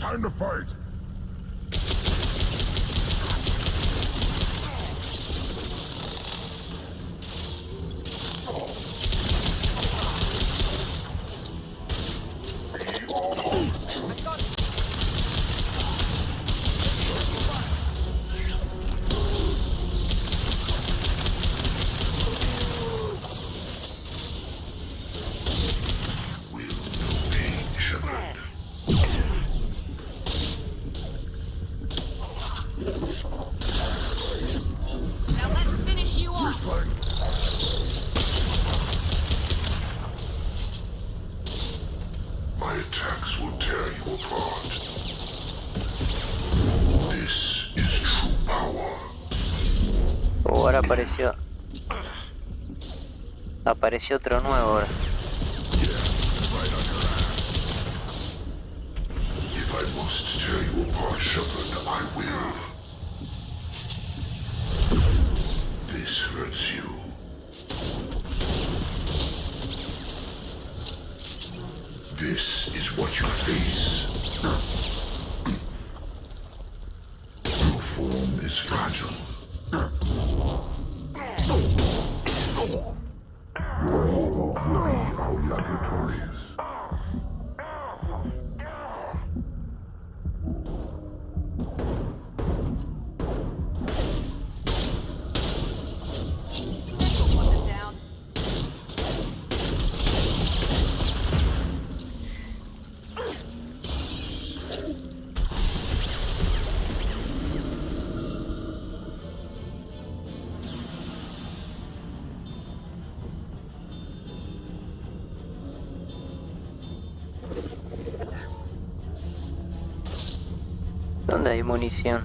Time to fight. Ahora apareció otro nuevo ahora. If I must tear you apart, Shepard, I will. This hurts you. This is what you face. Your form is fragile. Your evil will be our laboratories. ¿Dónde hay munición?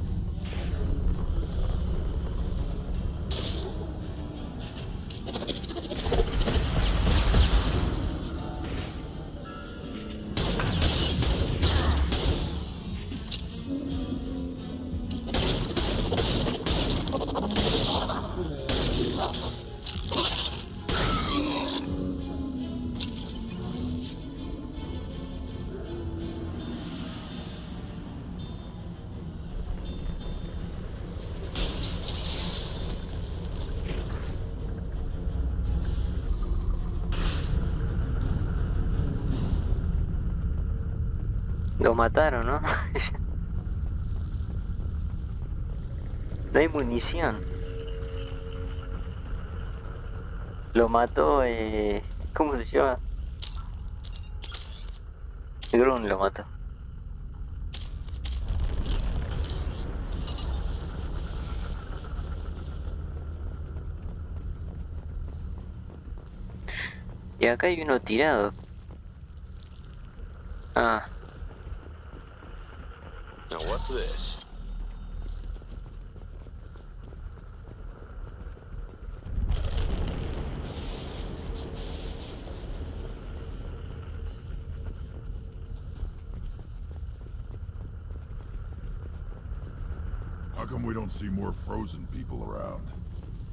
Lo mataron, ¿no? No hay munición. Lo mató, ¿cómo se llama? Grun lo mató. Y acá hay uno tirado. Ah. Now what's this? How come we don't see more frozen people around?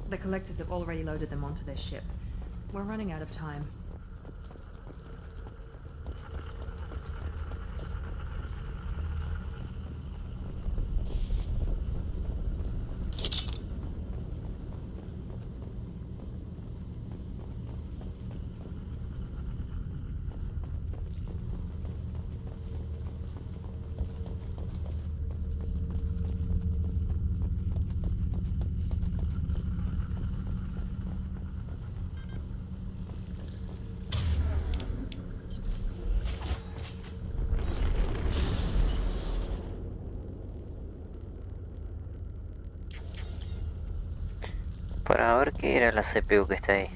The collectors have already loaded them onto their ship. We're running out of time. Para ver qué era la CPU que está ahí.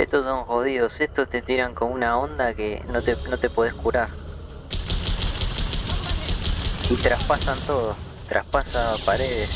Estos son jodidos, estos te tiran con una onda que no te podés curar. Y traspasan todo, traspasa paredes.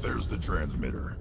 There's the transmitter.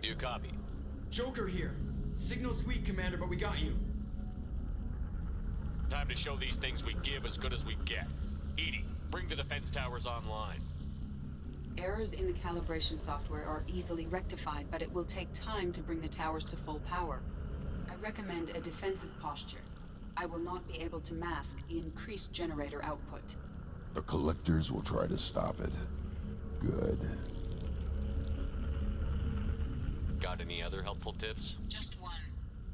Do you copy? Joker here. Signal's weak, Commander, but we got you. Time to show these things we give as good as we get. Edie, bring the defense towers online. Errors in the calibration software are easily rectified, but it will take time to bring the towers to full power. I recommend a defensive posture. I will not be able to mask the increased generator output. The collectors will try to stop it. Good. Got any other helpful tips? Just one.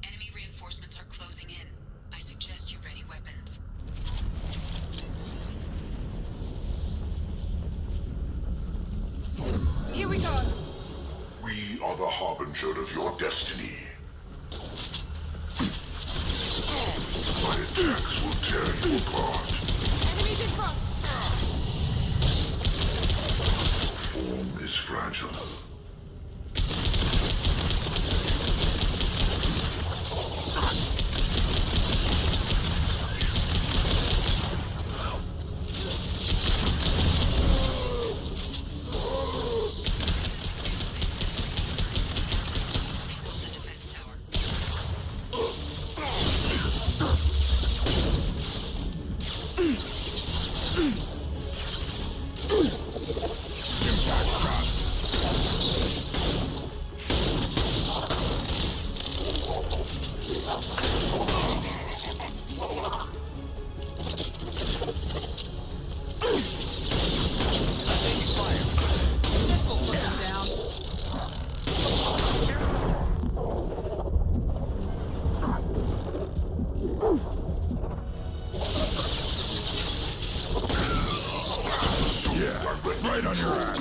Enemy reinforcements are closing in. I suggest you ready weapons. Here we go. We are the harbinger of your destiny. My attacks will tear you apart. Enemies in front. Form is fragile. Right on your ass.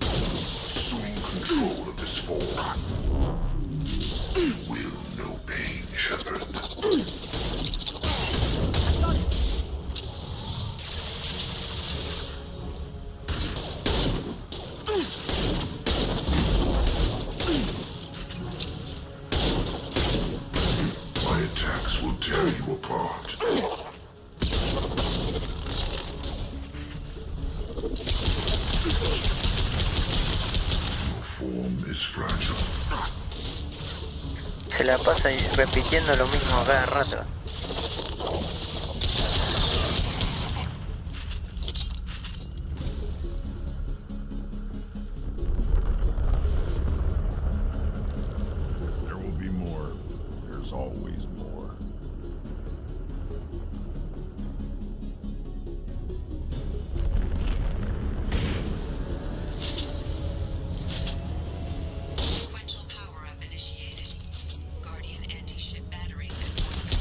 Assume control of this form. You will know pain, Shepard. My attacks will tear you apart. Your form is fragile. Se la pasa repitiendo lo mismo cada rato. There will be more. There's always more. Sequential power-up initiated. Guardian anti-ship batteries at 100%.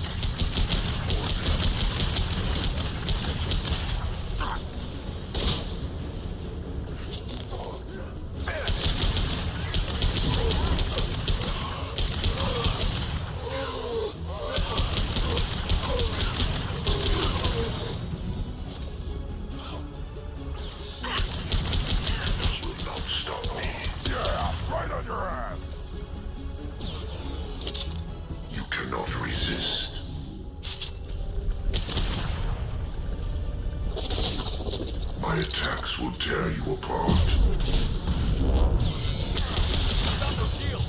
Will not stop me. Yeah, right on your ass. You cannot resist. My attacks will tear you apart. Thunder shield!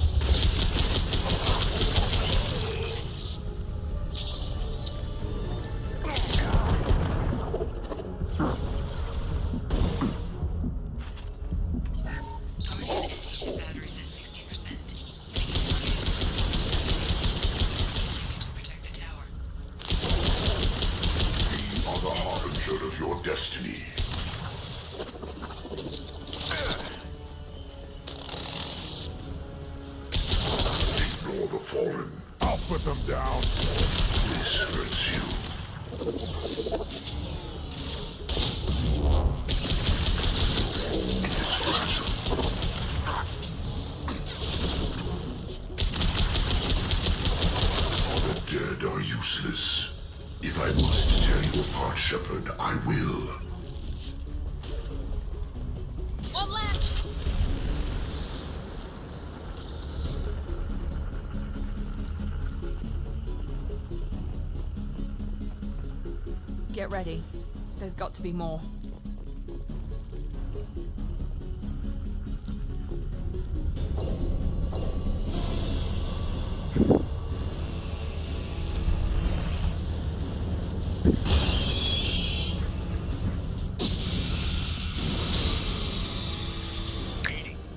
Guardian anti-ship batteries at 60%. Continue to protect the tower. We are the harbinger of your destiny. Ignore the fallen. I'll put them down. This hurts you. It is fragile. The dead are useless. If I must tear you apart, Shepard, I will. One left! Get ready. There's got to be more.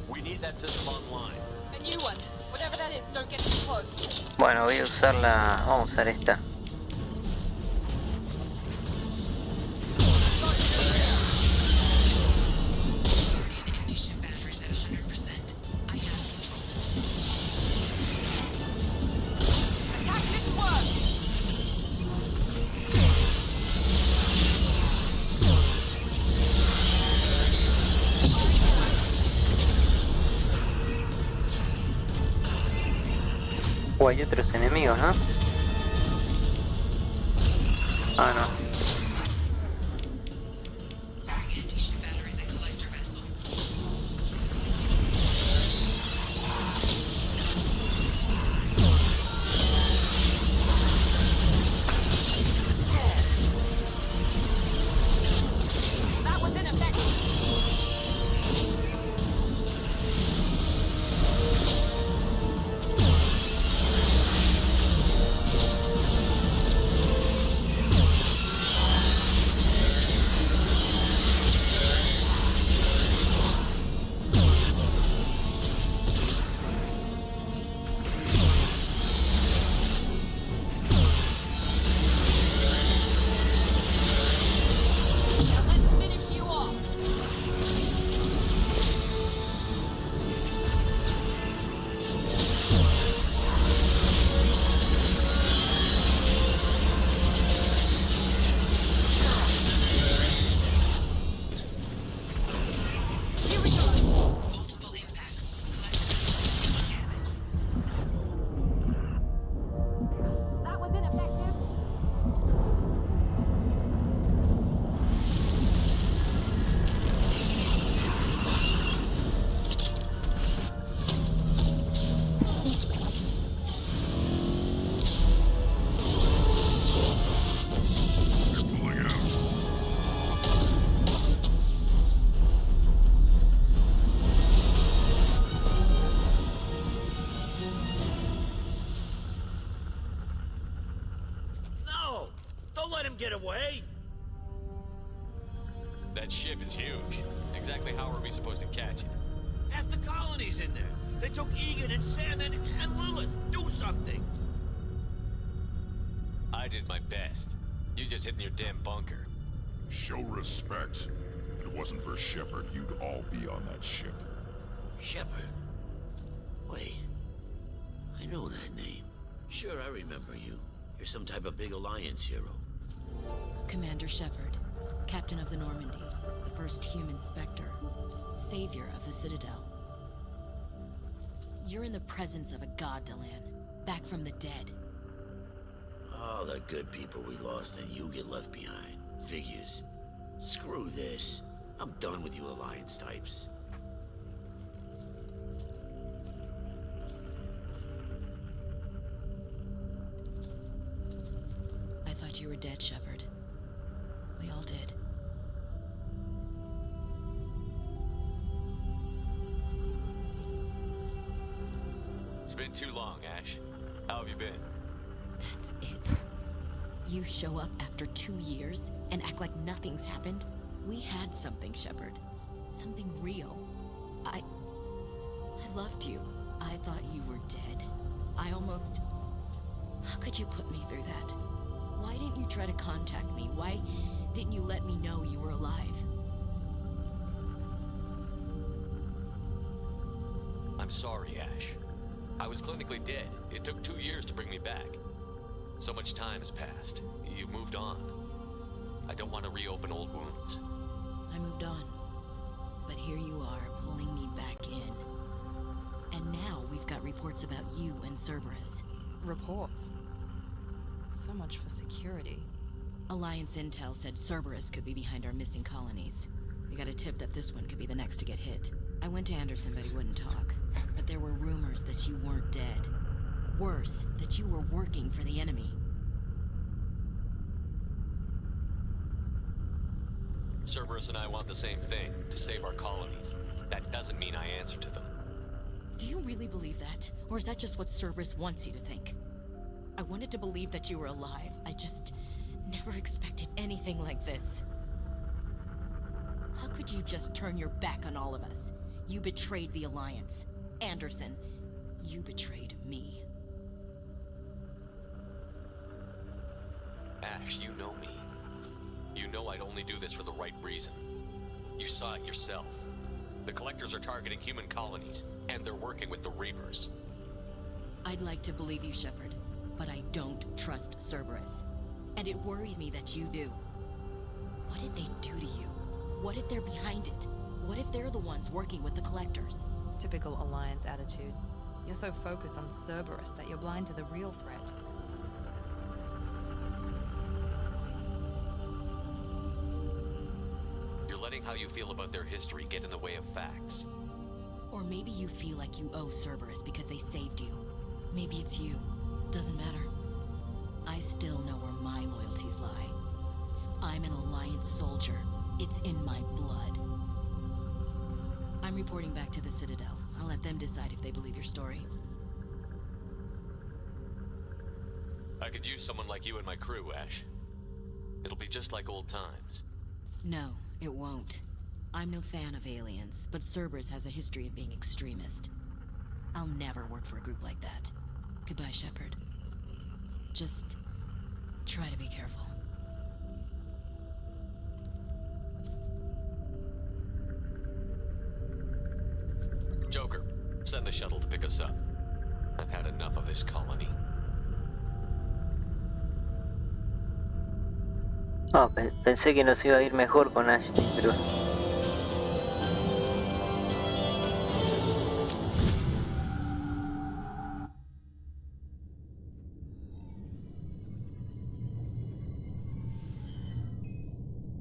We need that system online. A new one. Whatever that is, don't get too close. Bueno, voy a usar la... Vamos a usar esta. Guardian anti-ship batteries at 100%. I have control. Attack didn't work! Hay otros enemigos, ¿no? Ah, no. Anti-ship batteries at collector vessel. That was ineffective. let him get away! That ship is huge. Exactly how are we supposed to catch it? Half the colony's in there. They took Egan and Sam and Lilith. Do something! I did my best. You just hid in your damn bunker. Show respect. If it wasn't for Shepard, you'd all be on that ship. Shepard? Wait. I know that name. Sure, I remember you. You're some type of big Alliance hero. Commander Shepard, Captain of the Normandy, the first human Spectre, savior of the Citadel. You're in the presence of a god, Delan, back from the dead. All the good people we lost and you get left behind. Figures. Screw this. I'm done with you Alliance types. I thought you were dead, Shepard. We all did. It's been too long, Ash. How have you been? That's it. You show up after 2 years and act like nothing's happened? We had something, Shepard. Something real. I loved you. I thought you were dead. I almost... How could you put me through that? Why didn't you try to contact me? Why didn't you let me know you were alive? I'm sorry, Ash. I was clinically dead. It took 2 years to bring me back. So much time has passed. You've moved on. I don't want to reopen old wounds. I moved on. But here you are, pulling me back in. And now we've got reports about you and Cerberus. Reports. So much for security. Alliance intel said Cerberus could be behind our missing colonies. We got a tip that this one could be the next to get hit. I went to Anderson, but he wouldn't talk. But there were rumors that you weren't dead. Worse, that you were working for the enemy. Cerberus and I want the same thing, to save our colonies. That doesn't mean I answer to them. Do you really believe that? Or is that just what Cerberus wants you to think? I wanted to believe that you were alive. I just never expected anything like this. How could you just turn your back on all of us? You betrayed the Alliance. Anderson, you betrayed me. Ash, you know me. You know I'd only do this for the right reason. You saw it yourself. The Collectors are targeting human colonies, and they're working with the Reapers. I'd like to believe you, Shepard, but I don't trust Cerberus. And it worries me that you do. What did they do to you? What if they're behind it? What if they're the ones working with the Collectors? Typical Alliance attitude. You're so focused on Cerberus that you're blind to the real threat. You're letting how you feel about their history get in the way of facts. Or maybe you feel like you owe Cerberus because they saved you. Maybe it's you. Doesn't matter. I still know where my loyalties lie. I'm an Alliance soldier. It's in my blood. I'm reporting back to the Citadel. I'll let them decide if they believe your story. I could use someone like you in my crew, Ash. It'll be just like old times. No, it won't. I'm no fan of aliens, but Cerberus has a history of being extremist. I'll never work for a group like that. Goodbye, Shepard. Just try to be careful. Joker, send the shuttle to pick us up. I've had enough of this colony. Oh, pensé que nos iba a ir mejor con Ash, pero...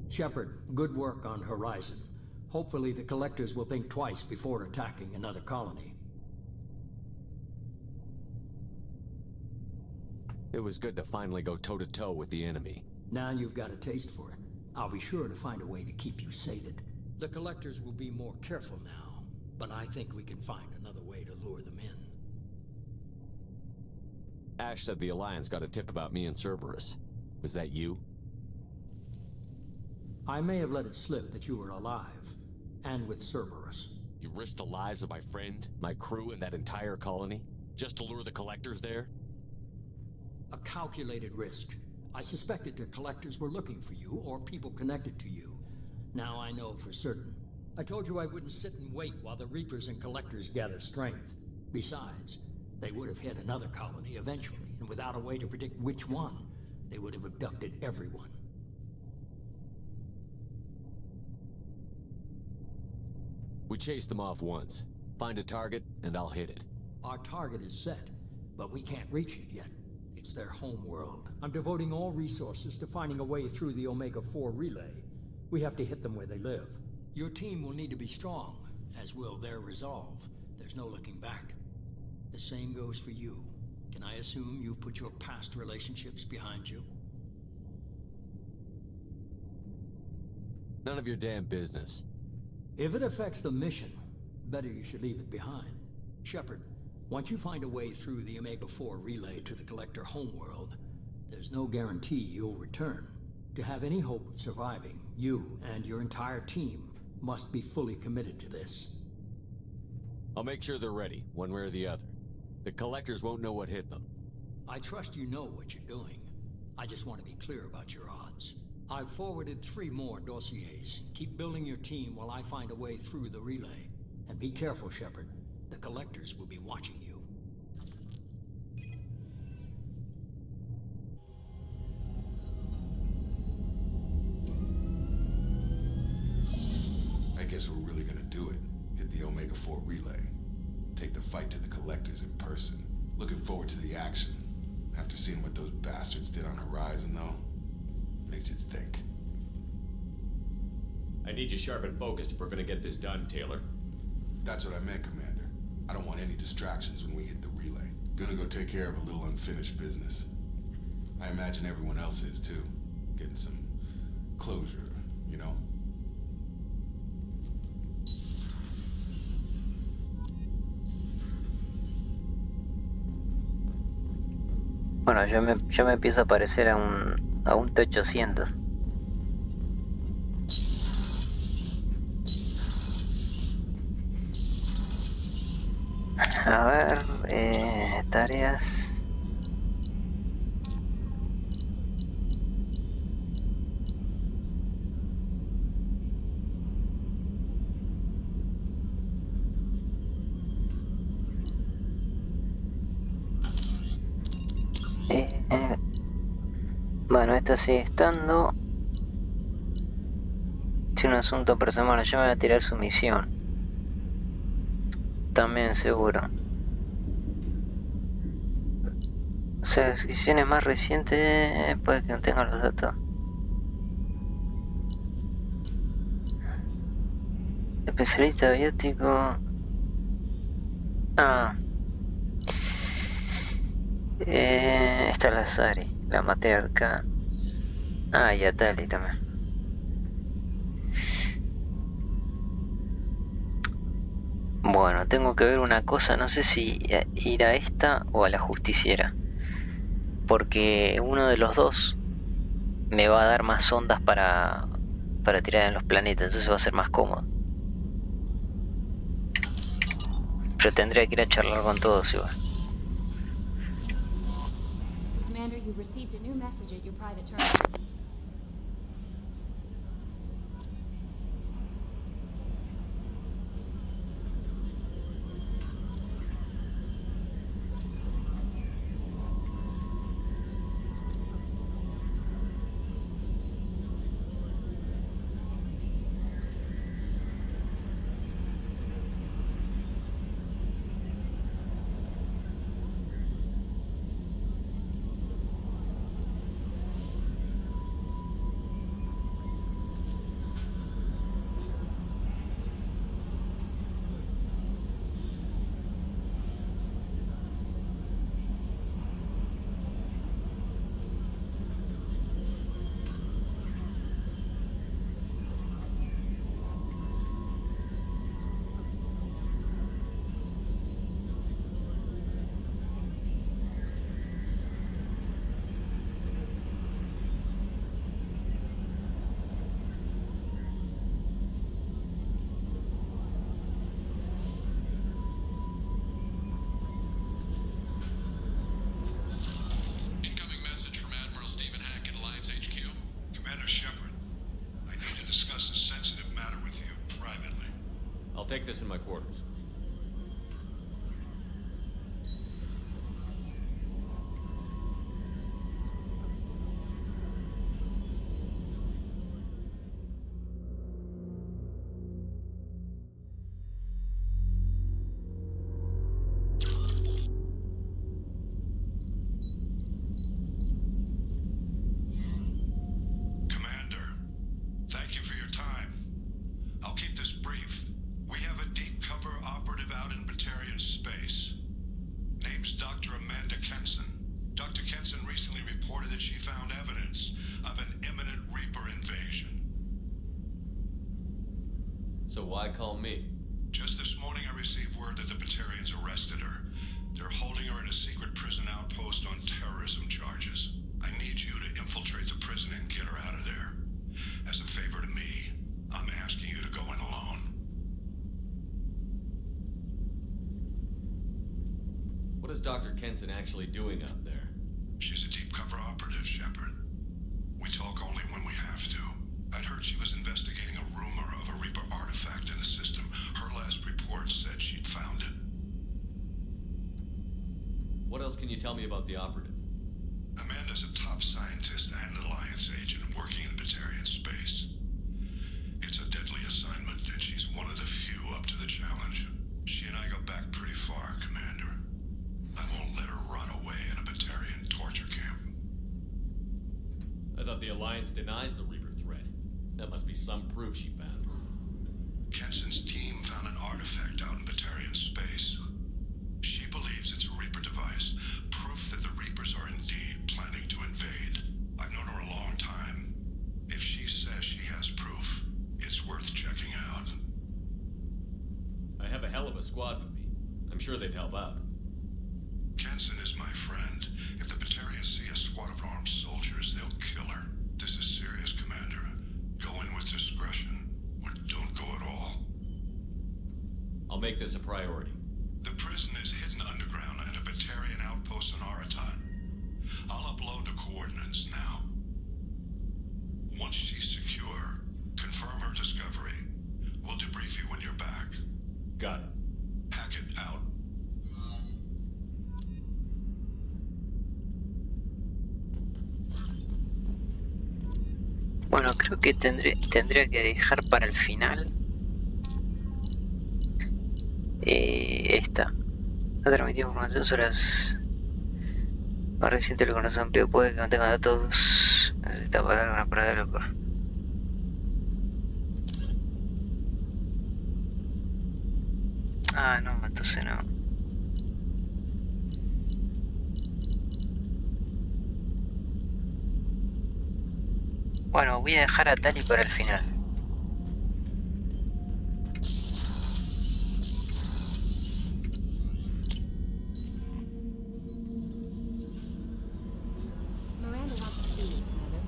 Shepard, good work on Horizon. Hopefully the Collectors will think twice before attacking another colony. It was good to finally go toe-to-toe with the enemy. Now you've got a taste for it. I'll be sure to find a way to keep you sated. The Collectors will be more careful now, but I think we can find another way to lure them in. Ash said the Alliance got a tip about me and Cerberus. Was that you? I may have let it slip that you were alive, and with Cerberus. You risked the lives of my friend, my crew, and that entire colony? Just to lure the collectors there? A calculated risk. I suspected the collectors were looking for you, or people connected to you. Now I know for certain. I told you I wouldn't sit and wait while the Reapers and Collectors gather strength. Besides, they would have hit another colony eventually, and without a way to predict which one, they would have abducted everyone. We chased them off once. Find a target, and I'll hit it. Our target is set, but we can't reach it yet. It's their home world. I'm devoting all resources to finding a way through the Omega-4 relay. We have to hit them where they live. Your team will need to be strong, as will their resolve. There's no looking back. The same goes for you. Can I assume you've put your past relationships behind you? None of your damn business. If it affects the mission, better you should leave it behind. Shepard, once you find a way through the Omega-4 relay to the Collector homeworld, there's no guarantee you'll return. To have any hope of surviving, you and your entire team must be fully committed to this. I'll make sure they're ready, one way or the other. The Collectors won't know what hit them. I trust you know what you're doing. I just want to be clear about your odds. I've forwarded 3 more dossiers. Keep building your team while I find a way through the relay. And be careful, Shepard. The Collectors will be watching you. I guess we're really gonna do it. Hit the Omega-4 relay. Take the fight to the Collectors in person. Looking forward to the action. After seeing what those bastards did on Horizon, though, makes you think. I need you sharp and focused if we're gonna get this done, Taylor. That's what I meant, Commander. I don't want any distractions when we hit the relay. Gonna go take care of a little unfinished business. I imagine everyone else is, too. Getting some closure, you know? Bueno, yo me empiezo a parecer a un T-800. A ver, tareas. Bueno, esta sigue estando. Tiene un asunto personal, yo me voy a tirar su misión. También seguro. O sea, las misiones más recientes puede que no tenga los datos. Especialista biótico. Ah. Esta es la Sari, la matriarca. Ah, y a Tali también. Bueno, tengo que ver una cosa, no sé si ir a esta o a la justiciera. Porque uno de los dos me va a dar más ondas para tirar en los planetas, entonces va a ser más cómodo. Pero tendría que ir a charlar con todos igual. Commander, you've received a new message at your private terminal. discuss a sensitive matter with you privately. I'll take this in my quarters. So why call me? Just this morning I received word that the Batarians arrested her. They're holding her in a secret prison outpost on terrorism charges. I need you to infiltrate the prison and get her out of there. As a favor to me, I'm asking you to go in alone. What is Dr. Kenson actually doing out there? She's a deep cover operative, Shepard. We talk only when we have to. I'd heard she was investigating a rumor of a Reaper artifact in the system. Her last report said she'd found it. What else can you tell me about the operative? Amanda's a top scientist and Alliance agent working in Batarian space. It's a deadly assignment, and she's one of the few up to the challenge. She and I go back pretty far, Commander. I won't let her rot away in a Batarian torture camp. I thought the Alliance denies the Reaper threat. That must be some proof she found. Kenson's team found an artifact out in Batarian space. She believes it's a Reaper device, proof that the Reapers are indeed planning to invade. I've known her a long time. If she says she has proof, it's worth checking out. I have a hell of a squad with me. I'm sure they'd help out. Kenson is my friend. If the Batarians see a squad of armed soldiers, they'll kill her. This is serious, Commander. Go in with discretion, or don't go at all. I'll make this a priority. The prison is hidden underground in a Batarian outpost on Aratat. I'll upload the coordinates now. Once she's secure, confirm her discovery. We'll debrief you when you're back. Got it. Hackett out. Bueno, creo que tendría que dejar para el final esta. Ha transmitido información sobre las más recientes del conocimiento amplio. Puede que no tenga datos. Necesita pagar una prueba de locura. Ah, no, entonces no. Bueno, voy a dejar a Tali para el final. Miranda wants to see you, Commander.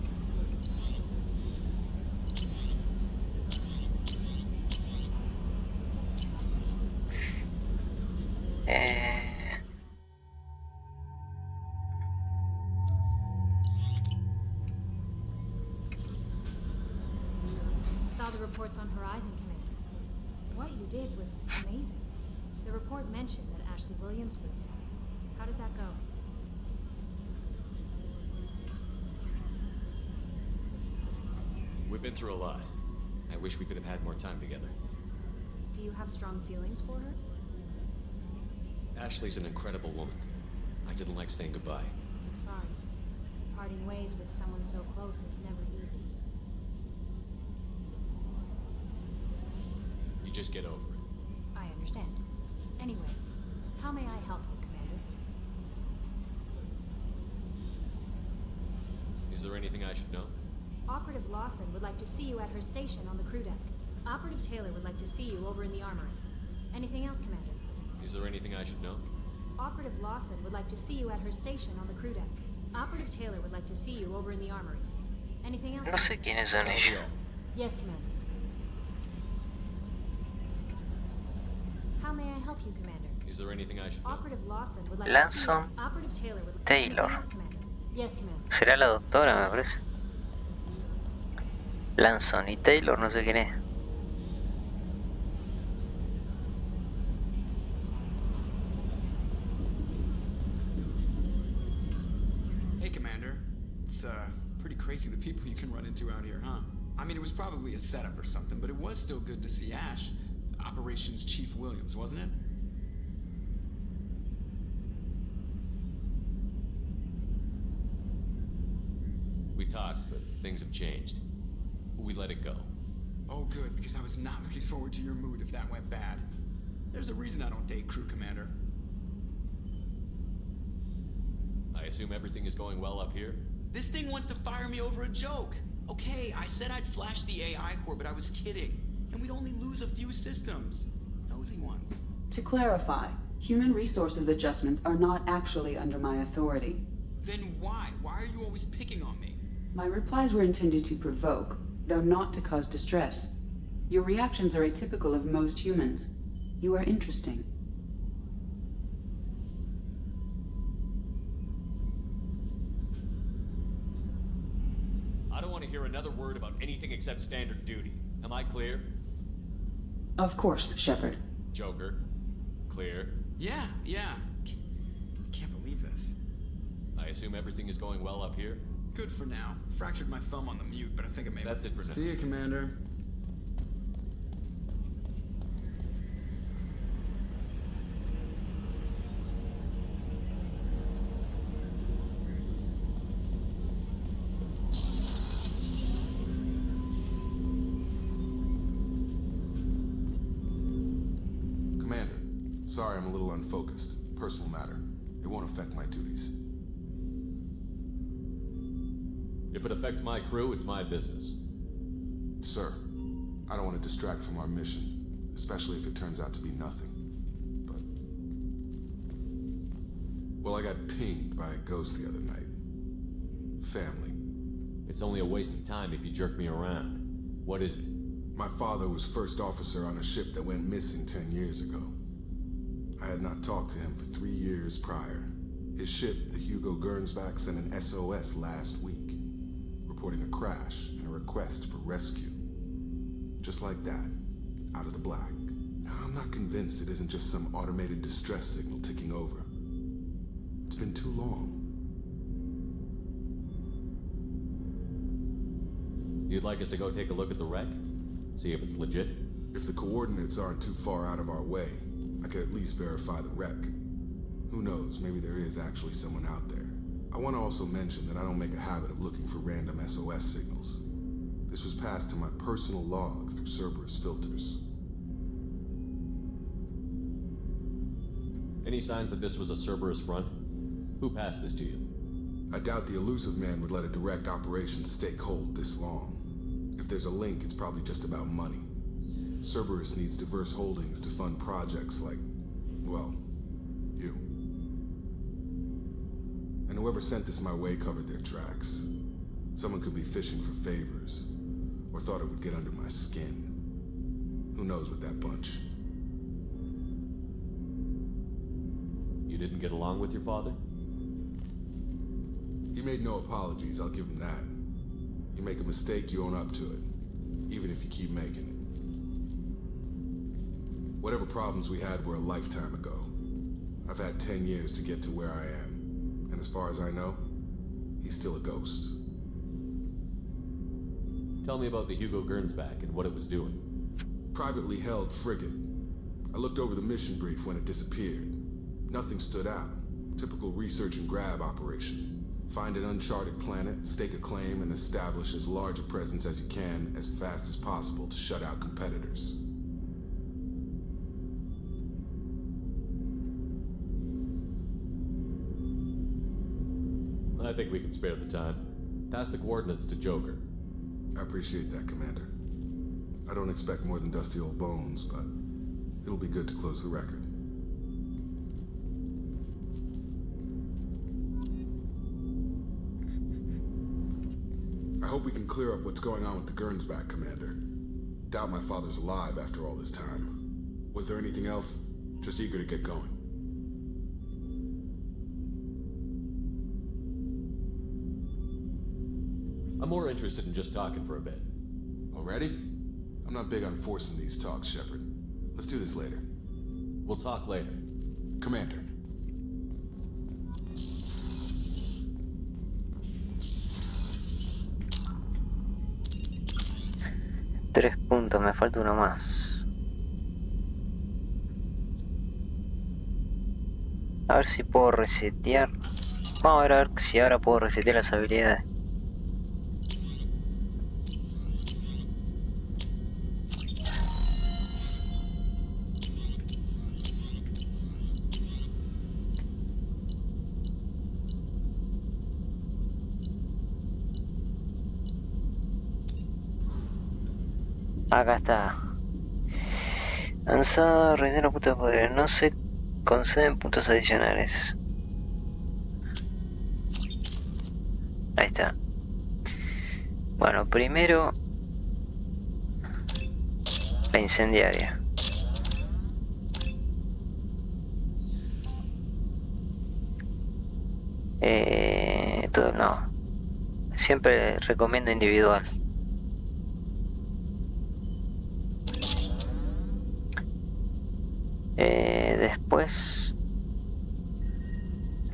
Reports on Horizon, Commander. What you did was amazing. The report mentioned that Ashley Williams was there. How did that go? We've been through a lot. I wish we could have had more time together. Do you have strong feelings for her? Ashley's an incredible woman. I didn't like saying goodbye. I'm sorry. Parting ways with someone so close is never easy. Just get over it. I understand. Anyway, how may I help you, Commander? Is there anything I should know? Operative Lawson would like to see you at her station on the crew deck. Operative Taylor would like to see you over in the armory. Anything else, Commander? Is there anything I should know? Operative Lawson would like to see you at her station on the crew deck. Operative Taylor would like to see you over in the armory. Anything else? No sé quiénes son ellos. Yes, Commander. How may I help you, Commander? Is there anything I should know? Operative Lawson would like Lanson to see you. Operative Taylor would like Taylor. Yes, Commander. Yes, Commander. Será la doctora, me parece. Lanson y Taylor, no sé quién es. Hey, Commander. It's, pretty crazy the people you can run into out here, huh? I mean, it was probably a setup or something, but it was still good to see Ash. Operations Chief Williams, wasn't it? We talked, but things have changed. We let it go. Oh, good, because I was not looking forward to your mood if that went bad. There's a reason I don't date crew, Commander. I assume everything is going well up here? This thing wants to fire me over a joke. Okay, I said I'd flash the AI core, but I was kidding. And we'd only lose a few systems. Nosy ones. To clarify, human resources adjustments are not actually under my authority. Then why? Why are you always picking on me? My replies were intended to provoke, though not to cause distress. Your reactions are atypical of most humans. You are interesting. I don't want to hear another word about anything except standard duty. Am I clear? Of course, Shepard. Joker. Clear. Yeah. Can't believe this. I assume everything is going well up here? Good for now. Fractured my thumb on the mute, but I think I made it. That's it for now. See you, Commander. Commander, sorry I'm a little unfocused. Personal matter. It won't affect my duties. If it affects my crew, it's my business. Sir, I don't want to distract from our mission, especially if it turns out to be nothing. But... well, I got pinged by a ghost the other night. Family. It's only a waste of time if you jerk me around. What is it? My father was first officer on a ship that went missing 10 years ago. I had not talked to him for 3 years prior. His ship, the Hugo Gernsback, sent an SOS last week, reporting a crash and a request for rescue. Just like that, out of the black. I'm not convinced it isn't just some automated distress signal ticking over. It's been too long. You'd like us to go take a look at the wreck? See if it's legit? If the coordinates aren't too far out of our way, I could at least verify the wreck. Who knows, maybe there is actually someone out there. I want to also mention that I don't make a habit of looking for random SOS signals. This was passed to my personal log through Cerberus filters. Any signs that this was a Cerberus front? Who passed this to you? I doubt the elusive man would let a direct operations stake hold this long. If there's a link, it's probably just about money. Cerberus needs diverse holdings to fund projects like, well, you. And whoever sent this my way covered their tracks. Someone could be fishing for favors, or thought it would get under my skin. Who knows with that bunch? You didn't get along with your father? He made no apologies, I'll give him that. You make a mistake, you own up to it, even if you keep making it. Whatever problems we had were a lifetime ago. I've had 10 years to get to where I am, and as far as I know, he's still a ghost. Tell me about the Hugo Gernsback and what it was doing. Privately held frigate. I looked over the mission brief when it disappeared. Nothing stood out. Typical research and grab operation. Find an uncharted planet, stake a claim, and establish as large a presence as you can as fast as possible to shut out competitors. I think we can spare the time. Pass the coordinates to Joker. I appreciate that, Commander. I don't expect more than dusty old bones, but it'll be good to close the record. I hope we can clear up what's going on with the Gernsback, Commander. Doubt my father's alive after all this time. Was there anything else? Just eager to get going. I'm more interested in just talking for a bit. Already? I'm not big on forcing these talks, Shepard. Let's do this later. We'll talk later. Commander. Tres puntos, me falta uno más. A ver si puedo resetear. Vamos a ver si ahora puedo resetear las habilidades. Acá está. Avanzada, relleno puntos de poder. No se conceden puntos adicionales. Ahí está. Bueno, primero la incendiaria. Todo no. Siempre recomiendo individual. Después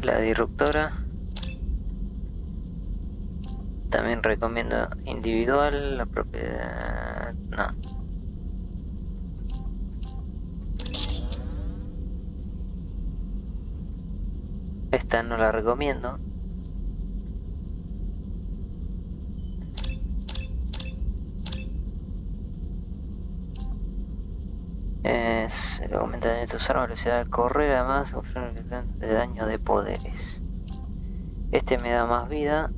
la disruptora también recomiendo individual. La propiedad no. Esta no la recomiendo. Se aumenta de estos armas, velocidad al correr, además de daño de poderes. Este me da más vida,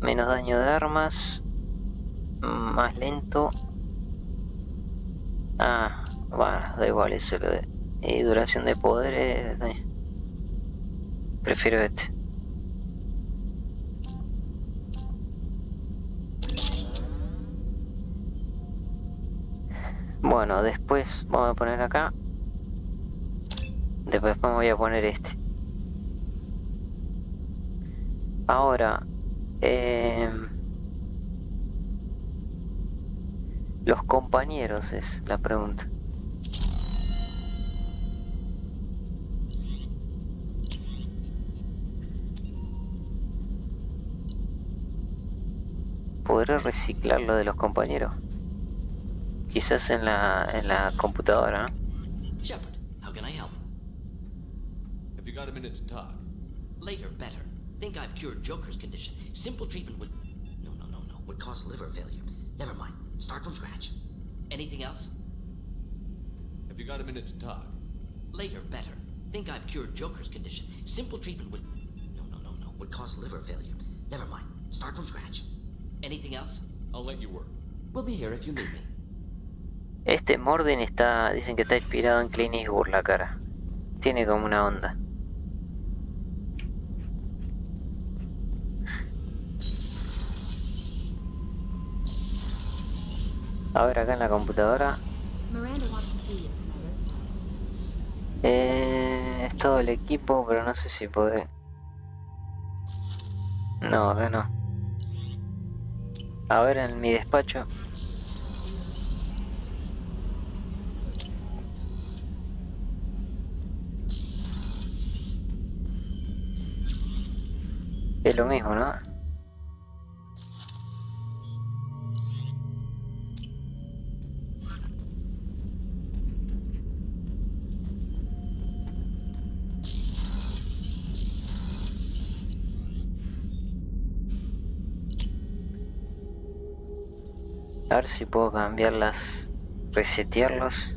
menos daño de armas, más lento. Ah, bueno, da igual eso lo de. Y duración de poderes. Prefiero este. Bueno, después vamos a poner acá. Después me voy a poner este. Ahora, los compañeros es la pregunta. ¿Podré reciclar lo de los compañeros? Quizás en la computadora, ¿no? Shepard, how can I help? Have you got a minute to talk? Later, better. Think I've cured Joker's condition. Simple treatment would... No. Would cause liver failure. Never mind. Start from scratch. Anything else? Have you got a minute to talk? Later, better. Think I've cured Joker's condition. Simple treatment would... No. Would cause liver failure. Never mind. Start from scratch. Anything else? I'll let you work. We'll be here if you need me. Este Morden está, dicen que está inspirado en Clint Eastwood la cara. Tiene como una onda. A ver acá en la computadora. Es todo el equipo, pero no sé si podré. No, acá no. A ver en mi despacho. Es lo mismo, ¿no? A ver si puedo cambiarlas, resetearlos.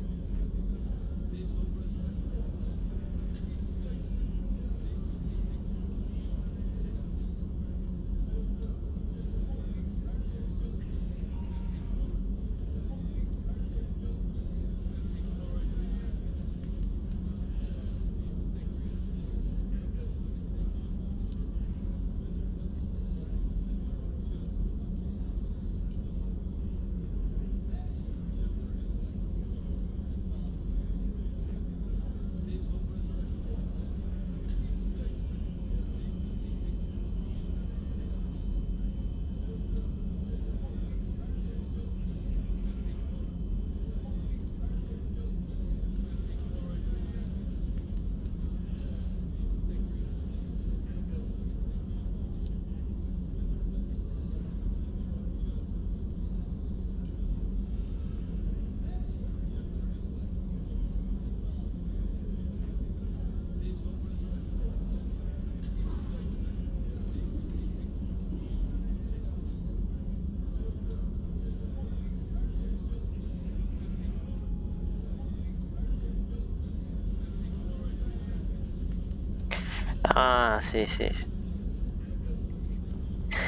Ah, sí, sí, sí.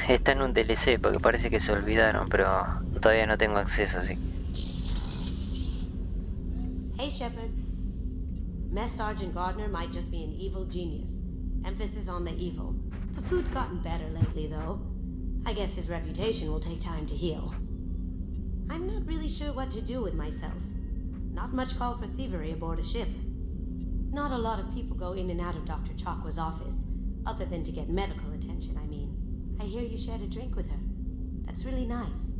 Está en un DLC porque parece que se olvidaron, pero todavía no tengo acceso, así. Hey, Shepard. Mess Sergeant Gardner might just be an evil genius. Emphasis on the evil. The food's gotten better lately, though. I guess his reputation will take time to heal. I'm not really sure what to do with myself. Not much call for thievery aboard a ship. Not a lot of people go in and out of Dr. Chakwa's office, other than to get medical attention, I mean. I hear you shared a drink with her. That's really nice.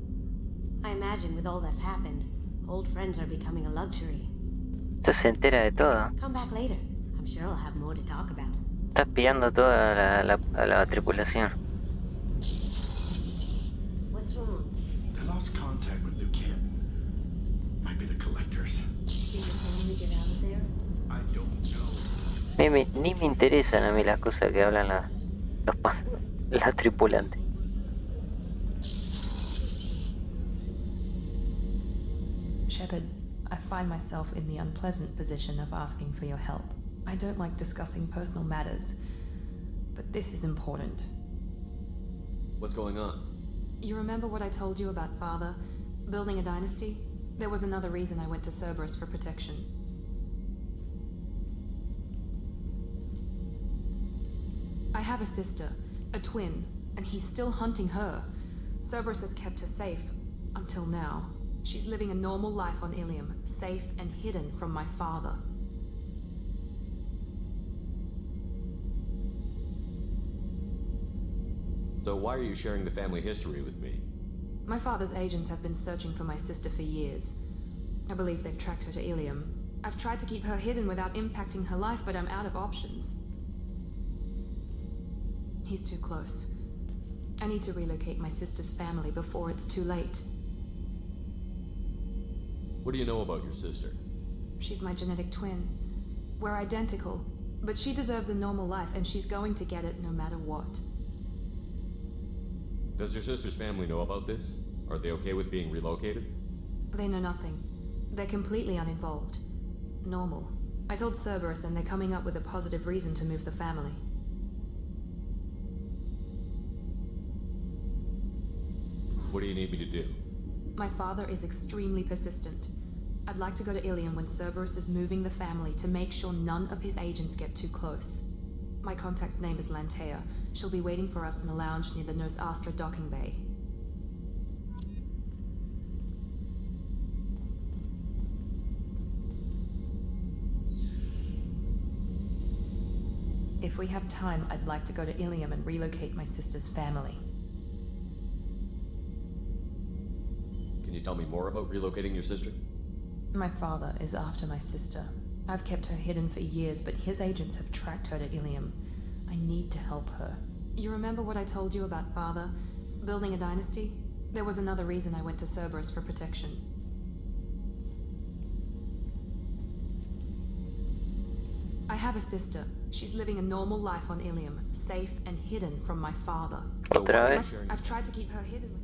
I imagine with all that's happened, old friends are becoming a luxury. Esto se entera de todo. Come back later. I'm sure I'll have more to talk about. Está espiando a toda la tripulación. What's wrong? They lost contact with New Kid. Might be the collectors. Think your family get out of there? I don't know. Ni me interesan a mí las cosas que hablan los tripulantes. Shepard, I find myself in the unpleasant position of asking for your help. I don't like discussing personal matters, but this is important. What's going on? You remember what I told you about Father? Building a dynasty? There was another reason I went to Cerberus for protection. I have a sister, a twin, and he's still hunting her. Cerberus has kept her safe, until now. She's living a normal life on Ilium, safe and hidden from my father. So why are you sharing the family history with me? My father's agents have been searching for my sister for years. I believe they've tracked her to Ilium. I've tried to keep her hidden without impacting her life, but I'm out of options. He's too close. I need to relocate my sister's family before it's too late. What do you know about your sister? She's my genetic twin. We're identical, but she deserves a normal life, and she's going to get it no matter what. Does your sister's family know about this? Are they okay with being relocated? They know nothing. They're completely uninvolved. Normal. I told Cerberus, and they're coming up with a positive reason to move the family. What do you need me to do? My father is extremely persistent. I'd like to go to Ilium when Cerberus is moving the family to make sure none of his agents get too close. My contact's name is Lantea. She'll be waiting for us in a lounge near the Nos Astra docking bay. If we have time, I'd like to go to Ilium and relocate my sister's family. Can you tell me more about relocating your sister? My father is after my sister. I've kept her hidden for years, but his agents have tracked her to Ilium. I need to help her. You remember what I told you about Father? Building a dynasty? There was another reason I went to Cerberus for protection. I have a sister. She's living a normal life on Ilium, safe and hidden from my father. Otra vez. I've tried to keep her hidden.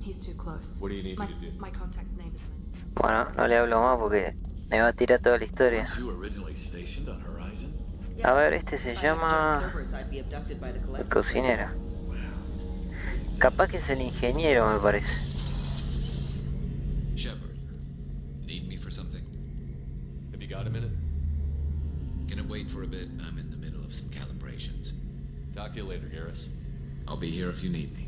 He's too close. What do you need me to do? My contact's name is... Bueno, no le hablo más porque me va a tirar toda la historia. A ver, este se llama... El cocinero. Capaz que es el ingeniero, me parece. Shepard, need me for something? Have you got a minute? Can it wait for a bit? I'm in the middle of some calibrations. Talk to you later, Garrus. I'll be here if you need me.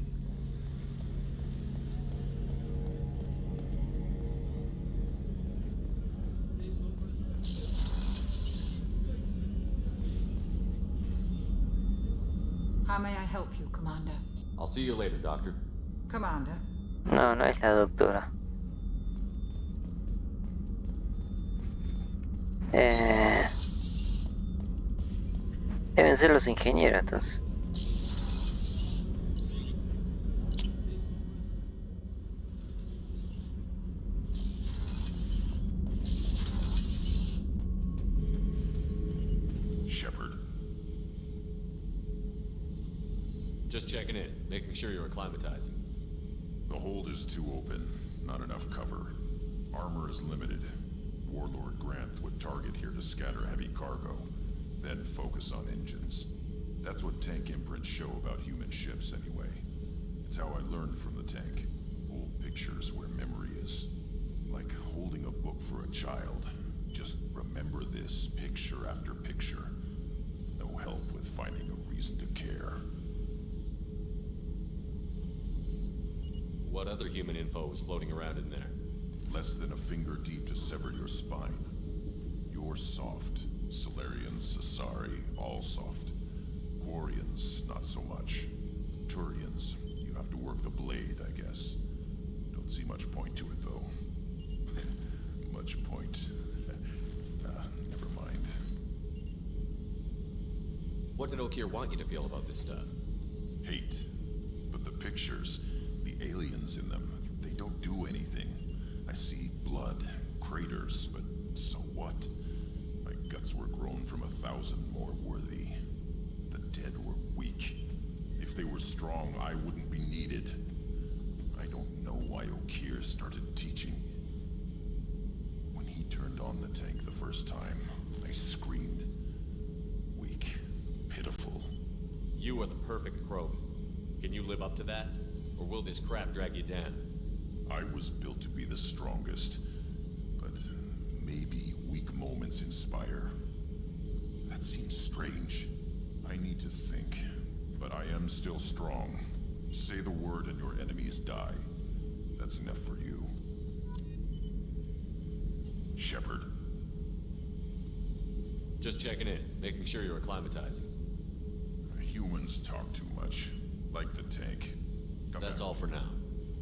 How may I help you, Commander? I'll see you later, Doctor. Commander? No, no es la doctora. Deben ser los ingenieros, entonces. Shepard. Just checking in, making sure you're acclimatizing. The hold is too open. Not enough cover. Armor is limited. Warlord Grant would target here to scatter heavy cargo, then focus on engines. That's what tank imprints show about human ships, anyway. It's how I learned from the tank. Old pictures where memory is. Like holding a book for a child. Just remember this, picture after picture. No help with finding a reason to care. What other human info was floating around in there? Less than a finger deep to sever your spine. You're soft. Solarians, Asari, all soft. Quarians, not so much. Turians, you have to work the blade, I guess. Don't see much point to it, though. Much point. Never mind. What did Okir want you to feel about this stuff? Hate. But the pictures, the aliens in them, they don't do anything. I see blood, craters, but so what? My guts were grown from 1,000 more worthy. The dead were weak. If they were strong, I wouldn't be needed. I don't know why Okir started teaching. When he turned on the tank the first time, I screamed. Weak. Pitiful. You are the perfect Krogan. Can you live up to that? Or will this crap drag you down? I was built to be the strongest. But maybe weak moments inspire. That seems strange. I need to think. But I am still strong. Say the word and your enemies die. That's enough for you. Shepard. Just checking in, making sure you're acclimatizing. Humans talk too much. Like the tank. That's all for now.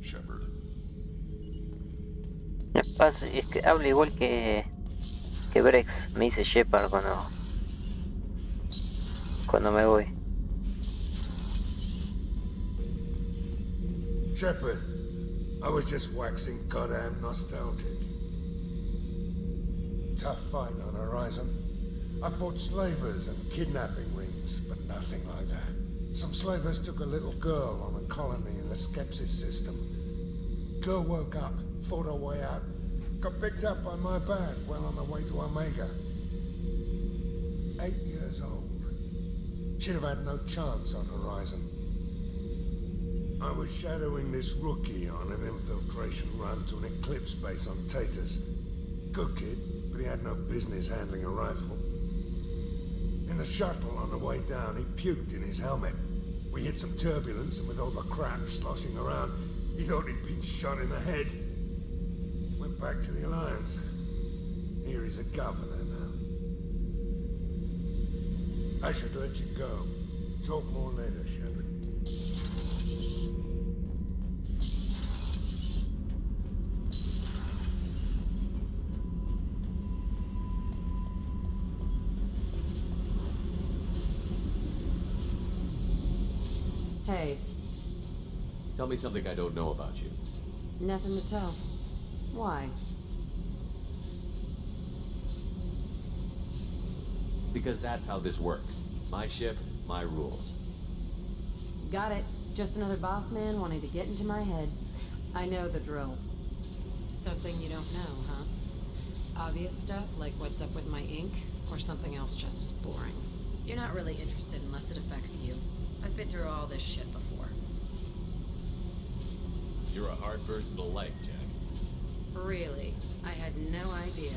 Shepard. Es que habla igual que Brex. Me dice Shepard cuando me voy. Shepard, I was just waxing goddamn nostalgic. Tough fight on Horizon. I fought slavers and kidnapping rings, but nothing like that. Some slavers took a little girl on a colony in the Skepsis system. Girl woke up, fought her way out, got picked up by my band well on her way to Omega. 8 years old. She'd have had no chance on Horizon. I was shadowing this rookie on an infiltration run to an Eclipse base on Tatus. Good kid, but he had no business handling a rifle. In the shuttle on the way down, he puked in his helmet. We hit some turbulence, and with all the crap sloshing around, he thought he'd been shot in the head. Went back to the Alliance. Here he's a governor now. I should let you go. Talk more later, Shepard. Hey. Tell me something I don't know about you. Nothing to tell. Why? Because that's how this works. My ship, my rules. Got it. Just another boss man wanting to get into my head. I know the drill. Something you don't know, huh? Obvious stuff, like what's up with my ink, or something else just as boring? You're not really interested unless it affects you. I've been through all this shit before. You're a hard person to like, Jack. Really? I had no idea.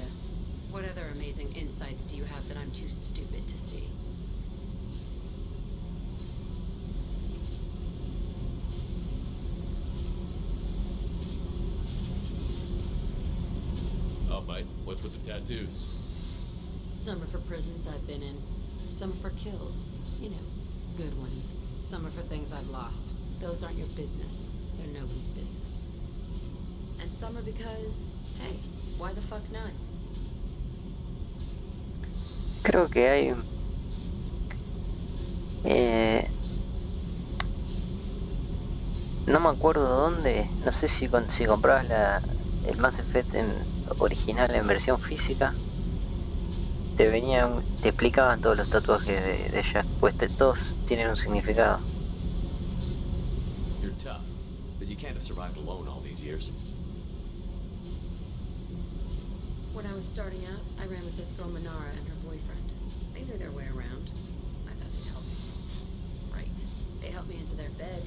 What other amazing insights do you have that I'm too stupid to see? Oh, mate, what's with the tattoos? Some are for prisons I've been in. Some are for kills. You know, good ones. Some are for things I've lost. Those aren't your business. They're nobody's business. And some are because, hey, why the fuck not? Creo que hay... no me acuerdo dónde. No sé si comprabas el Mass Effect original en versión física. Te explicaban todos los tatuajes de Jack. Pues todos tienen un significado. You're tough, but you can't have survived alone all these years. When I was starting out, I ran with this girl Manara and her boyfriend. They knew their way around. I thought they'd help me. They helped me into their bed.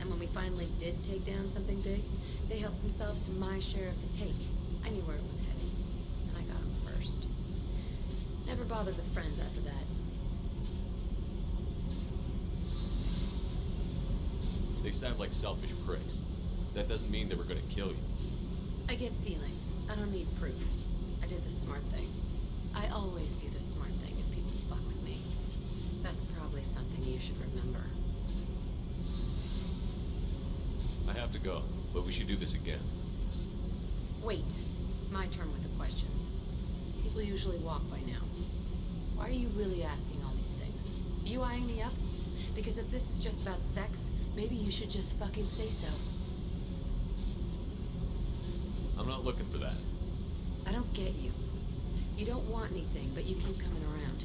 And when we finally did take down something big, they helped themselves to my share of the take. I knew where it was heading, and I got them first. Never bothered with friends after that. They sound like selfish pricks. That doesn't mean they were gonna kill you. I get feelings. I don't need proof. I did the smart thing. I always do the smart thing if people fuck with me. That's probably something you should remember. I have to go, but we should do this again. Wait. My turn with the questions. People usually walk by now. Why are you really asking all these things? You eyeing me up? Because if this is just about sex, maybe you should just fucking say so. I'm not looking for that. I don't get you. You don't want anything, but you keep coming around.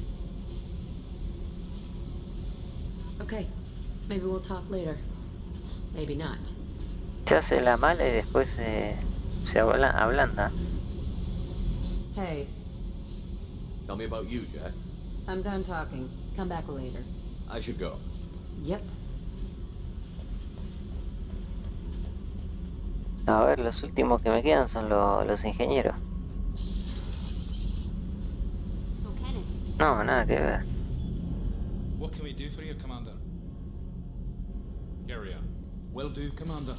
Okay. Maybe we'll talk later. Maybe not. Se hace la mala y después se ablanda. Hey, Tell me about you, Jack. I'm done talking. Come back later. I should go. Yep. A ver, los últimos que me quedan son los ingenieros. So, Kenneth, No, nada que ver. What can we do for you, Commander? Carry on. Will do, Commander.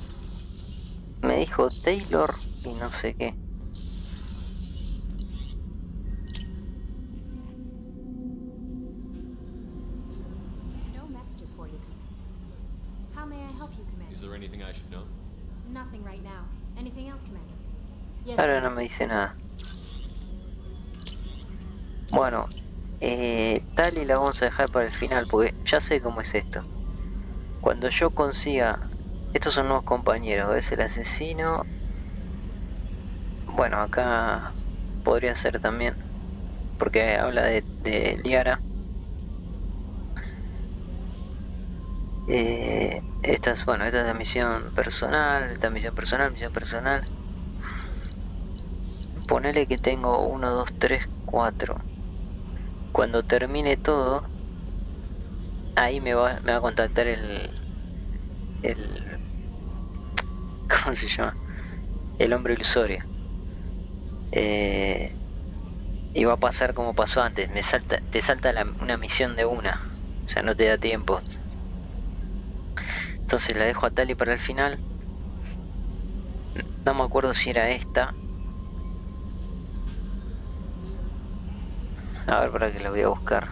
Me dijo Taylor y no sé qué. no messages for you, Commander. How may I help you, Commander? Is there anything I should know? Nothing right now. Anything else, Commander? Yes, Ahora no Commander. me dice nada. Bueno, tal y la vamos a dejar para el final porque ya sé cómo es esto. Cuando yo consiga... Estos son nuevos compañeros, ¿ves? El asesino... Bueno, acá podría ser también. Porque habla de Liara. Esta es la misión personal, misión personal. Ponele que tengo 1, 2, 3, 4. Cuando termine todo, ahí me va a contactar el ¿cómo se llama? El hombre ilusorio. Y va a pasar como pasó antes, te salta una misión de una, o sea, no te da tiempo. Entonces la dejo a Tali para el final. No me acuerdo si era esta. A ver, para que la voy a buscar.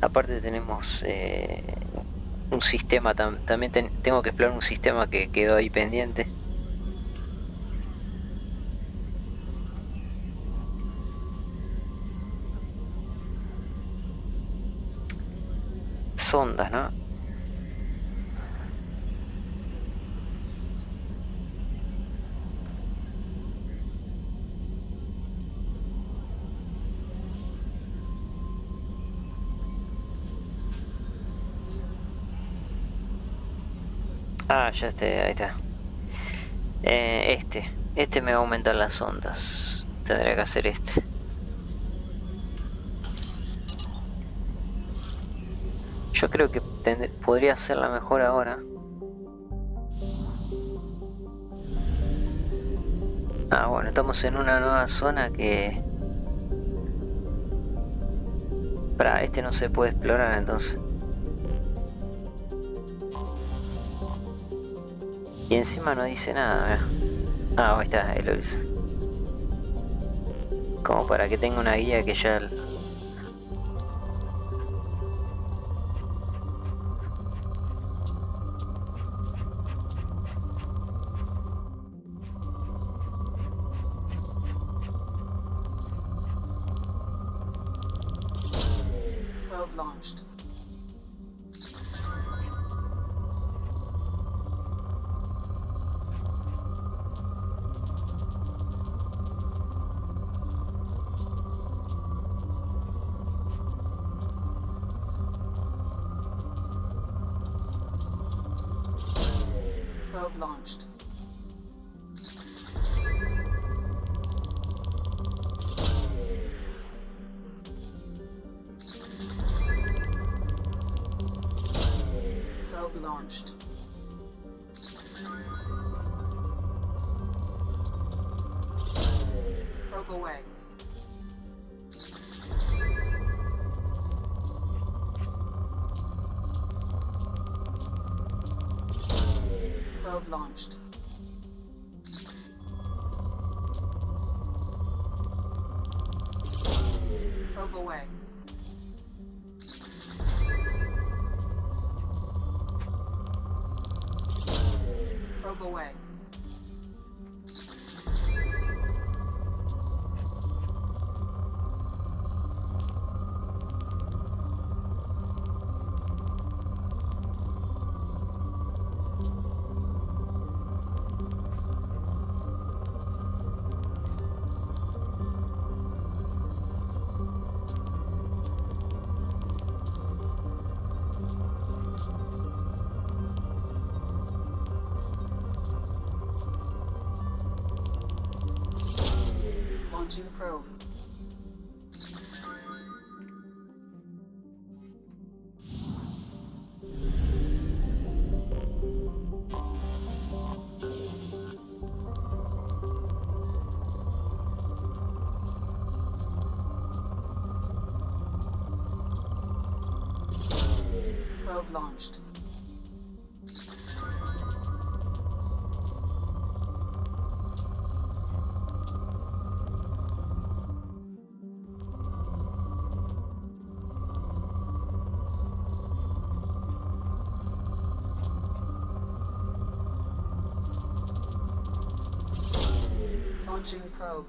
Aparte tenemos un sistema, también tengo que explorar un sistema que quedó ahí pendiente. Sondas, ¿no? Ah, ya ahí está. Este me va a aumentar las ondas. Tendría que hacer este. Yo creo que podría hacerla mejor ahora. Ah, bueno, estamos en una nueva zona que... este no se puede explorar entonces. Y encima no dice nada, mirá. Ah, ahí está, ahí lo hizo. Como para que tenga una guía que ya... Probe launched. Probe launched. launched. Probe away. Probe launched. Probe away. Probe away. Launching probe. Probe launched. Launching probe.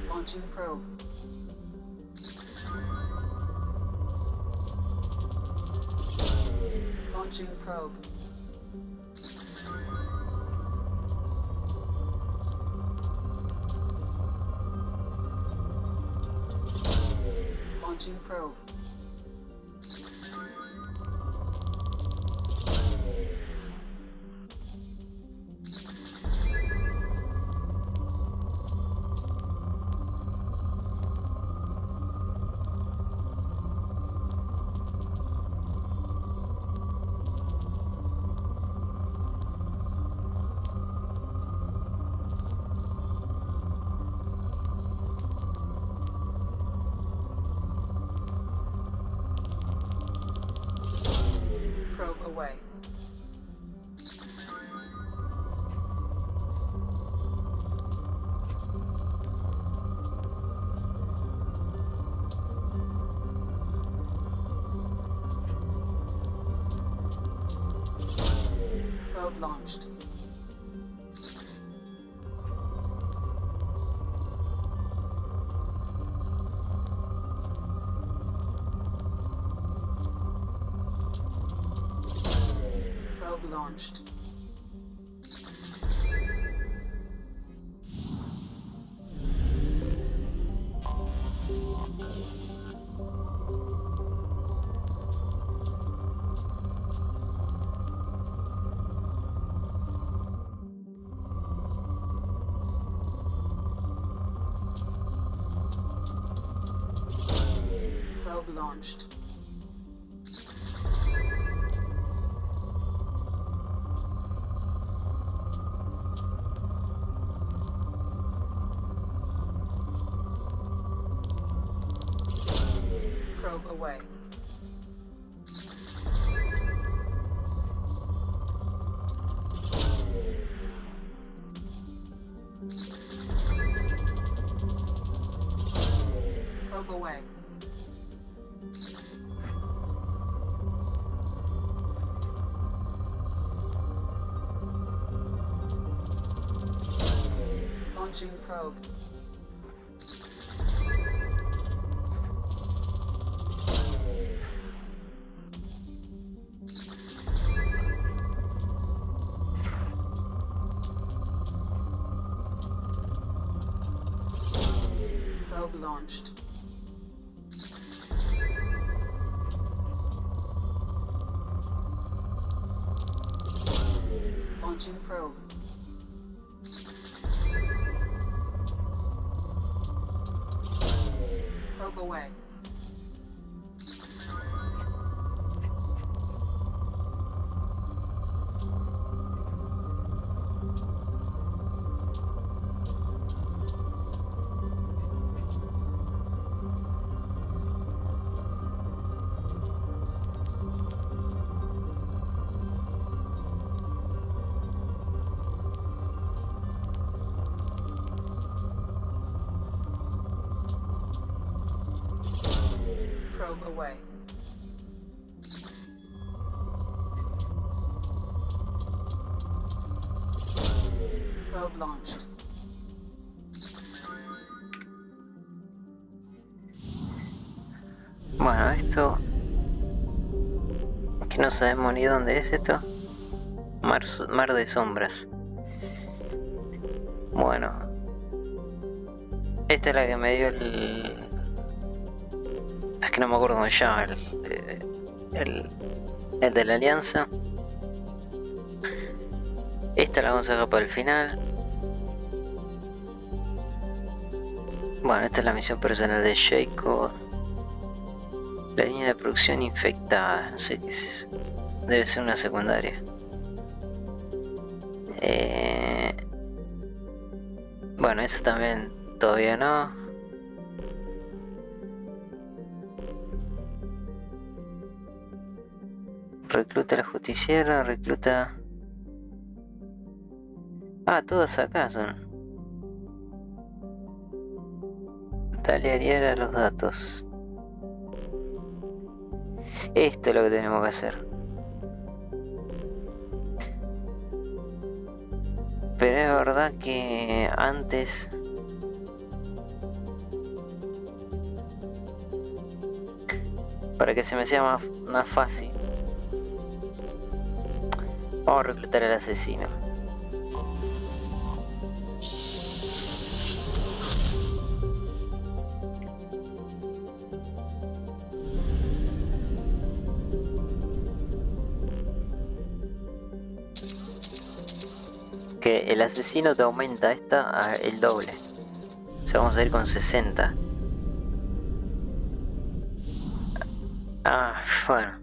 Launching probe. Launching probe. Launching probe. Probe away. Probe launched. Probe launched. Probe launched. Probe away. Probe away. Launching probe. Probe launched. Launching probe. Probe away. Probe away. Probe launched. Bueno, esto... que no sabemos ni dónde es esto. Mar de sombras. Bueno. Esta es la que me dio el... Es que no me acuerdo cómo se llama. El de la alianza. Esta la vamos a dejar para el final. Bueno, esta es la misión personal de Jacob. La línea de producción infectada. No sé qué es eso. Debe ser una secundaria. Bueno, esa también todavía no. Recluta a la justiciera, recluta... Ah, todas acá son. Dale a Ariel los datos. Esto es lo que tenemos que hacer. Pero es verdad que antes... Para que se me sea más fácil. Vamos a reclutar al asesino. Que el asesino te aumenta el doble. O sea, vamos a ir con 60. Ah, bueno.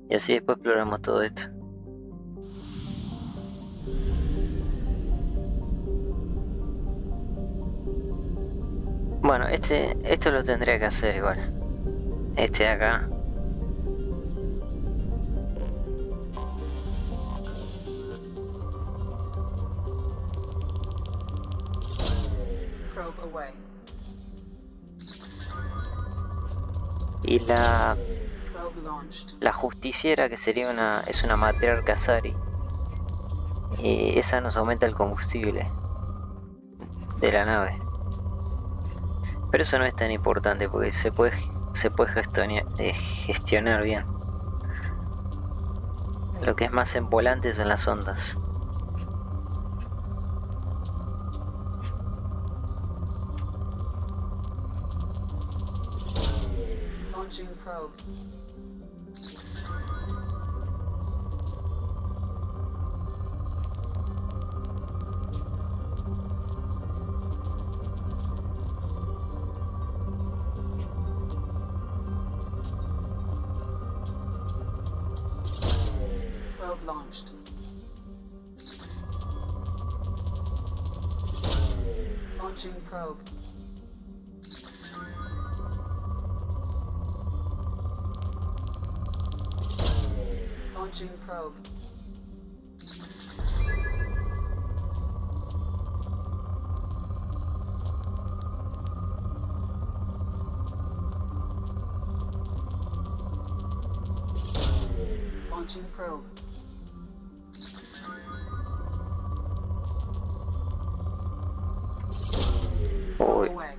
Y así después exploramos todo esto. Bueno, esto lo tendría que hacer igual. Este de acá. Probe away. Y la Probe launched. justiciera, que sería es una matriarca Sari. Y esa nos aumenta el combustible de la nave. Pero eso no es tan importante porque se puede gestionar bien. Lo que es más en volante son las ondas. Launching probe. Probe launched. Launching probe. Launching probe. Launching probe. Uy. Away.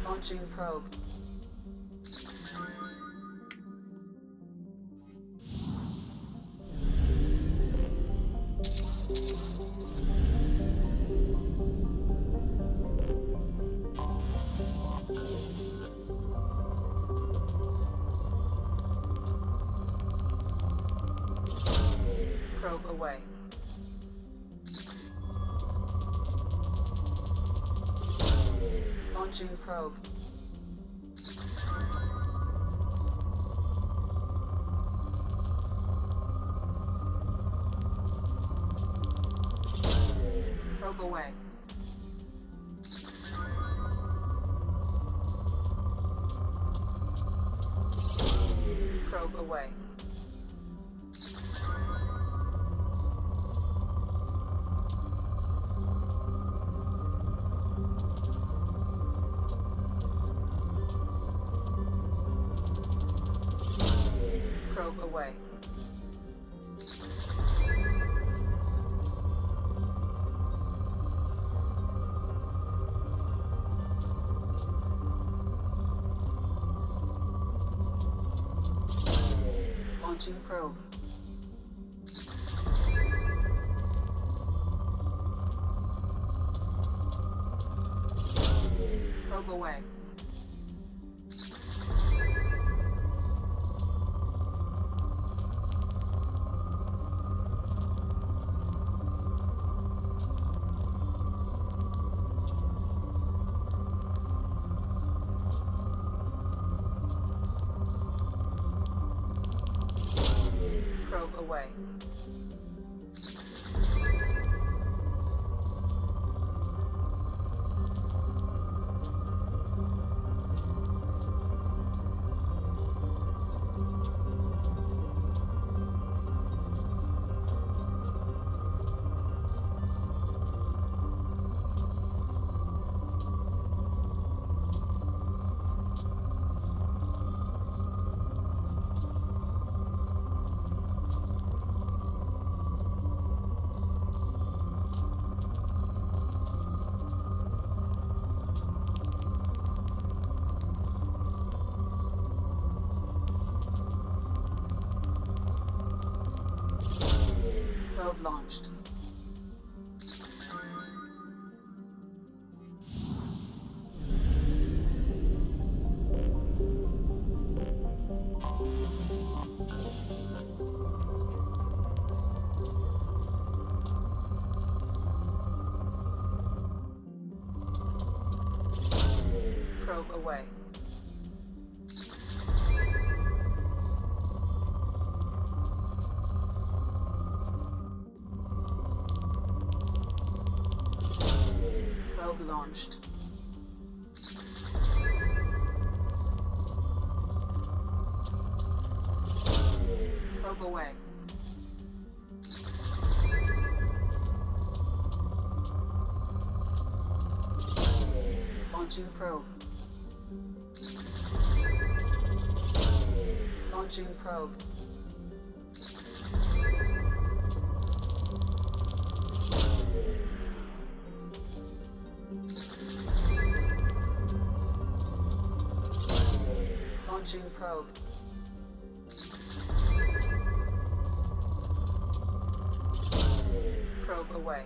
Launching probe. Probe away. Launching probe. Probe away. Probe away. Probe away. Launching probe. Probe away. Probe away. Probe launched. Probe away. Probe launched. Probe away. Launching probe. Launching probe. Launching probe. Probe away.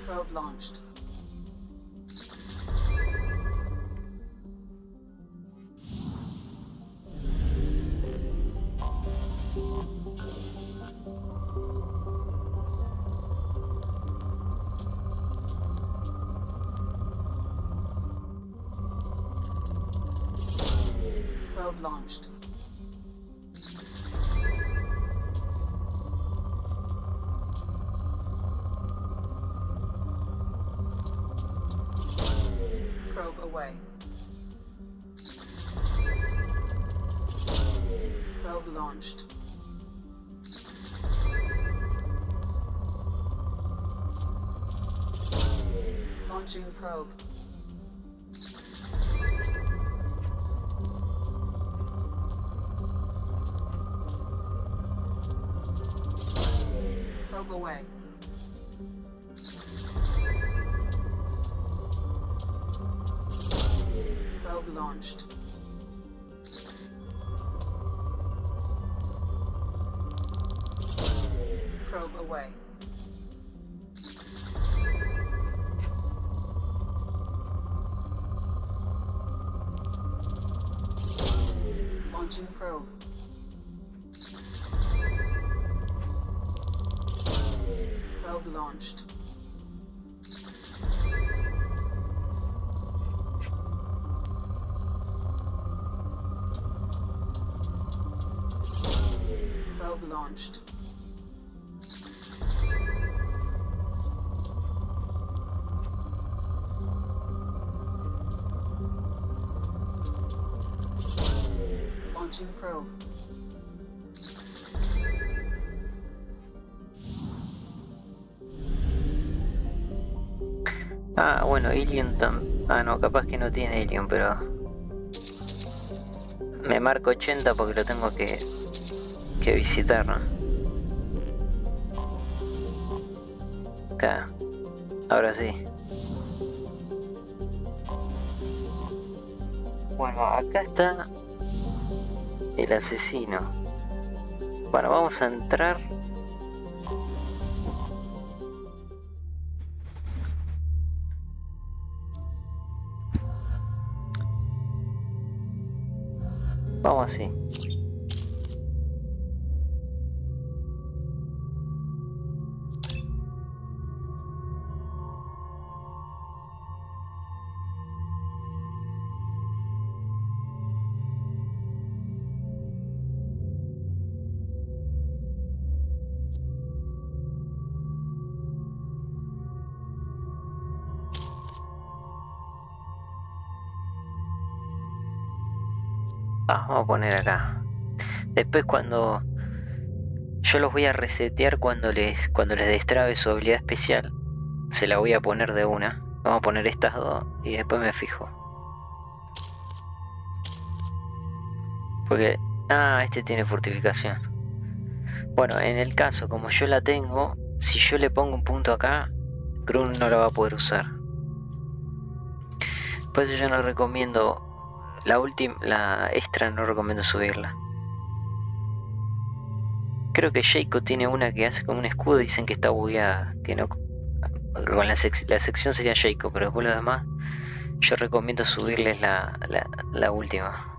Probe launched. Probe launched. Probe away. Probe launched. Launching probe. Probe away. Probe launched. Probe away. Launching probe. Probe launched. Probe launched. Launching probe. Ah, bueno, Ilion Ah, no, capaz que no tiene Ilion, pero... Me marco 80 porque lo tengo que visitar, ¿no? Acá. Ahora sí. Bueno, acá está el asesino. Bueno, vamos a entrar. Vamos así. Vamos a poner acá. Después cuando... Yo los voy a resetear cuando les destrabe su habilidad especial. Se la voy a poner de una. Vamos a poner estas dos y después me fijo. Porque... Ah, este tiene fortificación. Bueno, en el caso, como yo la tengo, si yo le pongo un punto acá, Grun no la va a poder usar. Por eso yo no recomiendo... La extra no recomiendo subirla. Creo que Jacob tiene una que hace como un escudo y dicen que está bugueada. Que no... Con la sección sería Jacob, pero después lo demás yo recomiendo subirles la última.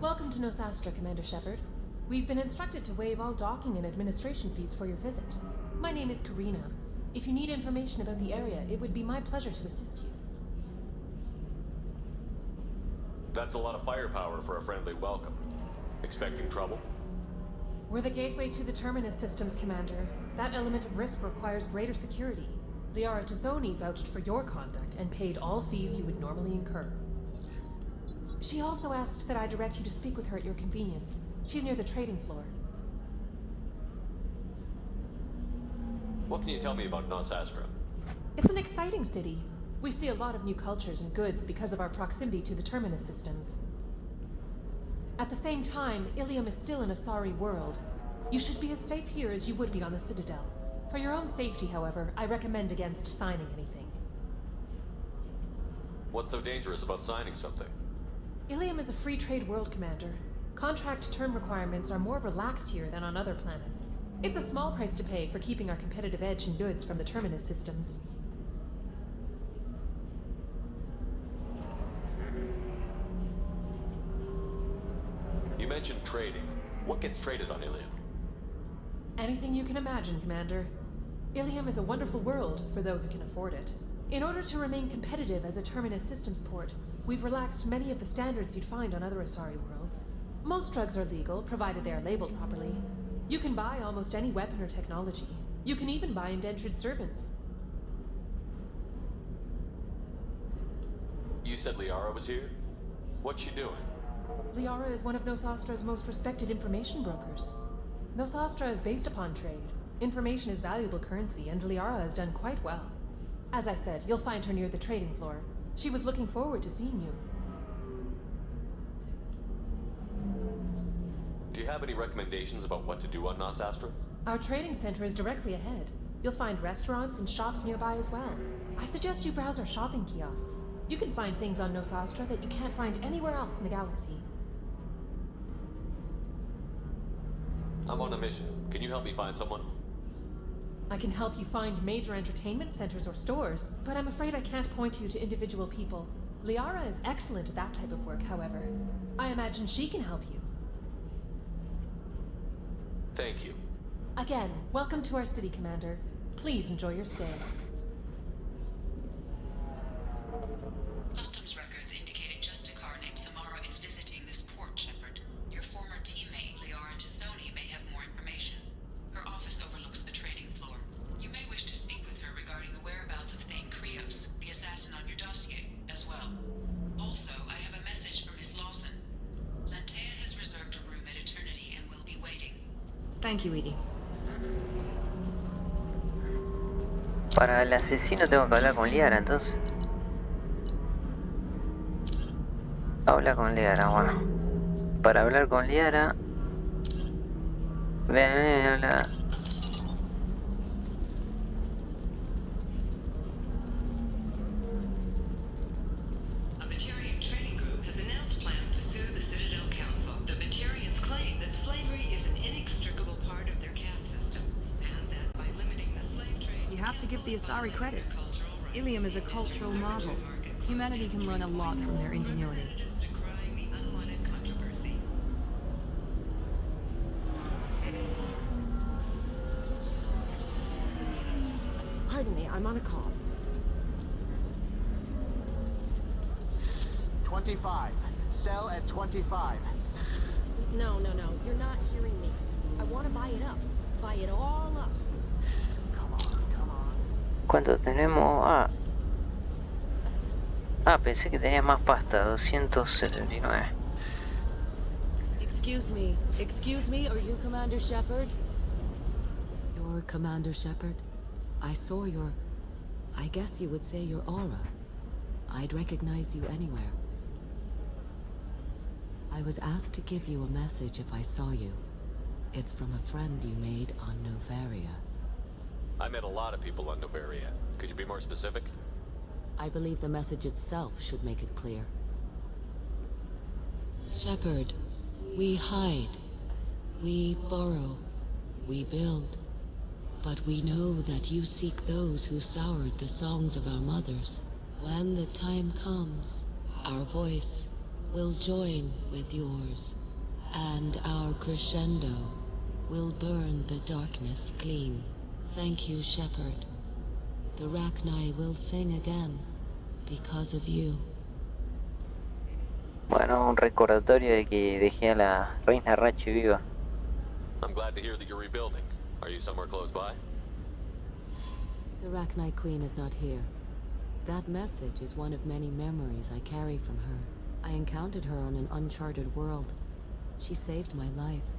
Welcome to Nosastra, Commander Shepard. We've been instructed to waive all docking and administration fees for your visit. My name is Karina. If you need information about the area, it would be my pleasure to assist you. That's a lot of firepower for a friendly welcome. Expecting trouble? We're the gateway to the Terminus systems, Commander. That element of risk requires greater security. Liara Tazzoni vouched for your conduct and paid all fees you would normally incur. She also asked that I direct you to speak with her at your convenience. She's near the trading floor. What can you tell me about Nosastra? It's an exciting city. We see a lot of new cultures and goods because of our proximity to the Terminus systems. At the same time, Ilium is still an Asari world. You should be as safe here as you would be on the Citadel. For your own safety, however, I recommend against signing anything. What's so dangerous about signing something? Ilium is a free trade world, Commander. Contract term requirements are more relaxed here than on other planets. It's a small price to pay for keeping our competitive edge in goods from the Terminus systems. You mentioned trading. What gets traded on Ilium? Anything you can imagine, Commander. Ilium is a wonderful world for those who can afford it. In order to remain competitive as a Terminus systems port, we've relaxed many of the standards you'd find on other Asari worlds. Most drugs are legal, provided they are labeled properly. You can buy almost any weapon or technology. You can even buy indentured servants. You said Liara was here? What's she doing? Liara is one of Nosastra's most respected information brokers. Nosastra is based upon trade. Information is valuable currency, and Liara has done quite well. As I said, you'll find her near the trading floor. She was looking forward to seeing you. Do you have any recommendations about what to do on Nosastra? Our trading center is directly ahead. You'll find restaurants and shops nearby as well. I suggest you browse our shopping kiosks. You can find things on Nosastra that you can't find anywhere else in the galaxy. I'm on a mission. Can you help me find someone? I can help you find major entertainment centers or stores, but I'm afraid I can't point you to individual people. Liara is excellent at that type of work, however. I imagine she can help you. Thank you. Again, welcome to our city, Commander. Please enjoy your stay. Customs records indicate a Justicar named Samara is visiting this port, Shepard. Your former teammate, Liara Tassoni, may have more information. Her office overlooks the trading floor. You may wish to speak with her regarding the whereabouts of Thane Krios, the assassin on your dossier, as well. Also, I have a message for Miss Lawson. Lantea has reserved a room at Eternity and will be waiting. Thank you, Edie. Para el asesino tengo que hablar con Liara, entonces. Habla con Liara, bueno. Para hablar con Liara... Ven, habla... A Batarian training group has announced plans to sue the Citadel Council. The Batarians claim that slavery is an inextricable part of their caste system, and that by limiting the slave trade... You have to give the Asari credit. Ilium is a cultural marvel. Humanity can learn a lot from their ingenuity. Pardon me, I'm on a call. 25. Sell at 25. No, you're not hearing me. I want to buy it up. Buy it all up. ¿Cuánto tenemos? Pensé que tenía más pasta. 279. Excuse me, are you Commander Shepard? You're Commander Shepard? I saw your... I guess you would say your aura. I'd recognize you anywhere. I was asked to give you a message if I saw you. It's from a friend you made on Novaria. I met a lot of people on Novaria. Could you be more specific? I believe the message itself should make it clear. Shepard, we hide. We borrow. We build. But we know that you seek those who soured the songs of our mothers. When the time comes, our voice will join with yours, and our crescendo will burn the darkness clean. Thank you, Shepard. The Rachni will sing again because of you. Bueno, un recordatorio de que dejé a la reina Rachi viva. I'm glad to hear that you're rebuilding. Are you somewhere close by? The Rachni Queen is not here. That message is one of many memories I carry from her. I encountered her on an uncharted world. She saved my life.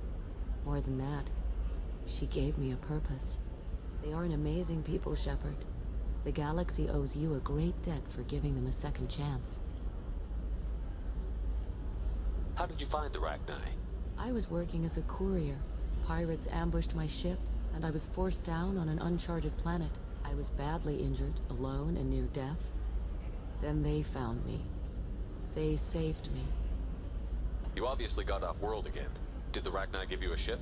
More than that, she gave me a purpose. They are an amazing people, Shepard. The galaxy owes you a great debt for giving them a second chance. How did you find the Rachni? I was working as a courier. Pirates ambushed my ship, and I was forced down on an uncharted planet. I was badly injured, alone and near death. Then they found me. They saved me. You obviously got off world again. Did the Rachni give you a ship?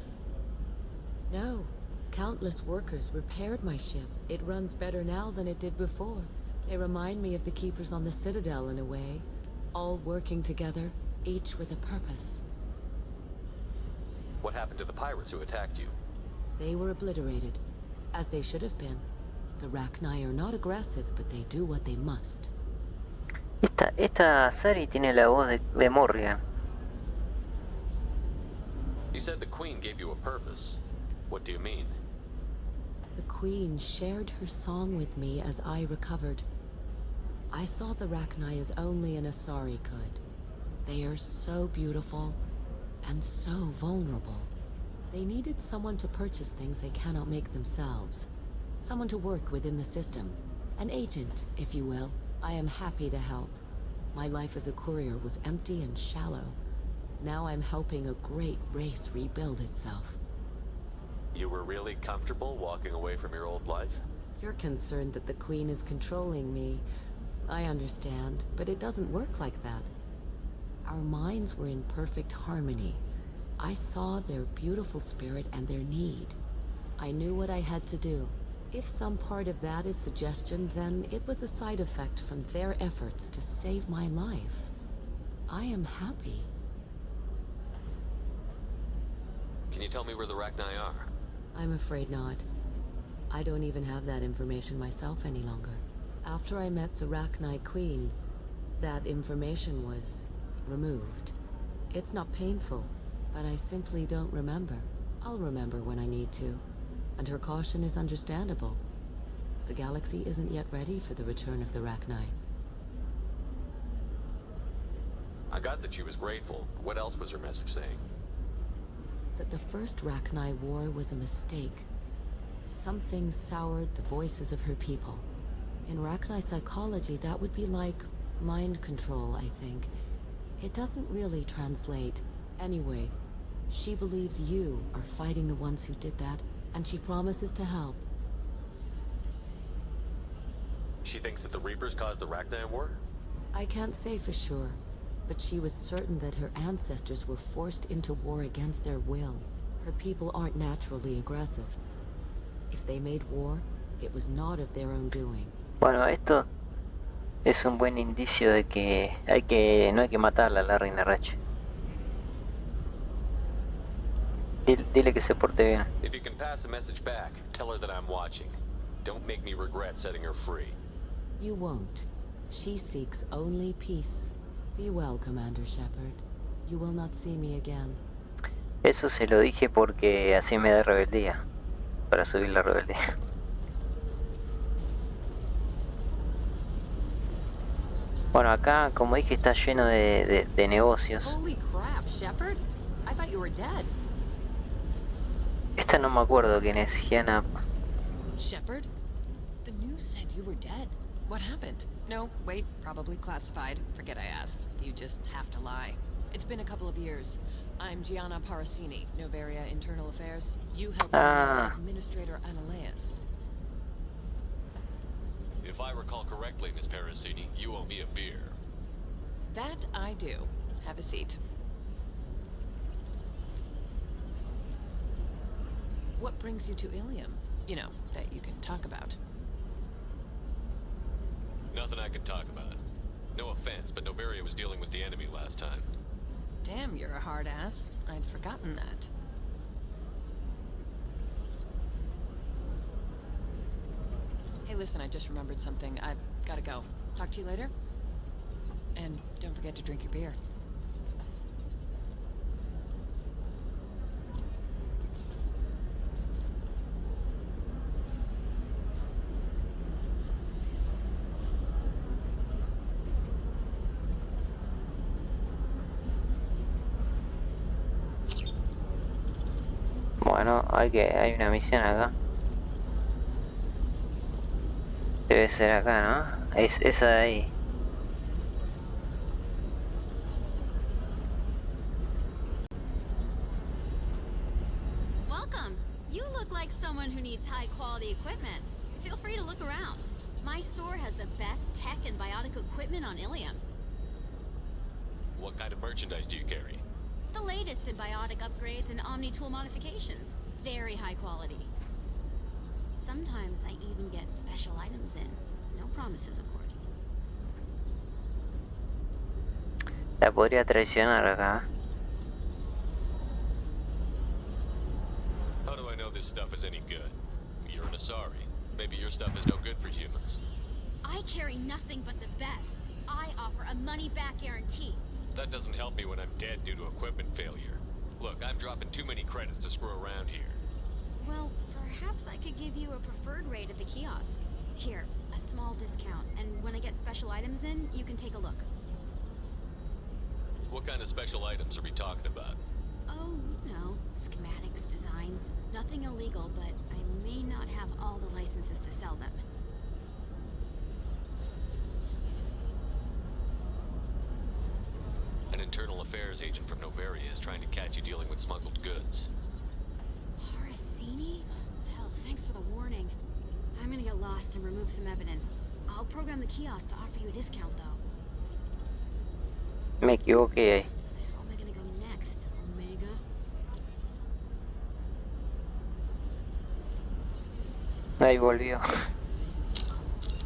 No. Countless workers repaired my ship. It runs better now than it did before. They remind me of the Keepers on the Citadel in a way. All working together, each with a purpose. What happened to the pirates who attacked you? They were obliterated, as they should have been. The Rachni are not aggressive, but they do what they must. Esta Sari tiene la voz de Morrigan. You said the Queen gave you a purpose. What do you mean? The Queen shared her song with me as I recovered. I saw the Rachni as only an Asari could. They are so beautiful and so vulnerable. They needed someone to purchase things they cannot make themselves. Someone to work within the system. An agent, if you will. I am happy to help. My life as a courier was empty and shallow. Now I'm helping a great race rebuild itself. You were really comfortable walking away from your old life? You're concerned that the Queen is controlling me. I understand, but it doesn't work like that. Our minds were in perfect harmony. I saw their beautiful spirit and their need. I knew what I had to do. If some part of that is suggestion, then it was a side effect from their efforts to save my life. I am happy. Can you tell me where the Rachni are? I'm afraid not. I don't even have that information myself any longer. After I met the Rachni Queen, that information was removed. It's not painful, but I simply don't remember. I'll remember when I need to. And her caution is understandable. The galaxy isn't yet ready for the return of the Rachni. I got that she was grateful. What else was her message saying? That the first Rachni war was a mistake. Something soured the voices of her people. In Rachni psychology, that would be like mind control, I think. It doesn't really translate. Anyway, she believes you are fighting the ones who did that, and she promises to help. She thinks that the Reapers caused the Rachni war? I can't say for sure, but she was certain that her ancestors were forced into war against their will. Her people aren't naturally aggressive. If they made war, it was not of their own doing. Bueno, esto es un buen indicio de que no hay que matarla a la reina Rach. Dile que se porte bien. If you can pass a message back, tell her that I'm watching. Don't make me regret setting her free. You won't. She seeks only peace. Be well, Commander Shepard. You will not see me again. Eso se lo dije porque así me da rebeldía. Para subir la rebeldía. Bueno, acá, como dije, está lleno de negocios. Holy crap, Shepard! I thought you were dead. Esta no me acuerdo quién es, Gianna. Shepard? The news said you were dead. What happened? No, wait, probably classified. Forget I asked. You just have to lie. It's been a couple of years. I'm Gianna Parasini, Novaria Internal Affairs. You helped me know Administrator Analeas. If I recall correctly, Miss Parasini, you owe me a beer. That I do. Have a seat. What brings you to Ilium? You know, that you can talk about. Nothing I can talk about. No offense, but Novaria was dealing with the enemy last time. Damn, you're a hard ass. I'd forgotten that. Hey, listen, I just remembered something. I've gotta go. Talk to you later? And don't forget to drink your beer. Bueno, hay una misión acá. Debe ser acá, ¿no? Es esa de ahí. Welcome. You look like someone who needs high-quality equipment. Feel free to look around. My store has the best tech and biotic equipment on Ilium. What kind of merchandise do you carry? The latest in biotic upgrades and omni-tool modifications. Very high quality. Sometimes I even get special items in. No promises, of course. La podría traicionar acá. How do I know this stuff is any good? You're an Asari. Maybe your stuff is no good for humans. I carry nothing but the best. I offer a money-back guarantee. That doesn't help me when I'm dead due to equipment failure. Look, I'm dropping too many credits to screw around here. Well, perhaps I could give you a preferred rate at the kiosk. Here, a small discount, and when I get special items in, you can take a look. What kind of special items are we talking about? Oh, you know, schematics, designs. Nothing illegal, but I may not have all the licenses to sell them. An internal affairs agent from Novaria is trying to catch you dealing with smuggled goods. Parasini? lost and remove some evidence. I'll program the kiosk to offer you a discount, though. Me equivoqué ahí. How am I gonna go next, Omega? Ahí volvió.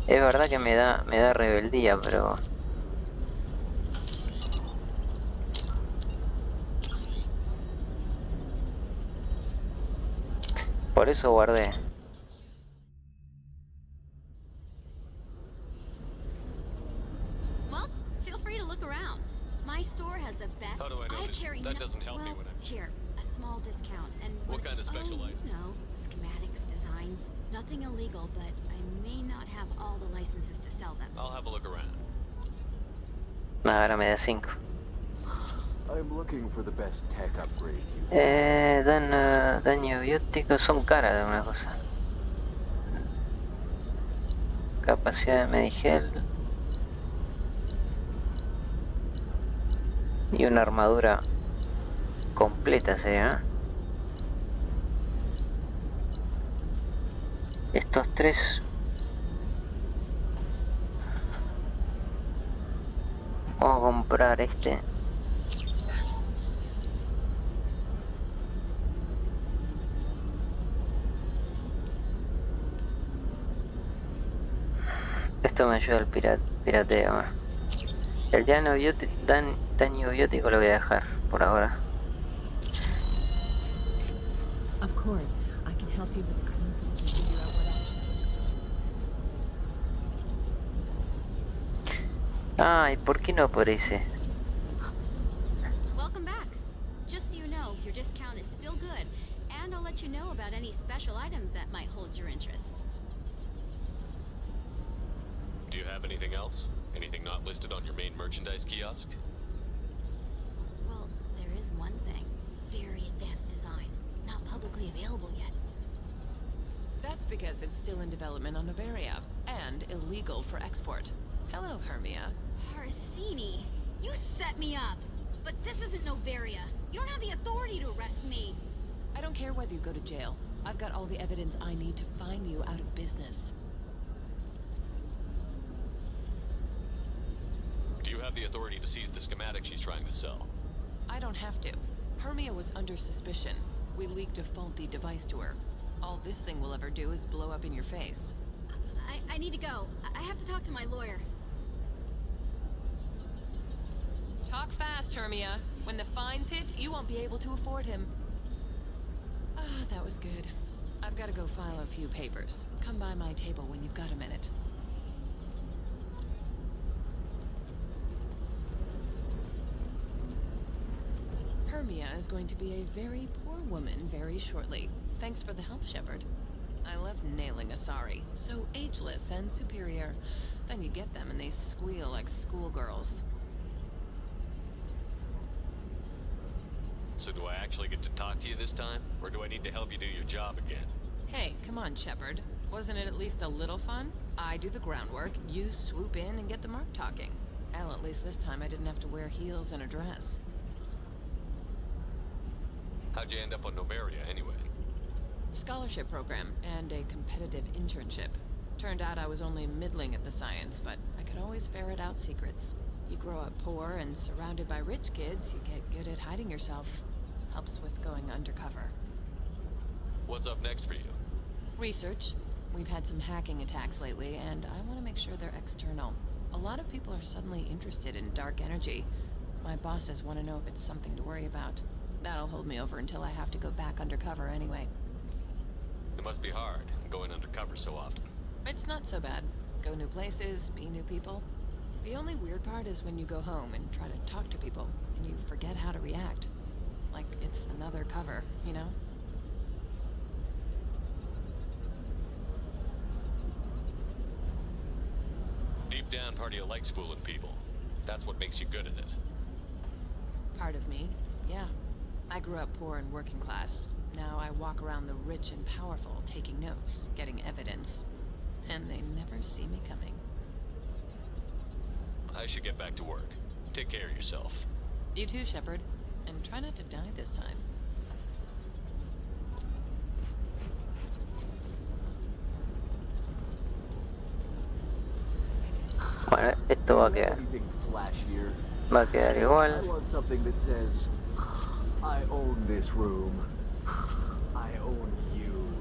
Es verdad que me da rebeldía, pero... Por eso guardé. Well, feel free to look around. My store has the best. How do I know that? carry That doesn't help me well, when I'm... here, a small discount and What kind of special item? No, schematics, designs, nothing illegal, but I may not have all the licenses to sell them. I'll have a look around. Ahora me da 5. I'm looking for the best tech upgrades you Daño biótico son caras de una cosa. Capacidad de medigel. Y una armadura completa sería. Estos tres. Vamos a comprar este. Esto me ayuda al pirateo. El daño biótico lo voy a dejar por ahora. Of course, I can help you with the console to figure out what options. Ay, ¿por qué no aparece? Welcome back. Just so you know, your discount is still good, and I'll let you know about any special items that might hold your interest. Do you have anything else? Anything not listed on your main merchandise kiosk? Well, there is one thing. Very advanced design. Not publicly available yet. That's because it's still in development on Novaria, and illegal for export. Hello, Hermia. Parsini, you set me up. But this isn't Novaria. You don't have the authority to arrest me. I don't care whether you go to jail. I've got all the evidence I need to find you out of business. Do you have the authority to seize the schematic she's trying to sell? I don't have to. Hermia was under suspicion. We leaked a faulty device to her. All this thing will ever do is blow up in your face. I need to go. I have to talk to my lawyer. Talk fast, Hermia. When the fines hit, you won't be able to afford him. Ah, that was good. I've got to go file a few papers. Come by my table when you've got a minute. Hermia is going to be a very poor woman very shortly. Thanks for the help, Shepard. I love nailing Asari. So ageless and superior. Then you get them and they squeal like schoolgirls. So do I actually get to talk to you this time? Or do I need to help you do your job again? Hey, come on, Shepard. Wasn't it at least a little fun? I do the groundwork, you swoop in and get the mark talking. Hell, at least this time I didn't have to wear heels and a dress. How'd you end up on Novaria, anyway? Scholarship program and a competitive internship. Turned out I was only middling at the science, but I could always ferret out secrets. You grow up poor and surrounded by rich kids, you get good at hiding yourself. Helps with going undercover. What's up next for you? Research. We've had some hacking attacks lately, and I want to make sure they're external. A lot of people are suddenly interested in dark energy. My bosses want to know if it's something to worry about. That'll hold me over until I have to go back undercover anyway. It must be hard, going undercover so often. It's not so bad. Go new places, meet new people. The only weird part is when you go home and try to talk to people, and you forget how to react. Like it's another cover, you know? Deep down, part of you likes fooling people. That's what makes you good at it. Part of me, yeah. I grew up poor and working class. Now I walk around the rich and powerful, taking notes, getting evidence. And they never see me coming. I should get back to work. Take care of yourself. You too, Shepard. And try not to die this time. Bueno, esto va a quedar. Va a quedar igual. I want something that says, I own this room. I own you.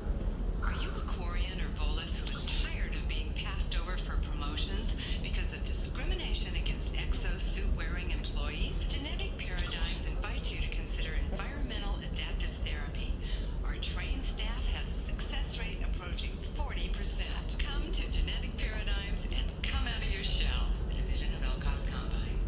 Are you a Quarian or Volus who is tired of being passed over for promotions because of discrimination against exosuit-wearing employees? Genetic Paradigms invite you to consider environmental adaptive therapy. Our trained staff has a success rate approaching 40%. Come to Genetic Paradigms and come out of your shell. A division of Elcos Combine.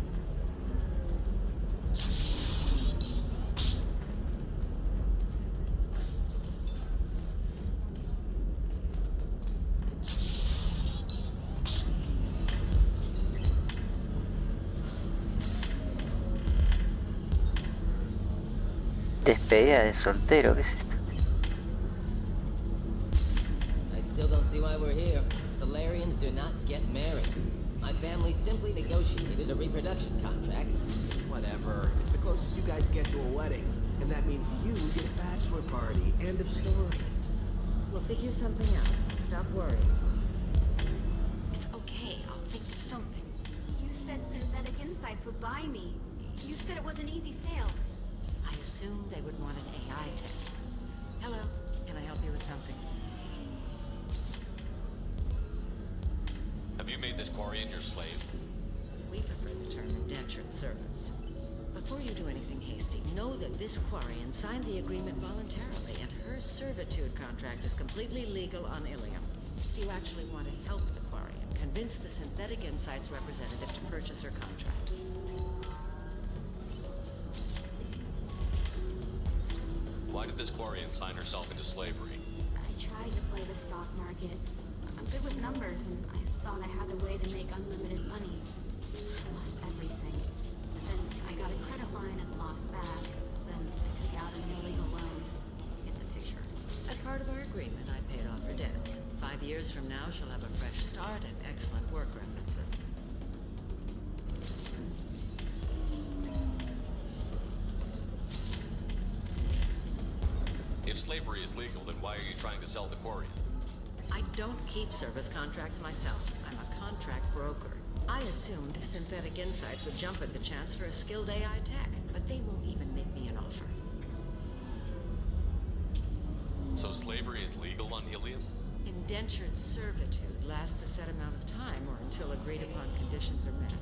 Despedida de soltero, ¿qué es esto? I still don't see why we're here. Solarians do not get married. My family simply negotiated a reproduction contract. Whatever. It's the closest you guys get to a wedding. And that means you get a bachelor party. End of story. We'll figure something out. Stop worrying. It's okay, I'll think of something. You said Synthetic Insights would buy me. You said it was an easy sale. I assumed they would want an AI tech. Hello, can I help you with something? Have you made this Quarian your slave? We prefer the term indentured servants. Before you do anything hasty, know that this Quarian signed the agreement voluntarily, and her servitude contract is completely legal on Ilium. If you actually want to help the Quarian, convince the Synthetic Insights representative to purchase her contract. Why did this Quarian sign herself into slavery? I tried to play the stock market. I'm good with numbers, and I thought I had a way to make unlimited money. I lost everything. Then I got a credit line and lost that. Then I took out an illegal loan. Get the picture. As part of our agreement, I paid off her debts. 5 years from now, she'll have a fresh start and excellent work references. If slavery is legal, then why are you trying to sell the Quarian? I don't keep service contracts myself. I'm a contract broker. I assumed Synthetic Insights would jump at the chance for a skilled AI tech, but they won't even make me an offer. So slavery is legal on Ilium? Indentured servitude lasts a set amount of time or until agreed upon conditions are met.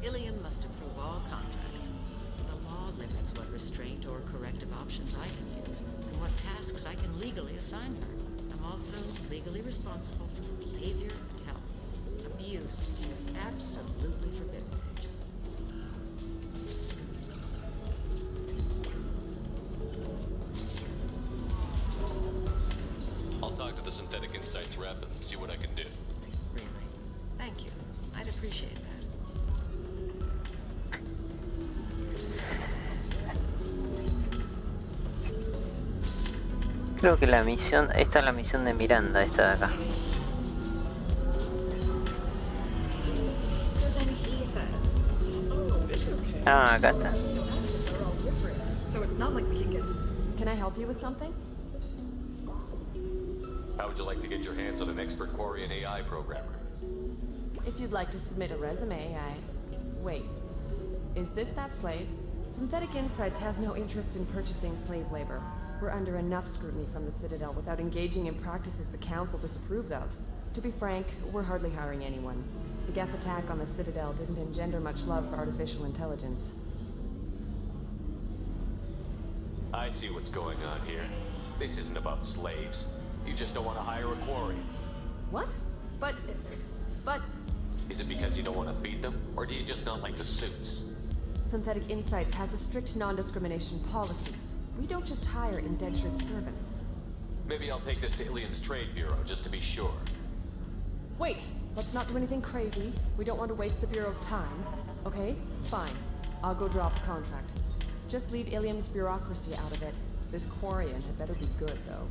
Ilium must approve all contracts. The law limits what restraint or corrective options I can use and what tasks I can legally assign her. I'm also legally responsible for her behavior and health. Abuse is absolutely forbidden. I'll talk to the Synthetic Insights rep and see what I can do. Really? Thank you. I'd appreciate that. Creo que la misión, esta es la misión de Miranda, esta de acá. Ah, acá está. So it's not like we can get... Can I help you with something? How would you like to get your hands on an expert Quarian AI programmer? If you'd like to submit a resume, Wait. Is this that slave? Synthetic Insights has no interest in purchasing slave labor. We're under enough scrutiny from the Citadel without engaging in practices the Council disapproves of. To be frank, we're hardly hiring anyone. The Geth attack on the Citadel didn't engender much love for artificial intelligence. I see what's going on here. This isn't about slaves. You just don't want to hire a Quarian. What? But... Is it because you don't want to feed them, or do you just not like the suits? Synthetic Insights has a strict non-discrimination policy. We don't just hire indentured servants. Maybe I'll take this to Ilium's Trade Bureau, just to be sure. Wait! Let's not do anything crazy. We don't want to waste the Bureau's time. Okay? Fine. I'll go drop the contract. Just leave Ilium's bureaucracy out of it. This Quarian had better be good, though.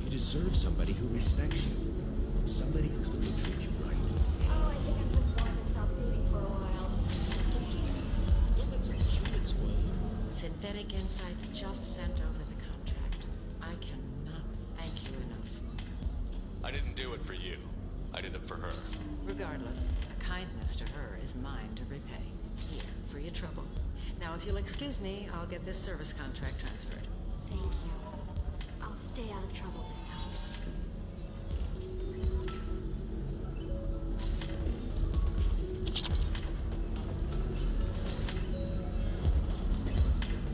You deserve somebody who respects you. Somebody who will treat you right. Oh, I think I'm just going to stop dating for a while. Don't do that. Don't let some humans spoil you. Synthetic Insights just sent over the contract. I cannot thank you enough. for her. Regardless, a kindness to her is mine to repay. Here, for your trouble. Now, if you'll excuse me, I'll get this service contract transferred. Thank you. I'll stay out of trouble this time.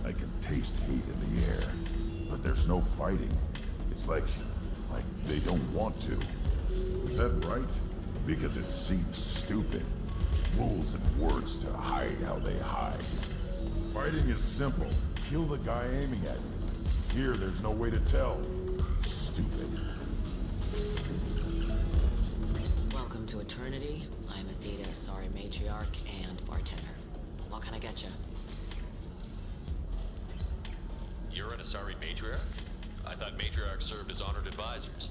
I can taste hate in the air, but there's no fighting. It's like they don't want to. Is that right? Because it seems stupid. Rules and words to hide how they hide. Fighting is simple. Kill the guy aiming at you. Here, there's no way to tell. Stupid. Welcome to Eternity. I'm Athena, sorry matriarch and bartender. What can I get you? You're an Asari matriarch? I thought matriarchs served as honored advisors.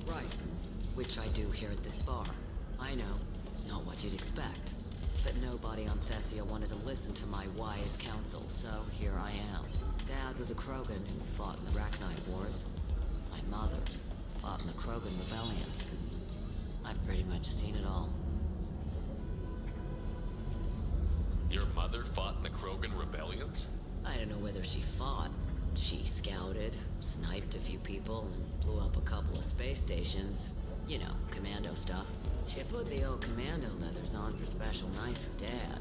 Right. Which I do here at this bar. I know. Not what you'd expect. But nobody on Thessia wanted to listen to my wise counsel, so here I am. Dad was a Krogan who fought in the Arachnite Wars. My mother fought in the Krogan rebellions. I've pretty much seen it all. Your mother fought in the Krogan rebellions? I don't know whether she fought. She scouted, sniped a few people, and blew up a couple of space stations. You know, commando stuff. She put the old commando leathers on for special nights with Dad.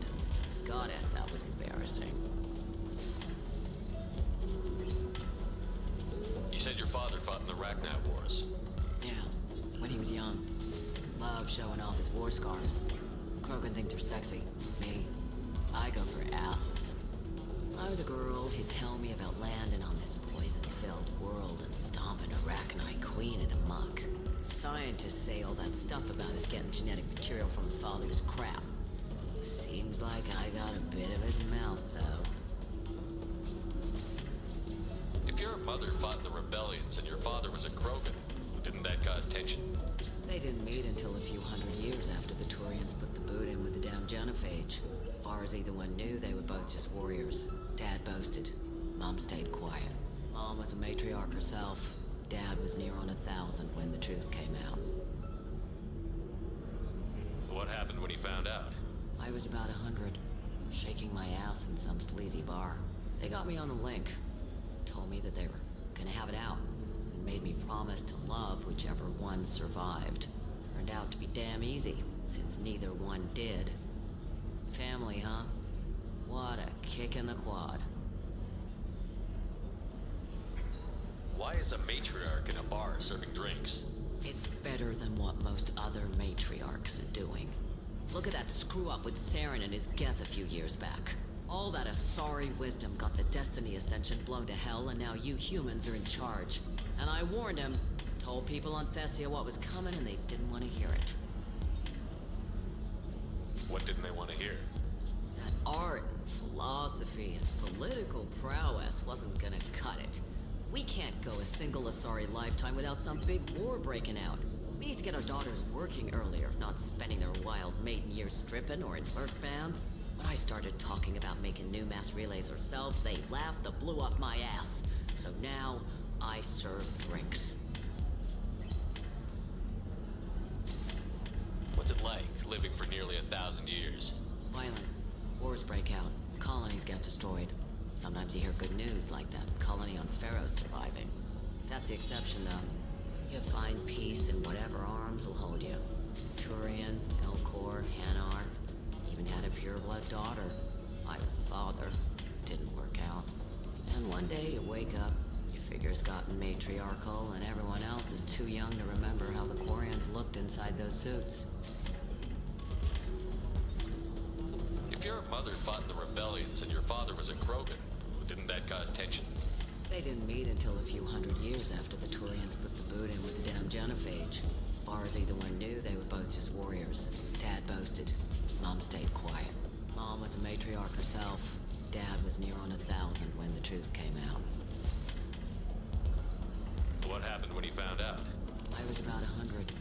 Goddess, that was embarrassing. You said your father fought in the Arachnite Wars. Yeah, when he was young. Loved showing off his war scars. Krogan think they're sexy. Me, I go for asses. When I was a girl, he'd tell me about landing on this poison-filled world and stomping Arachnite Queen into muck. Scientists say all that stuff about us getting genetic material from the father is crap. Seems like I got a bit of his mouth, though. If your mother fought in the rebellions and your father was a Krogan, didn't that cause tension? They didn't meet until a few hundred years after the Turians put the boot in with the damn genophage. As far as either one knew, they were both just warriors. Dad boasted. Mom stayed quiet. Mom was a matriarch herself. Dad was near on 1,000 when the truth came out. What happened when he found out? I was about 100, shaking my ass in some sleazy bar. They got me on the link. Told me that they were gonna have it out. And made me promise to love whichever one survived. Turned out to be damn easy, since neither one did. Family, huh? What a kick in the quad. Why is a matriarch in a bar serving drinks? It's better than what most other matriarchs are doing. Look at that screw-up with Saren and his Geth a few years back. All that Asari wisdom got the Destiny Ascension blown to hell, and now you humans are in charge. And I warned him, told people on Thessia what was coming, and they didn't want to hear it. What didn't they want to hear? That art, philosophy, and political prowess wasn't gonna cut it. We can't go a single Asari lifetime without some big war breaking out. We need to get our daughters working earlier, not spending their wild maiden years stripping or in birth bands. When I started talking about making new mass relays ourselves, they laughed the blue off my ass. So now, I serve drinks. What's it like, living for nearly 1,000 years? Violent. Wars break out. Colonies get destroyed. Sometimes you hear good news, like that colony on Pharaoh surviving. That's the exception, though. You find peace in whatever arms will hold you. Turian, Elcor, Hanar. Even had a pure-blood daughter. I was the father. Didn't work out. And one day you wake up, your figure's gotten matriarchal, and everyone else is too young to remember how the Quarians looked inside those suits. If your mother fought in the rebellions and your father was a Krogan, didn't that cause tension? They didn't meet until a few hundred years after the Turians put the boot in with the damn genophage. As far as either one knew, they were both just warriors. Dad boasted. Mom stayed quiet. Mom was a matriarch herself. Dad was near on 1,000 when the truth came out. What happened when he found out? I was about 100,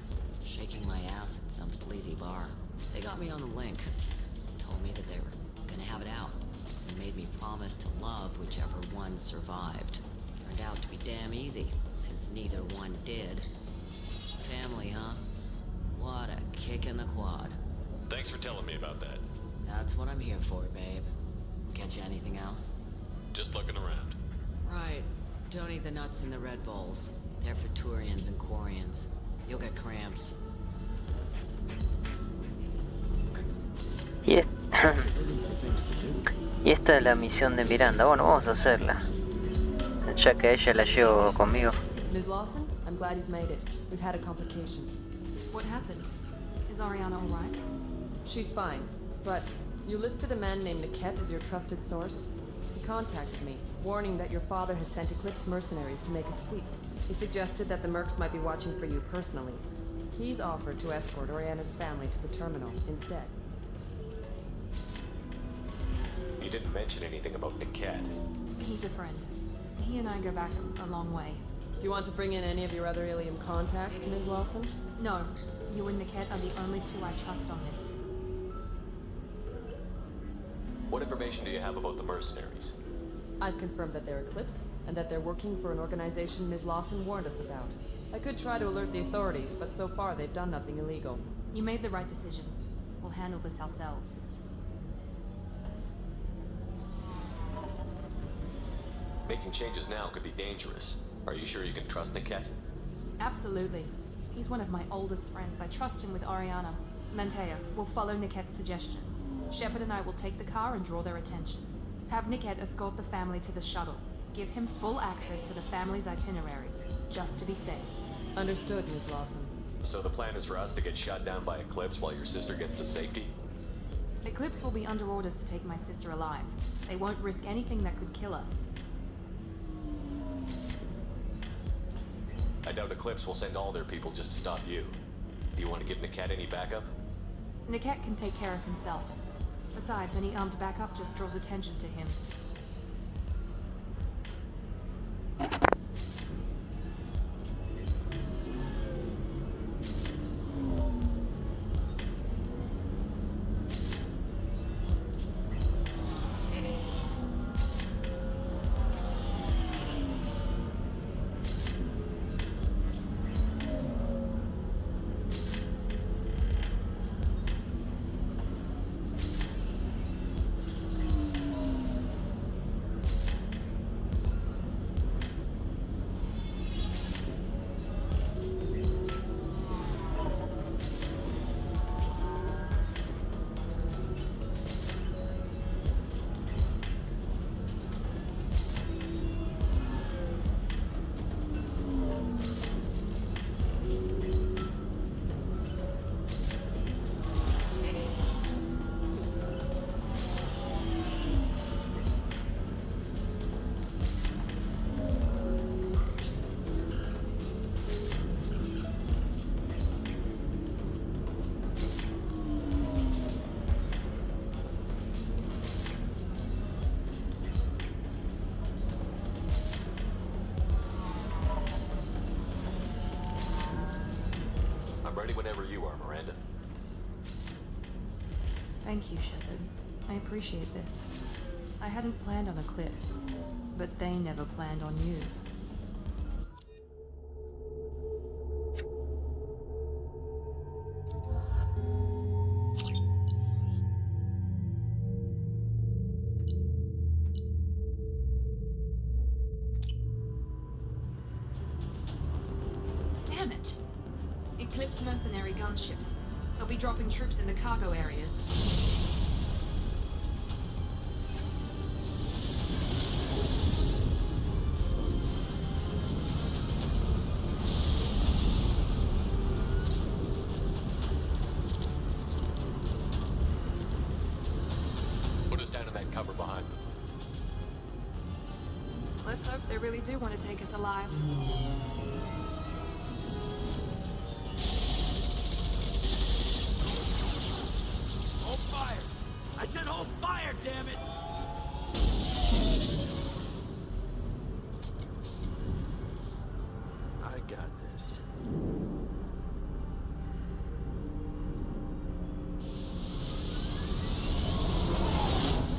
shaking my ass in some sleazy bar. They got me on the link. Told me that they were gonna have it out. And made me promise to love whichever one survived. Turned out to be damn easy, since neither one did. Family, huh? What a kick in the quad. Thanks for telling me about that. That's what I'm here for, babe. Get you anything else? Just looking around. Right. Don't eat the nuts in the Red Bulls. They're for Turians and Quarians. You'll get cramps. Y esta es la misión de Miranda. Bueno, vamos a hacerla. Ya que a ella la llevo conmigo. Ms. Lawson, I'm glad you've made it. We've had a complication. What happened? Is Ariana alright? She's fine, but you listed a man named Niket as your trusted source. He contacted me, warning that your father has sent Eclipse mercenaries to make a sweep. He suggested that the Mercs might be watching for you personally. He's offered to escort Oriana's family to the terminal instead. You didn't mention anything about Niket. He's a friend. He and I go back a long way. Do you want to bring in any of your other Ilium contacts, Ms. Lawson? No. You and Niket are the only two I trust on this. What information do you have about the mercenaries? I've confirmed that they're Eclipse, and that they're working for an organization Ms. Lawson warned us about. I could try to alert the authorities, but so far they've done nothing illegal. You made the right decision. We'll handle this ourselves. Making changes now could be dangerous. Are you sure you can trust Niket? Absolutely. He's one of my oldest friends. I trust him with Ariana. Lantea, we'll follow Niket's suggestion. Shepard and I will take the car and draw their attention. Have Niket escort the family to the shuttle. Give him full access to the family's itinerary, just to be safe. Understood, Ms. Lawson. So the plan is for us to get shot down by Eclipse while your sister gets to safety? Eclipse will be under orders to take my sister alive. They won't risk anything that could kill us. I doubt Eclipse will send all their people just to stop you. Do you want to give Niket any backup? Niket can take care of himself. Besides, any armed backup just draws attention to him. Ready whenever you are, Miranda. Thank you, Shepard. I appreciate this. I hadn't planned on Eclipse, but they never planned on you. Damn it! Eclipse mercenary gunships. They'll be dropping troops in the cargo areas. Put us down in that cover behind them. Let's hope they really do want to take us alive. Hold fire! I said hold fire, damn it! I got this.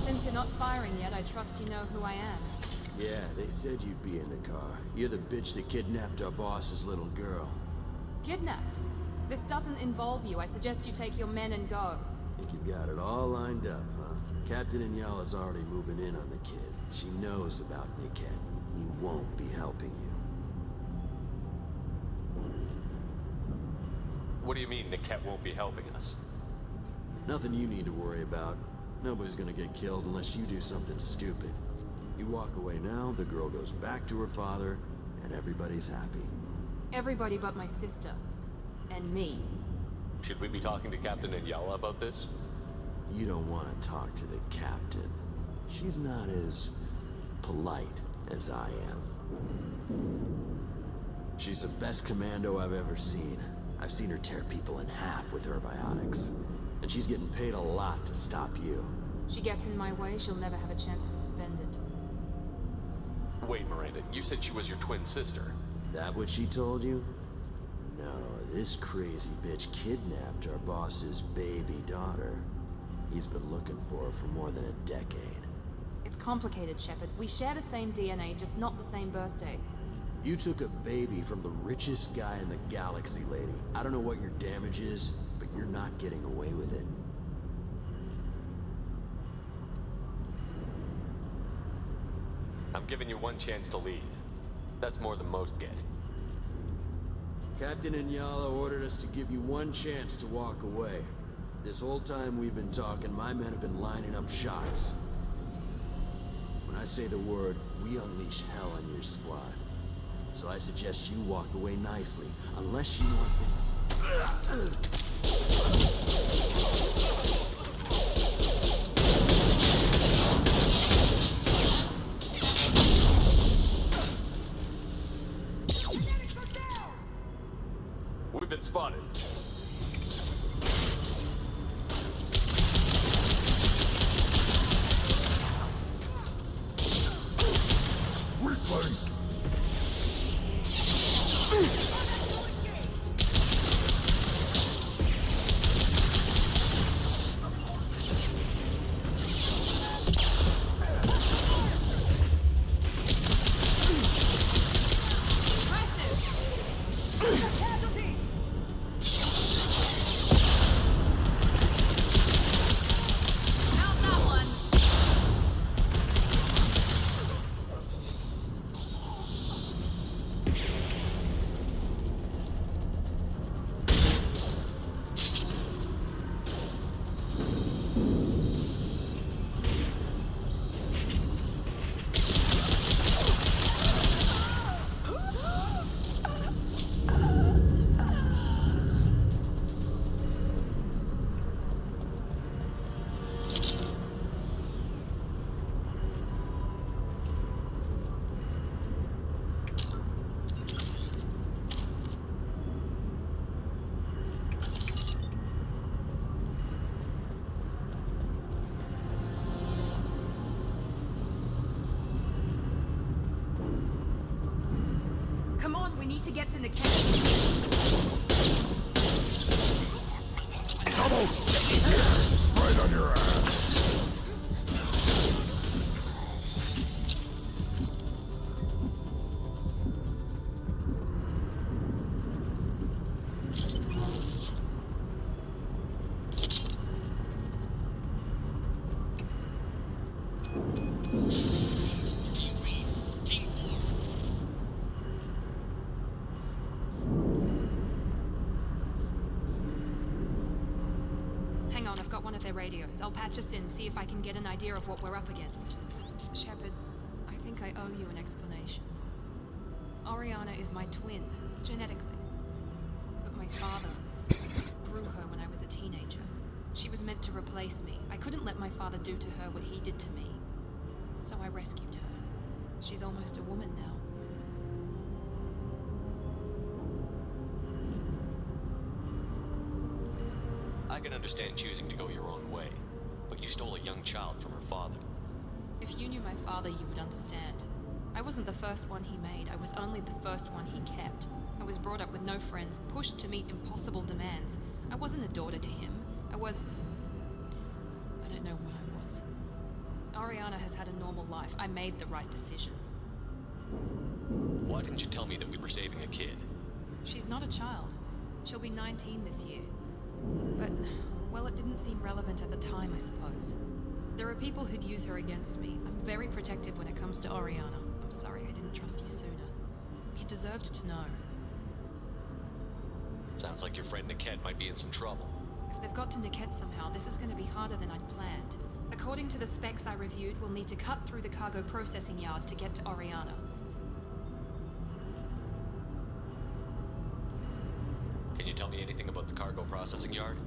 Since you're not firing yet, I trust you know who I am. Yeah, they said you'd be in the car. You're the bitch that kidnapped our boss's little girl. Kidnapped? This doesn't involve you. I suggest you take your men and go. Think you've got it all lined up, huh? Captain Inyala's already moving in on the kid. She knows about Niket. He won't be helping you. What do you mean Niket won't be helping us? Nothing you need to worry about. Nobody's gonna get killed unless you do something stupid. You walk away now, the girl goes back to her father, and everybody's happy. Everybody but my sister. And me. Should we be talking to Captain Inyala about this? You don't want to talk to the captain. She's not as polite as I am. She's the best commando I've ever seen. I've seen her tear people in half with her biotics. And she's getting paid a lot to stop you. She gets in my way, she'll never have a chance to spend it. Wait, Miranda, you said she was your twin sister. That what she told you? No, this crazy bitch kidnapped our boss's baby daughter. He's been looking for her for more than a decade. It's complicated, Shepard. We share the same DNA, just not the same birthday. You took a baby from the richest guy in the galaxy, lady. I don't know what your damage is, but you're not getting away with it. I'm giving you one chance to leave. That's more than most get. Captain Inyala ordered us to give you one chance to walk away. This whole time we've been talking, my men have been lining up shots. When I say the word, we unleash hell on your squad. So I suggest you walk away nicely, unless you want things. We've been spotted. Replay. We need to get to the camp. Double! Right on your ass. Hang on, I've got one of their radios. I'll patch us in, see if I can get an idea of what we're up against. Shepard, I think I owe you an explanation. Oriana is my twin, genetically. But my father grew her when I was a teenager. She was meant to replace me. I couldn't let my father do to her what he did to me. So I rescued her. She's almost a woman now. I can understand choosing to go your own way, but you stole a young child from her father. If you knew my father, you would understand. I wasn't the first one he made. I was only the first one he kept. I was brought up with no friends, pushed to meet impossible demands. I wasn't a daughter to him. I don't know what I was. Oriana has had a normal life. I made the right decision. Why didn't you tell me that we were saving a kid? She's not a child. She'll be 19 this year. But, well, it didn't seem relevant at the time, I suppose. There are people who'd use her against me. I'm very protective when it comes to Oriana. I'm sorry I didn't trust you sooner. You deserved to know. Sounds like your friend Niket might be in some trouble. If they've got to Niket somehow, this is going to be harder than I'd planned. According to the specs I reviewed, we'll need to cut through the cargo processing yard to get to Oriana. Can you tell me anything about the cargo processing yard?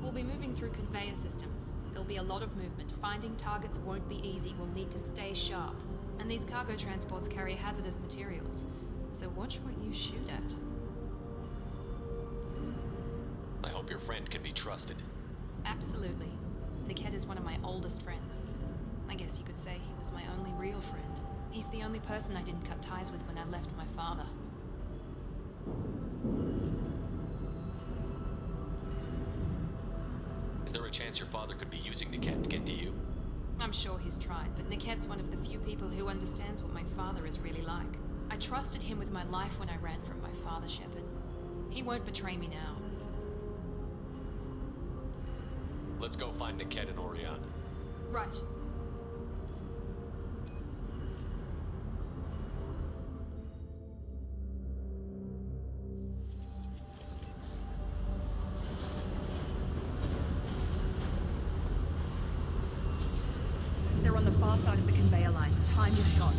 We'll be moving through conveyor systems. There'll be a lot of movement. Finding targets won't be easy. We'll need to stay sharp. And these cargo transports carry hazardous materials. So watch what you shoot at. I hope your friend can be trusted. Absolutely. Niket is one of my oldest friends. I guess you could say he was my only real friend. He's the only person I didn't cut ties with when I left my father. Is there a chance your father could be using Niket to get to you? I'm sure he's tried, but Niket's one of the few people who understands what my father is really like. I trusted him with my life when I ran from my father, Shepard. He won't betray me now. Let's go find Niket and Oriana. Right. They're on the far side of the conveyor line. Time your shots.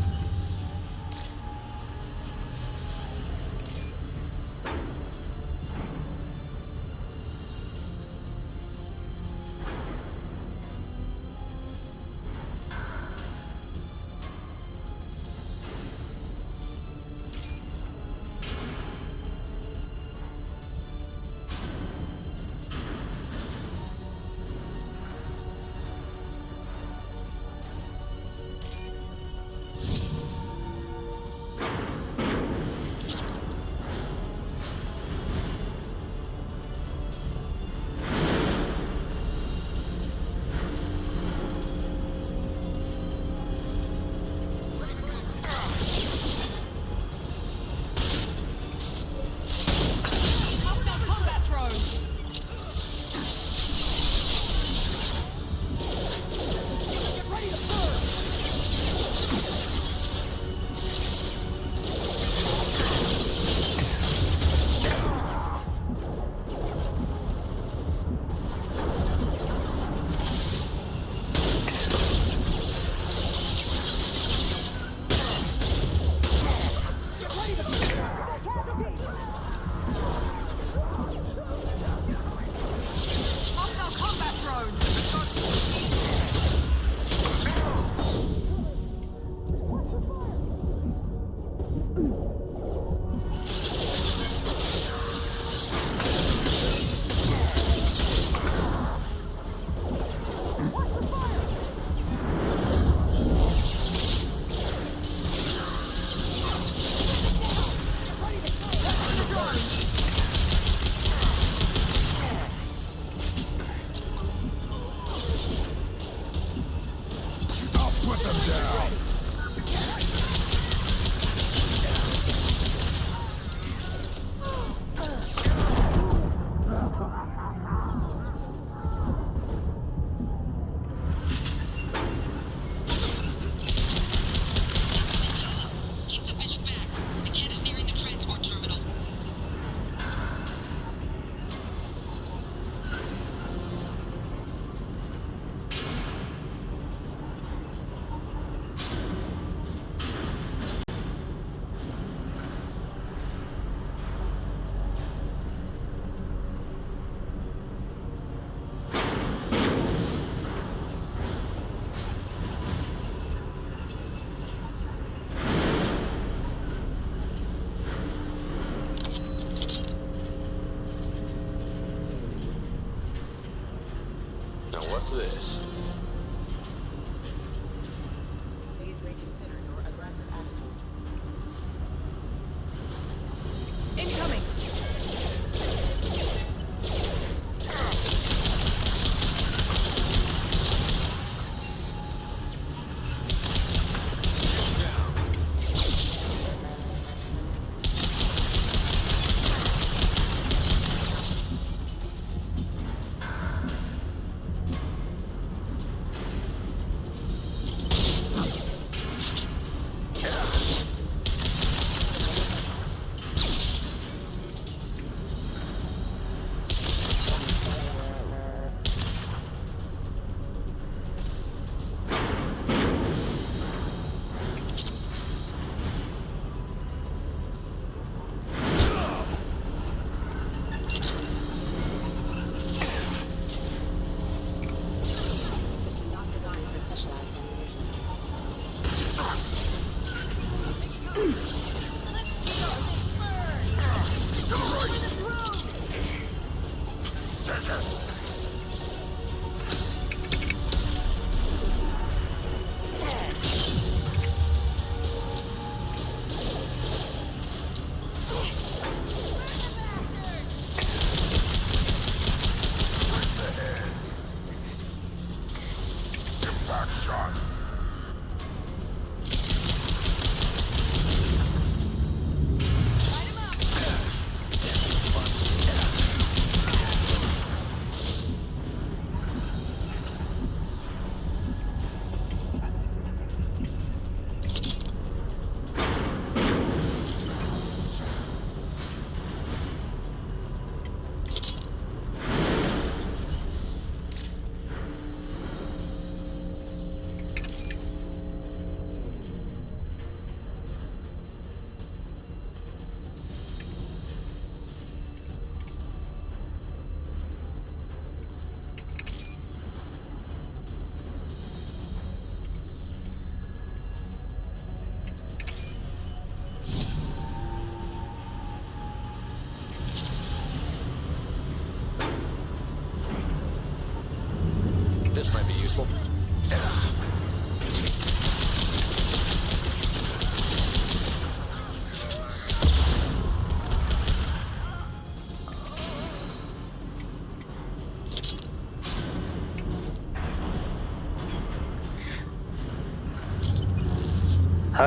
What's this? Please reconsider your aggressive attitude. Incoming!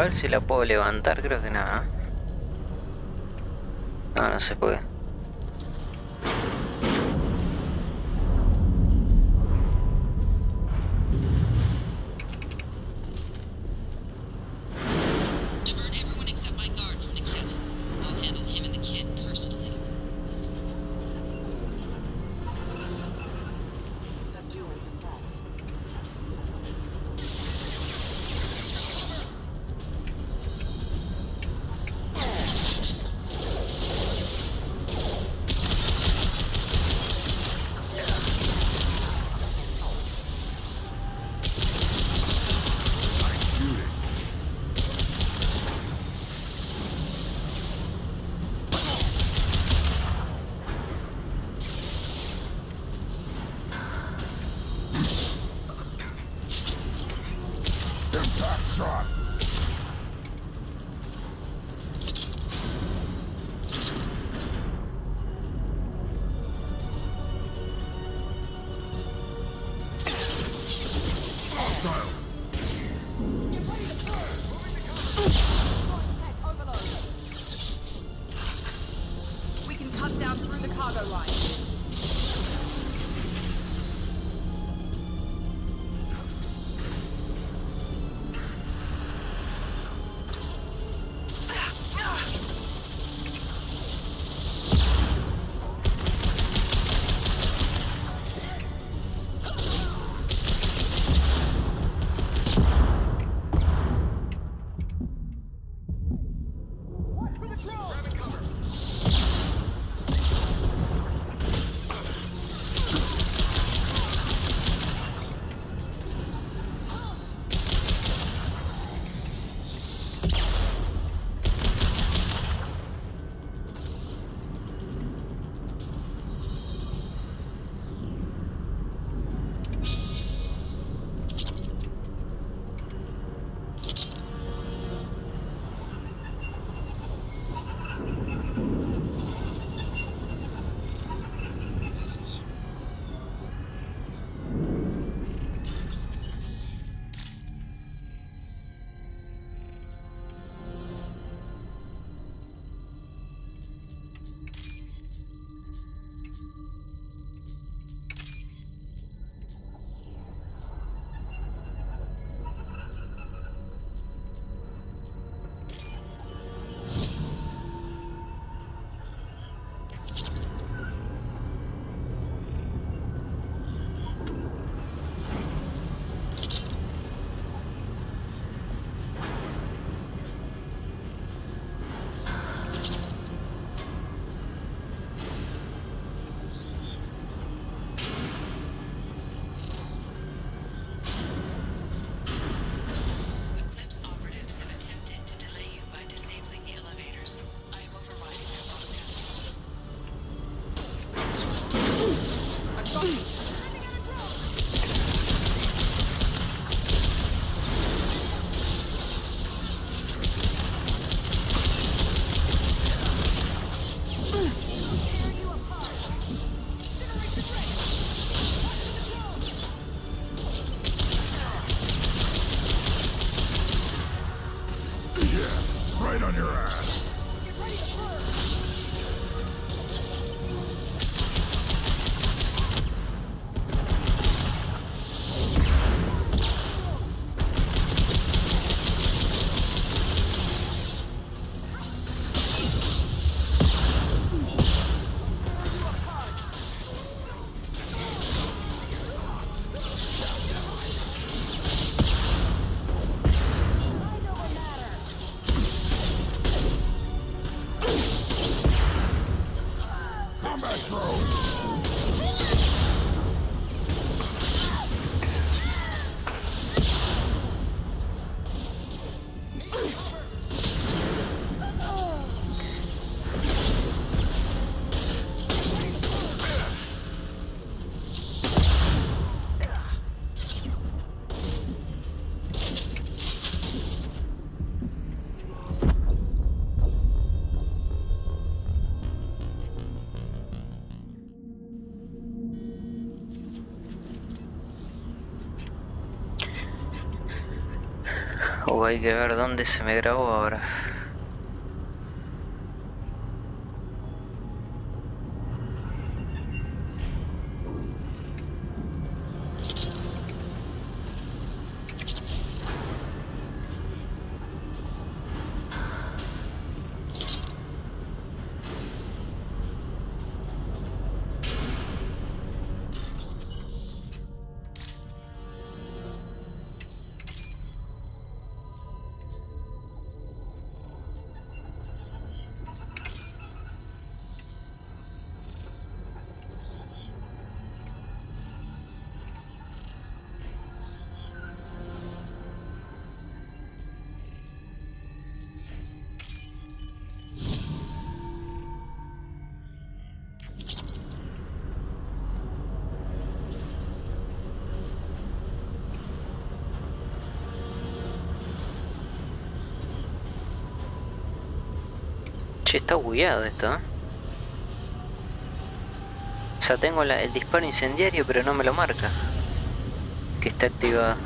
ver si la puedo levantar, creo que nada. No, no se puede. Divert everyone except my guard from the kit. I'll handle him and the kid personally. Subdue and suppress. Impact shot. Hostile. We can cut down through the cargo line. Right on your ass. Hay que ver dónde se me grabó ahora. Che, está bugueado esto, ¿eh? O sea, tengo el disparo incendiario, pero no me lo marca que está activado.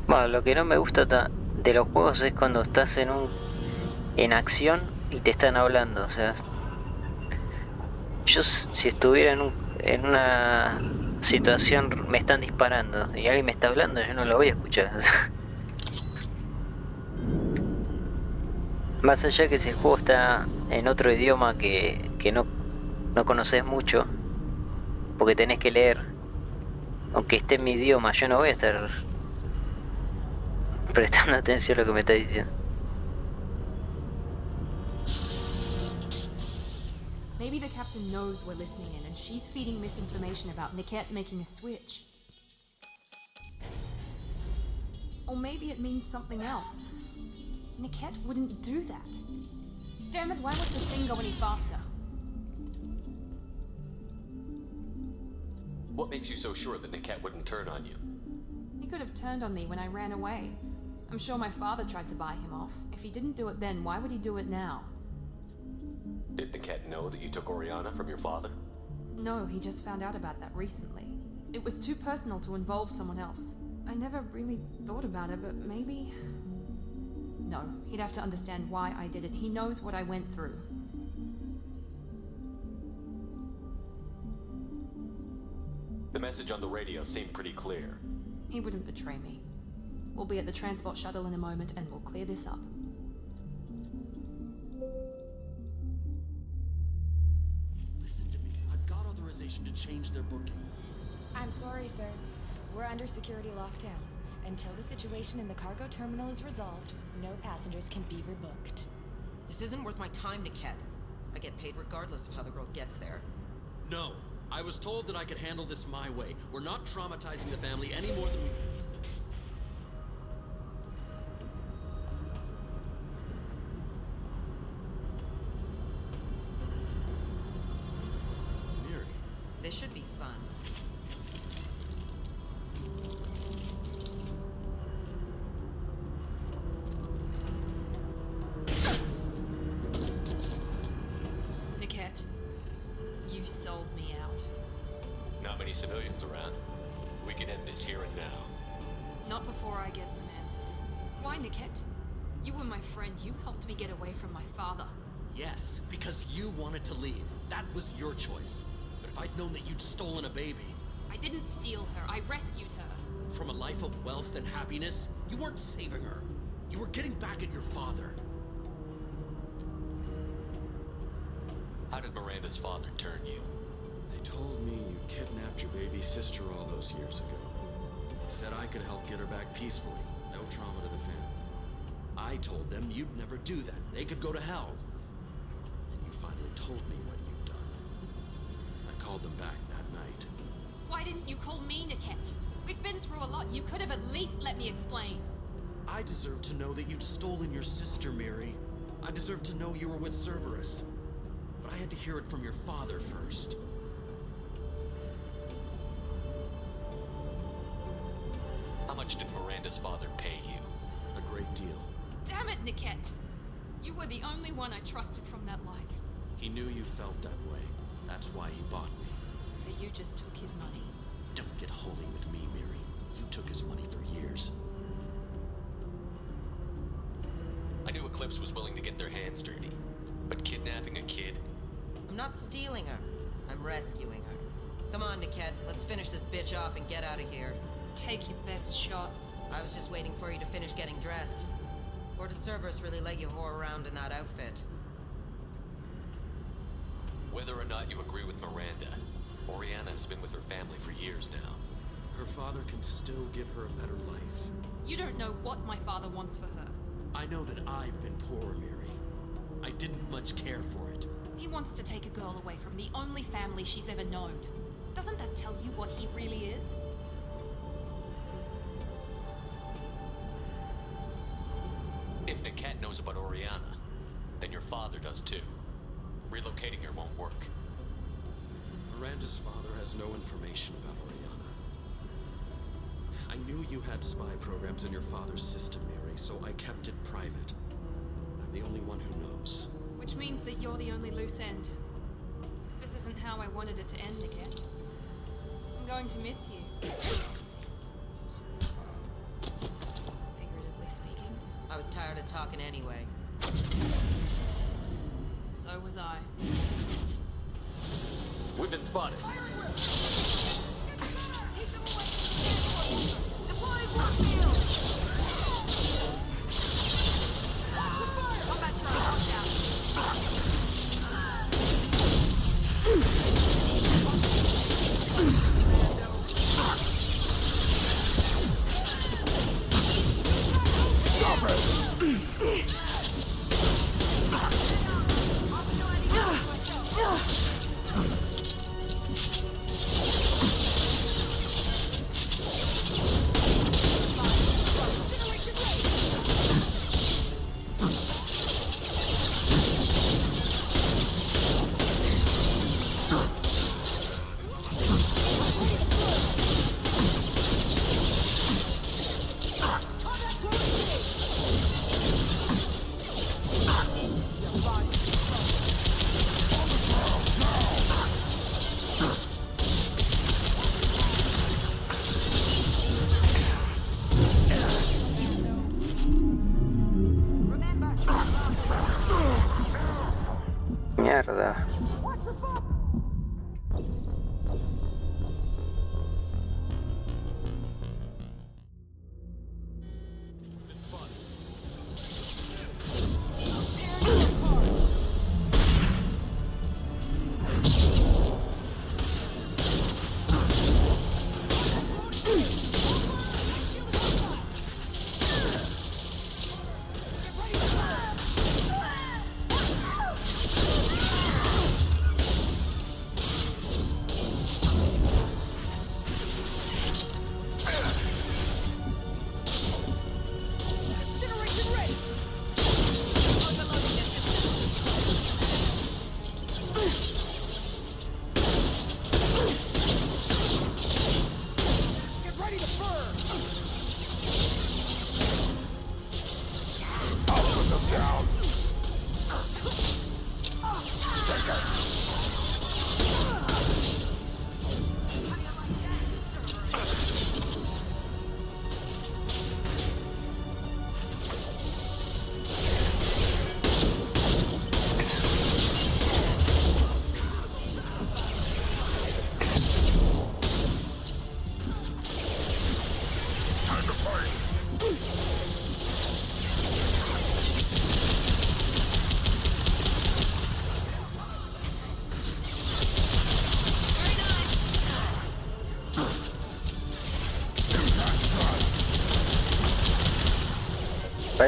Bueno, lo que no me gusta de los juegos es cuando estás en acción y te están hablando. O sea, yo si estuviera en una situación, me están disparando y alguien me está hablando, yo no lo voy a escuchar. Más allá que si el juego está en otro idioma que no conoces mucho, porque tenés que leer, aunque esté en mi idioma, yo no voy a estar prestando atención a lo que me está diciendo. Maybe the captain knows we're listening in and she's feeding misinformation about Niket making a switch. Or maybe it means something else. Niket wouldn't do that. Damn it, why won't this thing go any faster? What makes you so sure that Niket wouldn't turn on you? He could have turned on me when I ran away. I'm sure my father tried to buy him off. If he didn't do it then, why would he do it now? Did Niket know that you took Oriana from your father? No, he just found out about that recently. It was too personal to involve someone else. I never really thought about it, but maybe... No, he'd have to understand why I did it. He knows what I went through. The message on the radio seemed pretty clear. He wouldn't betray me. We'll be at the transport shuttle in a moment and we'll clear this up. Listen to me. I've got authorization to change their booking. I'm sorry, sir. We're under security lockdown. Until the situation in the cargo terminal is resolved, no passengers can be rebooked. This isn't worth my time, Niket. I get paid regardless of how the girl gets there. No. I was told that I could handle this my way. We're not traumatizing the family any more than we... Mary. This should be fun. Niket, you sold me out. Not many civilians around. We can end this here and now. Not before I get some answers. Why, Niket? You were my friend. You helped me get away from my father. Yes, because you wanted to leave. That was your choice. But if I'd known that you'd stolen a baby... I didn't steal her. I rescued her. From a life of wealth and happiness, you weren't saving her. You were getting back at your father. How did Miranda's father turn you? They told me you kidnapped your baby sister all those years ago. They said I could help get her back peacefully. No trauma to the family. I told them you'd never do that. They could go to hell. And you finally told me what you'd done. I called them back that night. Why didn't you call me, Niket? We've been through a lot. You could have at least let me explain. I deserve to know that you'd stolen your sister, Miri. I deserve to know you were with Cerberus. But I had to hear it from your father first. How much did Miranda's father pay you? A great deal. Damn it, Niket! You were the only one I trusted from that life. He knew you felt that way. That's why he bought me. So you just took his money? Don't get holy with me, Miri. You took his money for years. I knew Eclipse was willing to get their hands dirty. But kidnapping a kid? I'm not stealing her. I'm rescuing her. Come on, Niket. Let's finish this bitch off and get out of here. Take your best shot. I was just waiting for you to finish getting dressed. Or does Cerberus really let you whore around in that outfit? Whether or not you agree with Miranda, Oriana has been with her family for years now. Her father can still give her a better life. You don't know what my father wants for her. I know that I've been poor, Miri. I didn't much care for it. He wants to take a girl away from the only family she's ever known. Doesn't that tell you what he really is? If Niket knows about Oriana, then your father does too. Relocating her won't work. Miranda's father has no information about Oriana. I knew you had spy programs in your father's system, Miri, so I kept it private. I'm the only one who knows. Which means that you're the only loose end. This isn't how I wanted it to end, Niket. I'm going to miss you. Figuratively speaking. I was tired of talking anyway. So was I. We've been spotted. Mierda.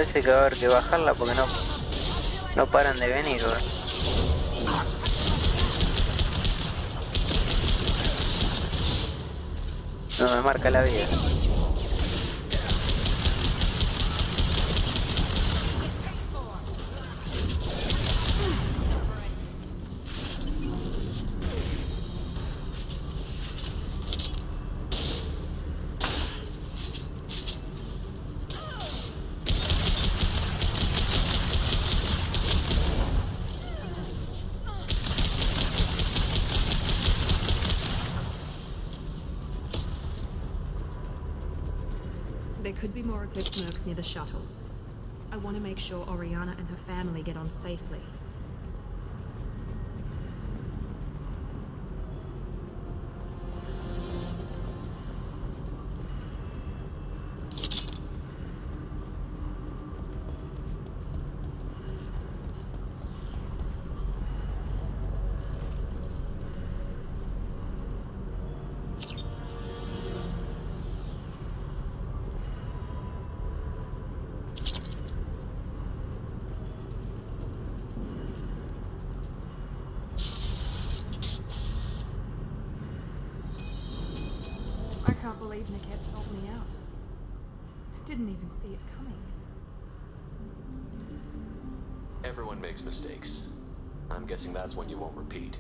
parece que va a haber que bajarla porque no paran de venir, bro. No me marca la vida. There could be more Eclipse mercs near the shuttle. I want to make sure Oriana and her family get on safely. I can't believe Niket sold me out. I didn't even see it coming. Everyone makes mistakes. I'm guessing that's one you won't repeat.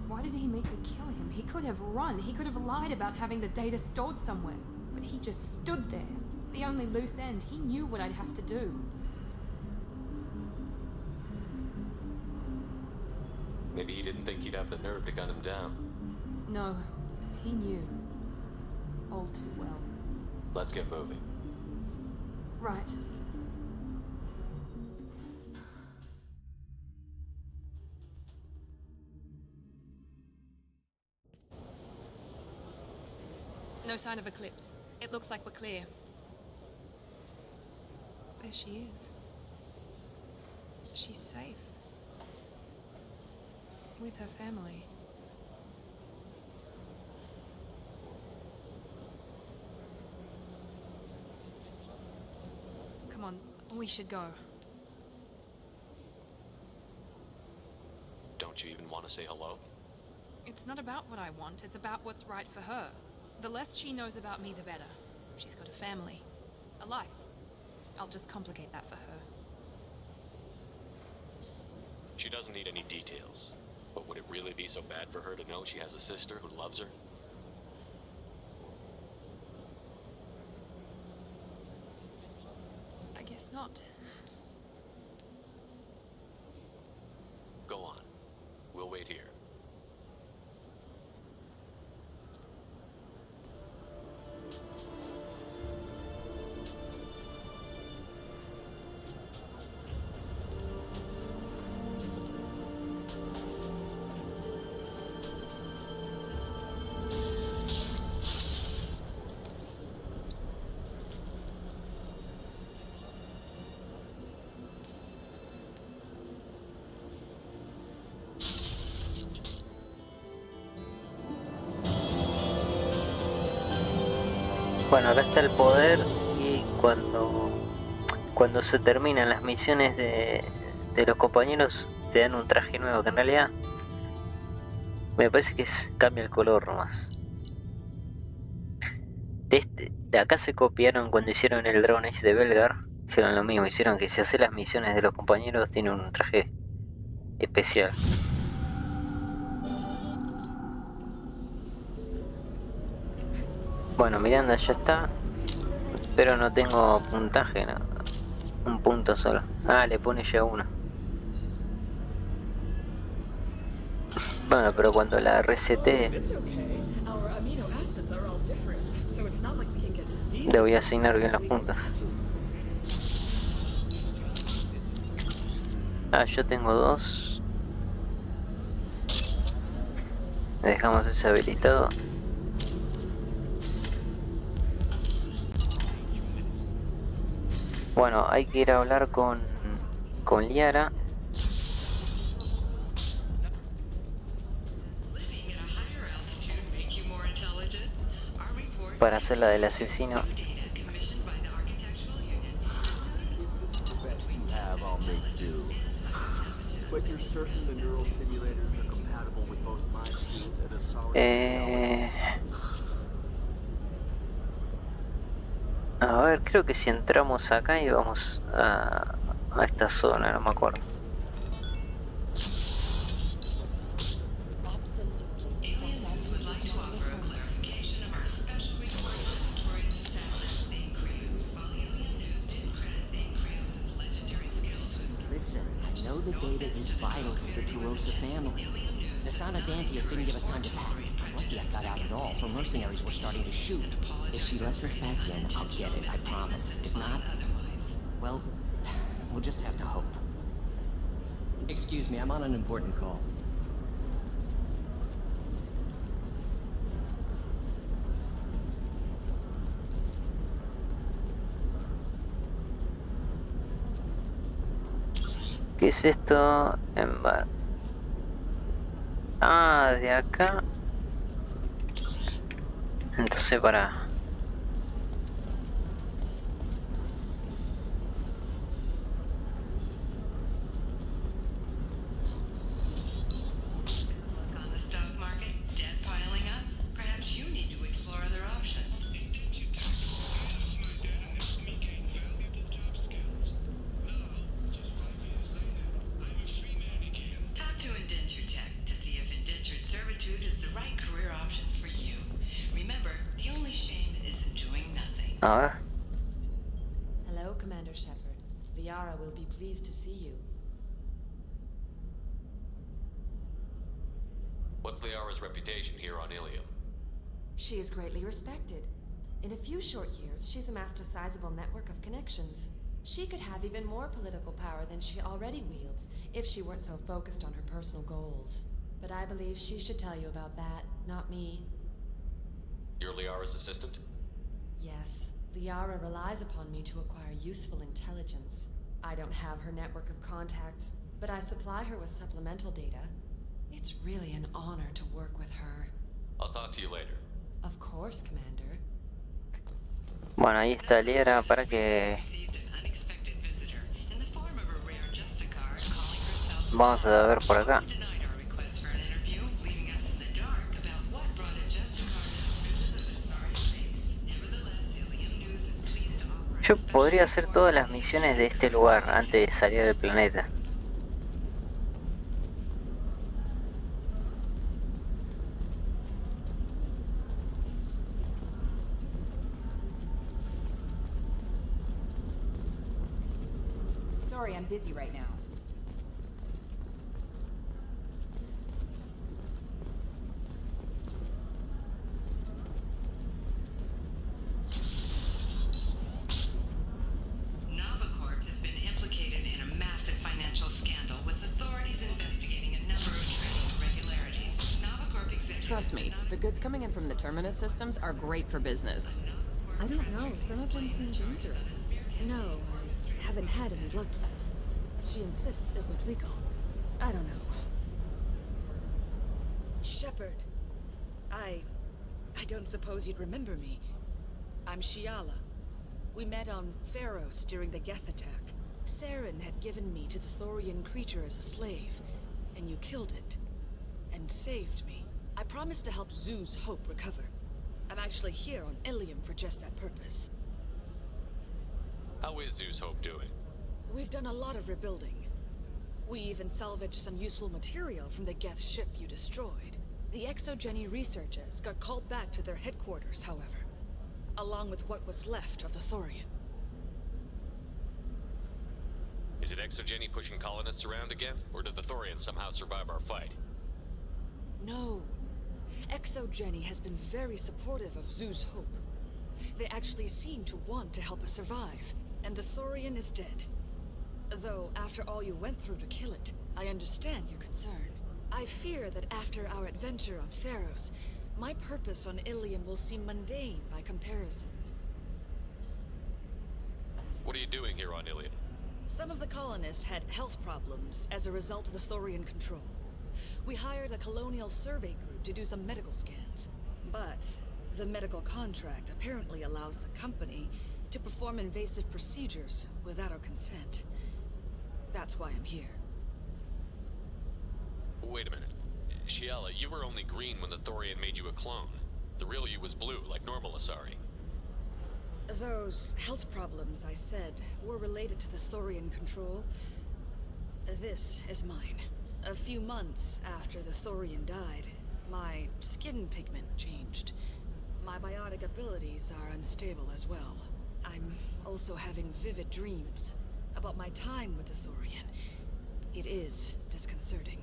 Why did he make me kill him? He could have run. He could have lied about having the data stored somewhere. But he just stood there. The only loose end. He knew what I'd have to do. Maybe he didn't think he'd have the nerve to gun him down. No, he knew. All too well. Let's get moving. Right. No sign of Eclipse. It looks like we're clear. There she is. She's safe. With her family. Come on, we should go. Don't you even want to say hello? It's not about what I want, it's about what's right for her. The less she knows about me, the better. She's got a family, a life. I'll just complicate that for her. She doesn't need any details. But would it really be so bad for her to know she has a sister who loves her? I guess not. Go on. We'll wait here. Bueno, acá está el poder y cuando se terminan las misiones de los compañeros te dan un traje nuevo que en realidad me parece que cambia el color nomás. De acá se copiaron cuando hicieron el Dragon Age de Belgar, hicieron lo mismo, hicieron que si hace las misiones de los compañeros tiene un traje especial. Bueno, Miranda ya está, pero no tengo puntaje, no. Un punto solo. Ah, le pone ya uno. Bueno, pero cuando la resete le voy a asignar bien los puntos. Ah, yo tengo 2. Dejamos ese habilitado. Bueno, hay que ir a hablar con Liara para hacer la del asesino. But you're certain the neural stimulators are compatible with both my suit and a solid A ver, creo que si entramos acá y vamos a esta zona, no me acuerdo. Aliens would like to offer a clarification of our special report on notorious assassin named Kratos. While Alien News did credit named Kratos' legendary skill to Listen, I know the data is vital to the Kurosa family. The son of Dantius didn't give us time to pack. Lucky I got out at all. Her mercenaries were starting to shoot. If she lets us back in, I'll get it, I promise. If not, well, we'll just have to hope. Excuse me, I'm on an important call. ¿Qué es esto? En bar. Ah, de acá. Entonces para. on the stock market, debt piling up. Perhaps you need to explore other options. Talk to Indenture Tech to see if indentured servitude is the right career option for you. Remember, the only shame isn't doing nothing. A ver. Hello, Commander Shepard. Liara will be pleased to see you. What's Liara's reputation here on Ilium? She is greatly respected. In a few short years, she's amassed a sizable network of connections. She could have even more political power than she already wields if she weren't so focused on her personal goals. But I believe she should tell you about that, not me. You're Liara's assistant? Yes, Liara relies upon me to acquire useful intelligence. I don't have her network of contacts, but I supply her with supplemental data. It's really an honor to work with her. I'll talk to you later. Of course, Commander. Bueno, ahí está Liara para que. Vamos a ver por acá. Yo podría hacer todas las misiones de este lugar antes de salir del planeta. Sorry, I'm busy right now. Navicorp has been implicated in a massive financial scandal with authorities investigating a number of trading irregularities. Navicorp executives... Trust me, the goods coming in from the Terminus systems are great for business. I don't know. Some of them seem dangerous. No, I haven't had any luck yet. She insists it was legal. I don't know. Shepard. I don't suppose you'd remember me. I'm Shiala. We met on Pharos during the Geth attack. Saren had given me to the Thorian creature as a slave, and you killed it. And saved me. I promised to help Zeus Hope recover. I'm actually here on Ilium for just that purpose. How is Zeus Hope doing? We've done a lot of rebuilding. We even salvaged some useful material from the Geth ship you destroyed. The Exogeny researchers got called back to their headquarters, however, along with what was left of the Thorian. Is it Exogeny pushing colonists around again? Or did the Thorians somehow survive our fight? No. Exogeny has been very supportive of Zeus Hope. They actually seem to want to help us survive, and the Thorian is dead. Though, after all you went through to kill it, I understand your concern. I fear that after our adventure on Pharos, my purpose on Ilium will seem mundane by comparison. What are you doing here on Ilium? Some of the colonists had health problems as a result of the Thorian control. We hired a colonial survey group to do some medical scans. But the medical contract apparently allows the company to perform invasive procedures without our consent. That's why I'm here. Wait a minute. Shiela, you were only green when the Thorian made you a clone. The real you was blue, like normal Asari. Those health problems I said were related to the Thorian control. This is mine. A few months after the Thorian died, my skin pigment changed. My biotic abilities are unstable as well. I'm also having vivid dreams about my time with the Thorian. It is disconcerting.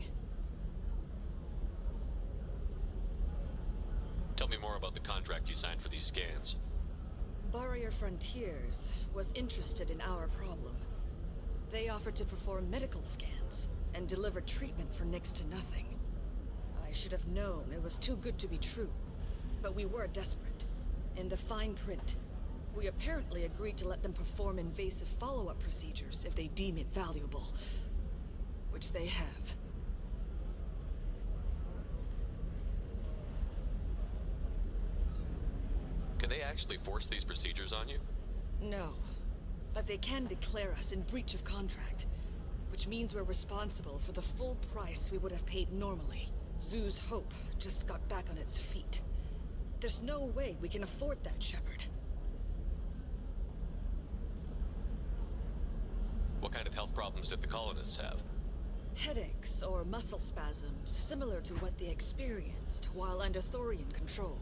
Tell me more about the contract you signed for these scans. Barrier Frontiers was interested in our problem. They offered to perform medical scans and deliver treatment for next to nothing. I should have known it was too good to be true, but we were desperate. In the fine print, we apparently agreed to let them perform invasive follow-up procedures if they deem it valuable, which they have. Can they actually force these procedures on you? No, but they can declare us in breach of contract, which means we're responsible for the full price we would have paid normally. Zoo's Hope just got back on its feet. There's no way we can afford that, Shepard. What kind of health problems did the colonists have? Headaches or muscle spasms, similar to what they experienced while under Thorian control.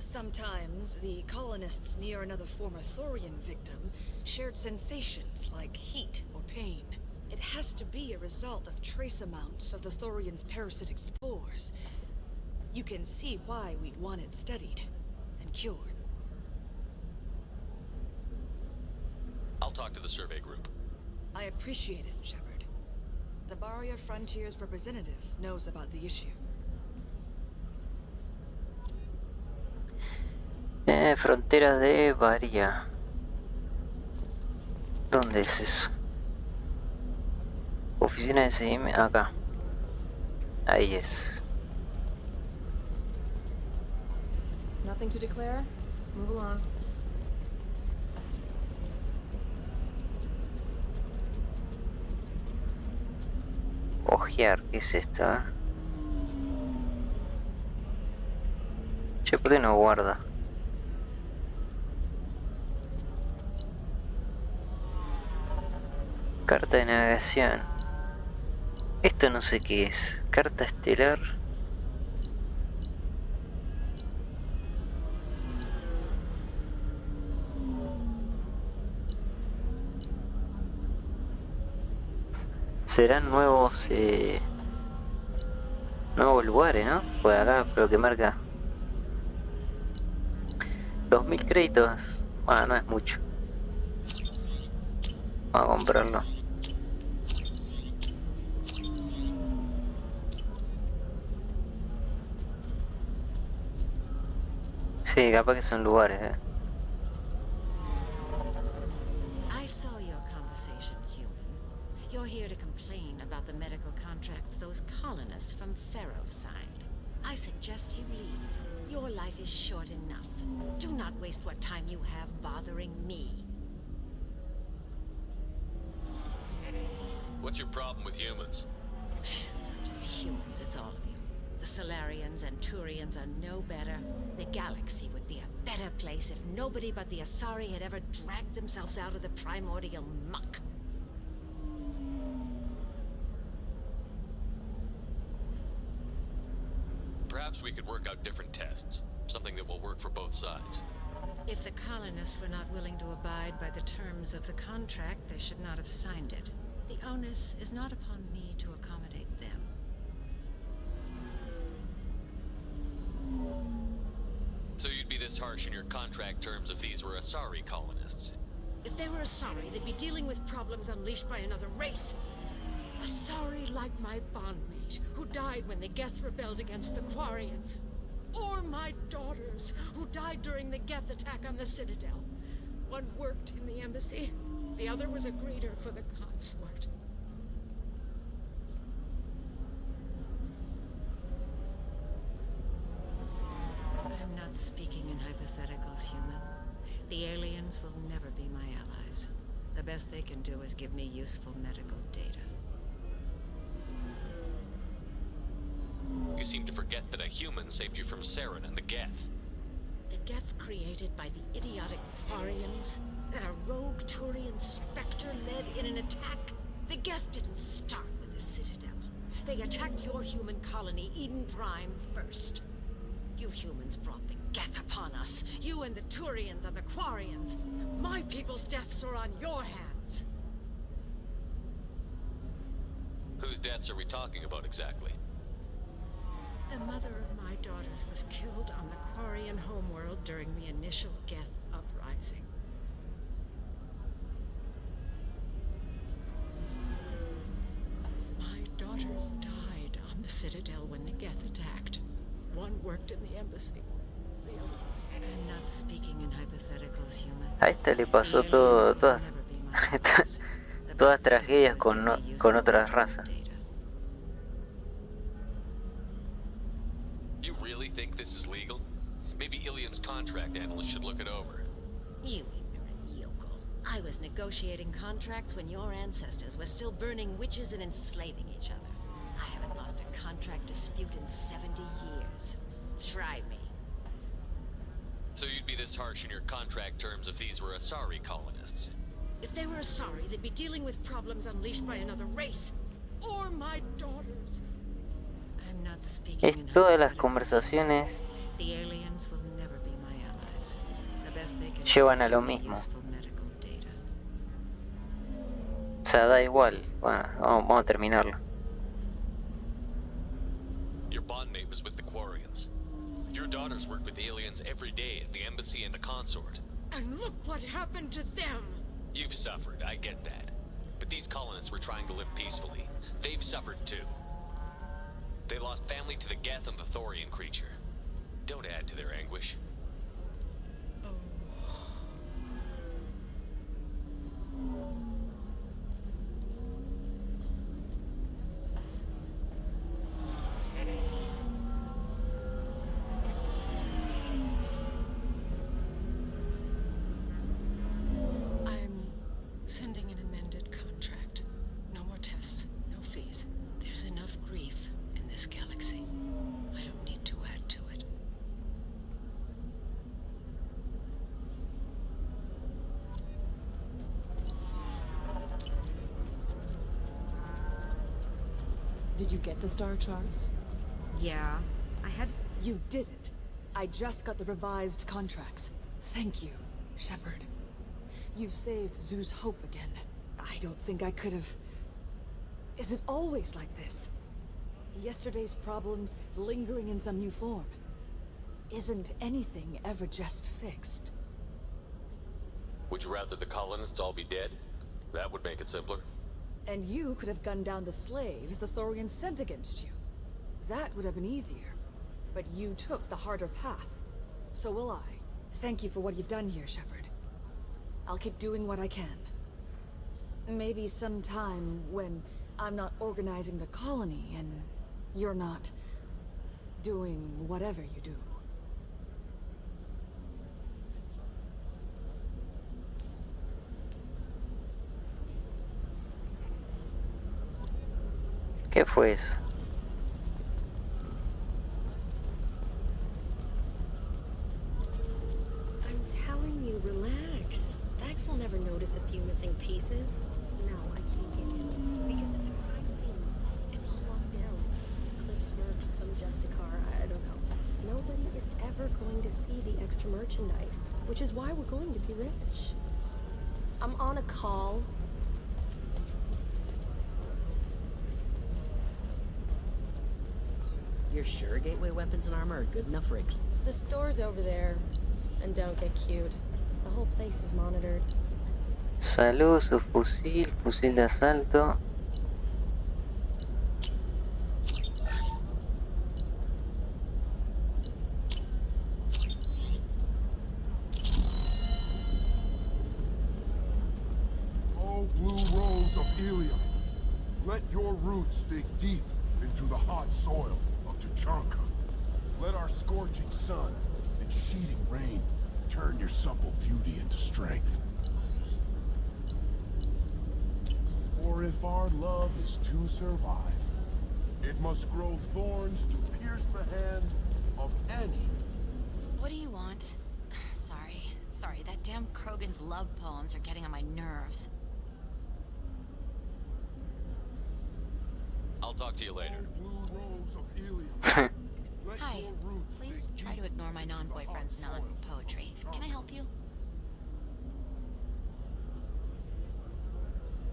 Sometimes, the colonists near another former Thorian victim shared sensations like heat or pain. It has to be a result of trace amounts of the Thorian's parasitic spores. You can see why we'd want it studied and cured. I'll talk to the survey group. I appreciate it, Shepard. The Barrier Frontiers representative knows about the issue. Fronteras de Varia. ¿Dónde es eso? Oficina de SM, acá. Ahí es. Nothing to declare? Move along. Ojear, ¿qué es esto? Che, ¿por qué no guarda? Carta de navegación. Esto no sé qué es. Carta estelar. Serán nuevos nuevos lugares, ¿no? Pues acá creo que marca 2000 créditos. Ah, no es mucho. Vamos a comprarlo. Sí, capaz que son lugares, I saw your conversation, human. You're here to complain about the medical contracts those colonists from Pharaoh signed. I suggest you leave. Your life is short enough. Do not waste what time you have bothering me. What's your problem with humans? Not just humans, it's all of you. The Solarians and Turians are no better. The galaxy would be a better place if nobody but the Asari had ever dragged themselves out of the primordial muck. Perhaps we could work out different tests. Something that will work for both sides. If the colonists were not willing to abide by the terms of the contract, they should not have signed it. The onus is not upon me to accommodate them. So you'd be this harsh in your contract terms if these were Asari colonists? If they were Asari, they'd be dealing with problems unleashed by another race. Asari like my bondmate, who died when the Geth rebelled against the Quarians. Or my daughters, who died during the Geth attack on the Citadel. One worked in the embassy, the other was a greeter for the consort. I'm not speaking in hypotheticals, human. The aliens will never be my allies. The best they can do is give me useful medical data. forget that a human saved you from Saren and the Geth. The Geth created by the idiotic Quarians that a rogue Turian Spectre led in an attack. The Geth didn't start with the Citadel. They attacked your human colony, Eden Prime, first. You humans brought the Geth upon us. You and the Turians and the Quarians. My people's deaths are on your hands. Whose deaths are we talking about exactly? The mother of my daughters was killed on the Quarian homeworld during the initial Geth uprising. My daughters died on the Citadel when the Geth attacked. One worked in the embassy. The other... I'm not speaking in hypotheticals, human. A esta le pasó todo, todas tragedias con otras razas. You really think this is legal? Maybe Ilium's contract analyst should look it over. You ignorant yokel. I was negotiating contracts when your ancestors were still burning witches and enslaving each other. I haven't lost a contract dispute in 70 years. Try me. So you'd be this harsh in your contract terms if these were Asari colonists? If they were Asari, they'd be dealing with problems unleashed by another race. Or my daughters. I'm not speaking in Todas las conversaciones The aliens will never be my allies. The best they can llevan do a is lo give me mismo. useful medical data. O sea, da igual. Bueno, vamos a terminarlo. Your bondmate was with the Quarians. Your daughters worked with aliens every day at the embassy and the consort. And look what happened to them! You've suffered, I get that. But these colonists were trying to live peacefully. They've suffered too. They lost family to the Geth and the Thorian creature. Don't add to their anguish. I'm sending an amended contract. No more tests, no fees. There's enough grief in this galaxy. I don't need to add to it. Did you get the star charts? Yeah, I had... You didn't. I just got the revised contracts. Thank you, Shepard. You've saved Zoo's hope again. I don't think I could have... Is it always like this? Yesterday's problems lingering in some new form. Isn't anything ever just fixed? Would you rather the colonists all be dead? That would make it simpler. And you could have gunned down the slaves the Thorians sent against you. That would have been easier. But you took the harder path. So will I. Thank you for what you've done here, Shepard. I'll keep doing what I can. Maybe sometime when I'm not organizing the colony and you're not doing whatever you do. ¿Qué fue eso? I'm telling you, relax. Vax will never notice a few missing pieces. No, I can't get in. Because it's a crime scene. It's all locked down. Clips, mercs, some Justicar, I don't know. Nobody is ever going to see the extra merchandise, which is why we're going to be rich. I'm on a call. You're sure gateway weapons and armor are good enough for a... The store's over there. And don't get cute. The whole place is monitored. Salud, su fusil, fusil de asalto. Oh, blue rose of Ilium, let your roots dig deep into the hot soil of Tuchanka. Let our scorching sun and sheeting rain turn your supple beauty into strength. For if our love is to survive, It must grow thorns to pierce the hand of any. What do you want? Sorry, that damn Krogan's love poems are getting on my nerves. I'll talk to you later. Hi. Please try to ignore my non-boyfriend's non-poetry. Can I help you?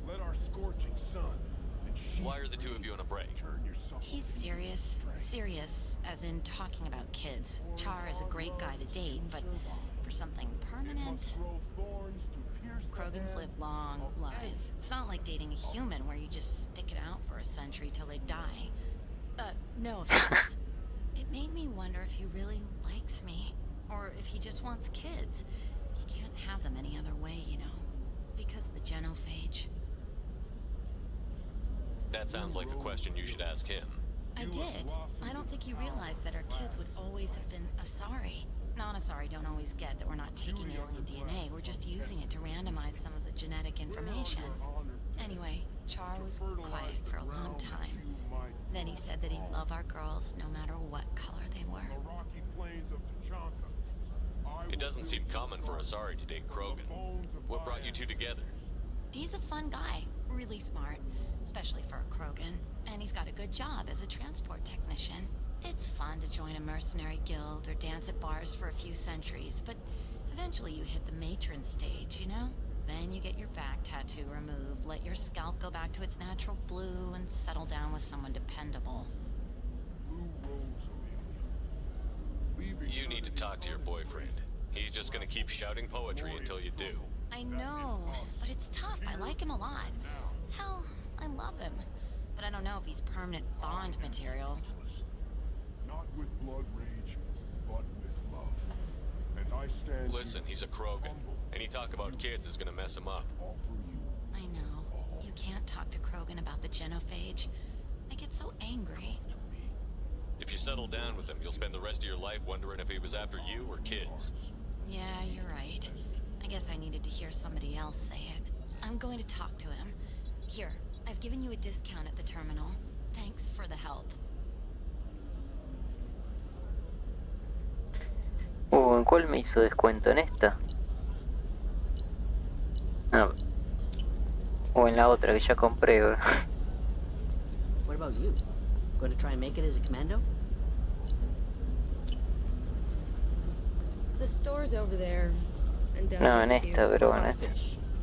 Let our scorching sun and Why are the two of you on a break? He's serious. Serious, as in talking about kids. Char is a great guy to date, but for something permanent... Krogans live long lives. It's not like dating a human where you just stick it out for a century till they die. No offense. It made me wonder if he really likes me, or if he just wants kids. He can't have them any other way, you know, because of the genophage. That sounds like a question you should ask him. I did. I don't think you realized that our kids would always have been Asari. Non-Asari don't always get that we're not taking alien DNA, we're just using it to randomize some of the genetic information. Anyway, Char was quiet for a long time. Then he said that he'd love our girls no matter what color they were. It doesn't seem common for Asari to date Krogan. What brought you two together? He's a fun guy, really smart, especially for a Krogan. And he's got a good job as a transport technician. It's fun to join a mercenary guild or dance at bars for a few centuries, but eventually you hit the matron stage, you know? Then you get your back tattoo removed, let your scalp go back to its natural blue, and settle down with someone dependable. You need to talk to your boyfriend. He's just gonna keep shouting poetry until you do. I know, but it's tough. I like him a lot. Hell, I love him. But I don't know if he's permanent Bond material. Not with blood rage, but with love. And I stand. Listen, he's a Krogan. Any talk about kids is gonna mess him up. I know. You can't talk to Krogan about the genophage. I get so angry. If you settle down with him, you'll spend the rest of your life wondering if he was after you or kids. Yeah, you're right. I guess I needed to hear somebody else say it. I'm going to talk to him. Here, I've given you a discount at the terminal. Thanks for the help. ¿En cuál me hizo descuento? ¿En esta? Ah, o en la otra que ya compré, bro. What about you? Going to try and make it as a commando? The store's over there. And down No, en here. esta, pero en esta.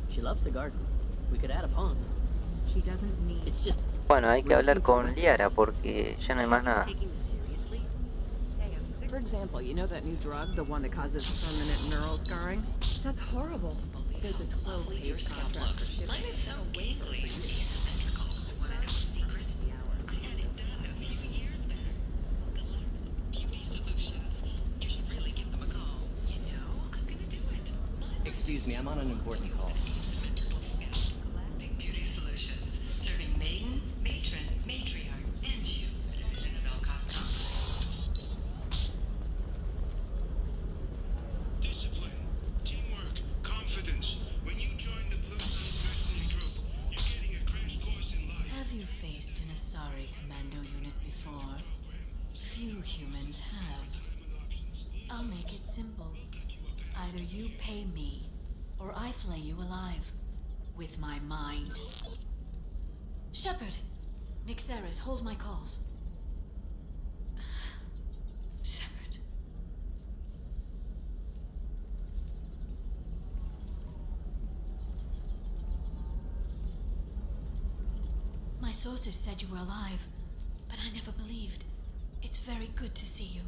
She loves the garden. We could add a pond. She doesn't need. It's just. Bueno, hay que hablar con Liara porque ya no hay más nada. For example, you know that new drug, the one that causes permanent neural scarring? That's horrible. There's a 12-page contract for shipping. Mine is so gangly. Asymmetrical. Want to know a secret? I had it done a few years back. The Beauty Solutions. You should really give them a call. You know, I'm gonna do it. Excuse me, I'm on an important call. Galactic Beauty Solutions. Serving maiden, matron, matriarch, and you. Annabelle Costa. Discipline, teamwork, confidence. When you join the Blue Sun mercenary group, you're getting a crash course in life. Have you faced an Asari commando unit before? Few humans have. I'll make it simple. Either you pay me, or I flay you alive. With my mind. Shepard! Nixeris, hold my calls. Shepard. My sources said you were alive, but I never believed. It's very good to see you.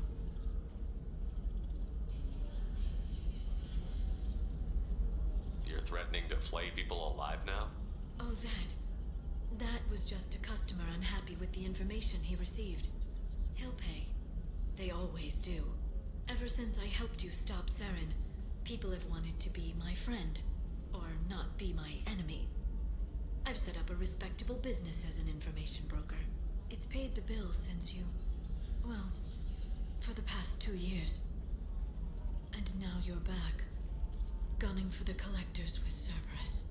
You're threatening to flay people alive now? Oh, that was just a customer unhappy with the information he received. He'll pay. They always do. Ever since I helped you stop Saren, people have wanted to be my friend, or not be my enemy. I've set up a respectable business as an information broker. It's paid the bills since you... well, for the past 2 years. And now you're back, gunning for the collectors with Cerberus.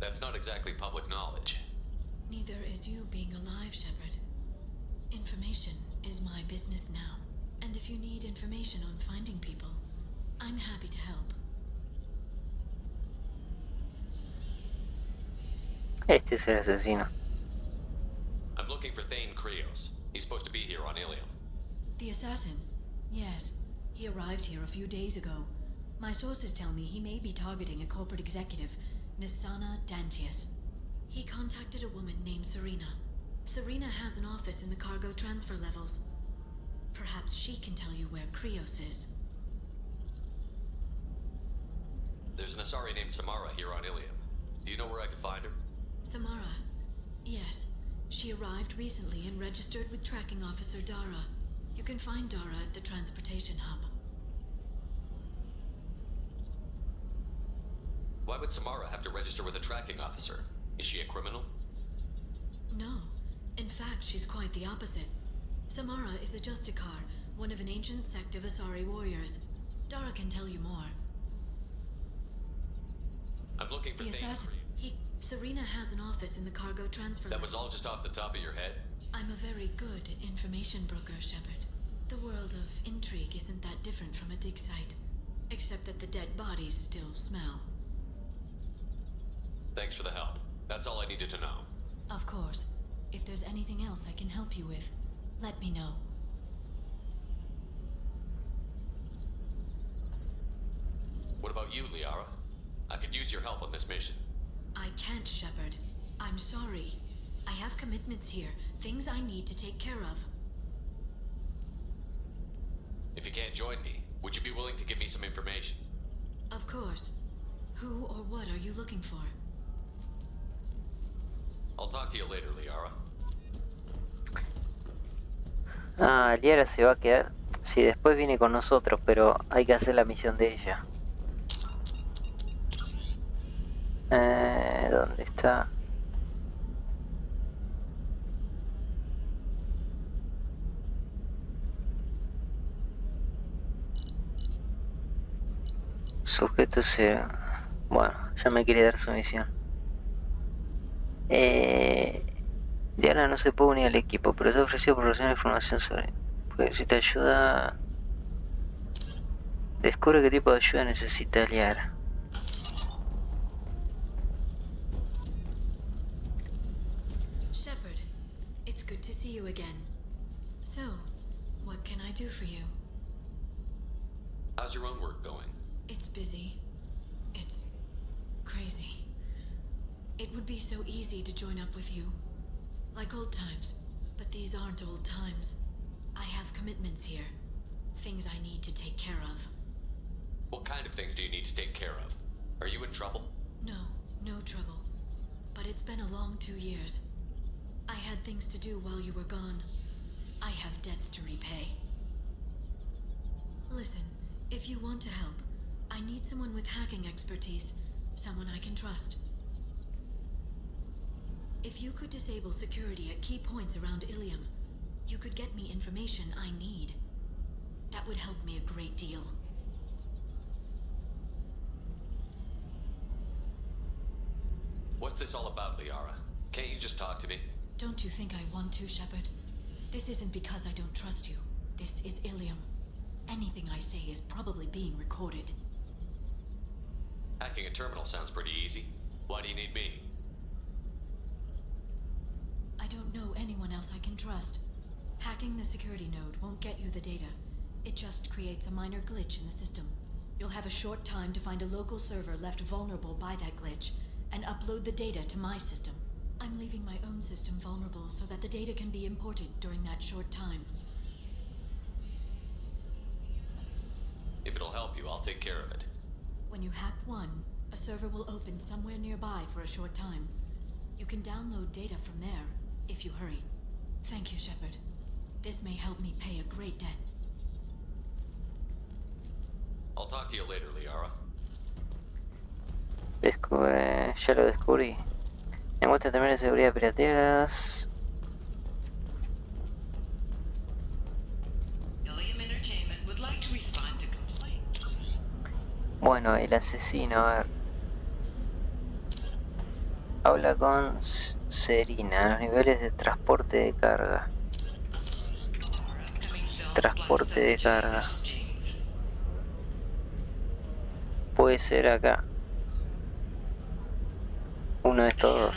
That's not exactly public knowledge. Neither is you being alive, Shepard. Information is my business now. And if you need information on finding people, I'm happy to help. Este es el asesino. I'm looking for Thane Krios. He's supposed to be here on Ilium. The assassin? Yes. He arrived here a few days ago. My sources tell me he may be targeting a corporate executive, Nisana Dantius. He contacted a woman named Serena. Serena has an office in the cargo transfer levels. Perhaps she can tell you where Krios is. There's an Asari named Samara here on Ilium. Do you know where I can find her? Samara? Yes. She arrived recently and registered with Tracking Officer Dara. You can find Dara at the transportation hub. Why would Samara have to register with a tracking officer? Is she a criminal? No. In fact, she's quite the opposite. Samara is a Justikar, one of an ancient sect of Asari warriors. Dara can tell you more. I'm looking for The assassin. Serena has an office in the cargo transfer That was levels. all just off the top of your head? I'm a very good information broker, Shepard. The world of intrigue isn't that different from a dig site. Except that the dead bodies still smell. Thanks for the help. That's all I needed to know. Of course. If there's anything else I can help you with, let me know. What about you, Liara? I could use your help on this mission. I can't, Shepard. I'm sorry. I have commitments here, things I need to take care of. If you can't join me, would you be willing to give me some information? Of course. Who or what are you looking for? I'll talk to you later, Liara. Ah, Liara se va a quedar. Sí, después viene con nosotros, pero hay que hacer la misión de ella. ¿Dónde está? Sujeto cero. Bueno, ya me quiere dar su misión. Diana no se puede unir al equipo, pero se ha ofrecido proporcionar información sobre. Pues si te ayuda. Descubre qué tipo de ayuda necesita Liara. Shepard, it's good to see you again. So, what can I do for you? How's your own work going? It's busy. It's crazy. It would be so easy to join up with you. Like old times. But these aren't old times. I have commitments here. Things I need to take care of. What kind of things do you need to take care of? Are you in trouble? No, no trouble. But it's been a long 2 years. I had things to do while you were gone. I have debts to repay. Listen, if you want to help, I need someone with hacking expertise. Someone I can trust. If you could disable security at key points around Ilium, you could get me information I need. That would help me a great deal. What's this all about, Liara? Can't you just talk to me? Don't you think I want to, Shepard? This isn't because I don't trust you. This is Ilium. Anything I say is probably being recorded. Hacking a terminal sounds pretty easy. Why do you need me? I don't know anyone else I can trust. Hacking the security node won't get you the data. It just creates a minor glitch in the system. You'll have a short time to find a local server left vulnerable by that glitch, and upload the data to my system. I'm leaving my own system vulnerable so that the data can be imported during that short time. If it'll help you, I'll take care of it. When you hack one, a server will open somewhere nearby for a short time. You can download data from there, if you hurry. Thank you, Shepard. This may help me pay a great debt. I'll talk to you later, Liara. Ya lo descubrí. Me muestra también de seguridad pirateras. Bueno, el asesino, a ver. Habla con Serina, los niveles de transporte de carga. Transporte de carga. Puede ser acá. Uno de estos dos.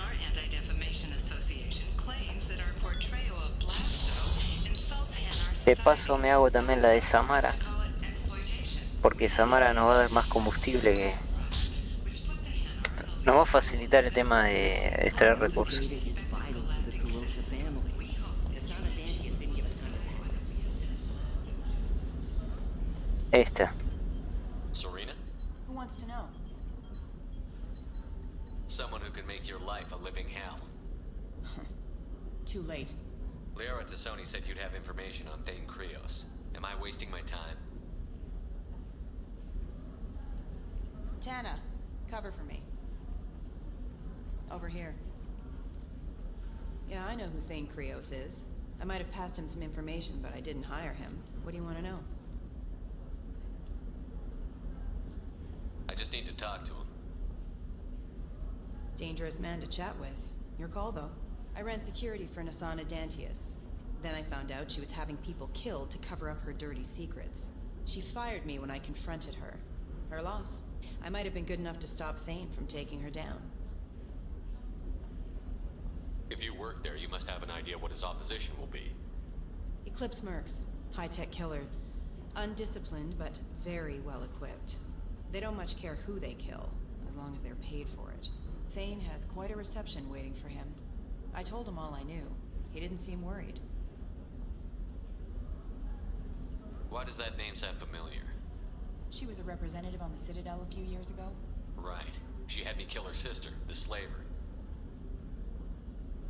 De paso me hago también la de Samara. Porque Samara nos va a dar más combustible que... Nos va a facilitar el tema de extraer recursos. Esta. Serena? Who wants to know? Someone who can make your life a living hell. Too late. Liara Tassoni said you'd have information on Thane Krios. Am I wasting my time? Tana, cover for me. Over here. Yeah, I know who Thane Krios is. I might have passed him some information, but I didn't hire him. What do you want to know? I just need to talk to him. Dangerous man to chat with. Your call, though. I ran security for Nasana Dantius. Then I found out she was having people killed to cover up her dirty secrets. She fired me when I confronted her. Her loss. I might have been good enough to stop Thane from taking her down. If you work there, you must have an idea what his opposition will be. Eclipse mercs. High-tech killer. Undisciplined, but very well-equipped. They don't much care who they kill, as long as they're paid for it. Thane has quite a reception waiting for him. I told him all I knew. He didn't seem worried. Why does that name sound familiar? She was a representative on the Citadel a few years ago. Right. She had me kill her sister, the slaver.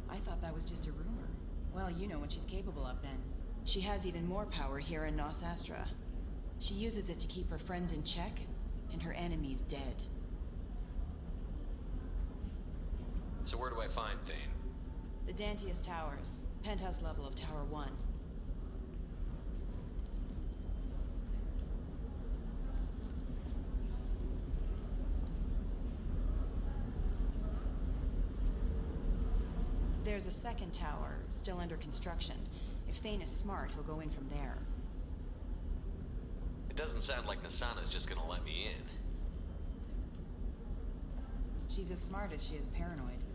I thought that was just a rumor. Well, you know what she's capable of then. She has even more power here in Nos Astra. She uses it to keep her friends in check, and her enemies dead. So where do I find Thane? The Dantius Towers. Penthouse level of Tower 1. There's a second tower, still under construction. If Thane is smart, he'll go in from there. It doesn't sound like Nasana's just gonna let me in. She's as smart as she is paranoid.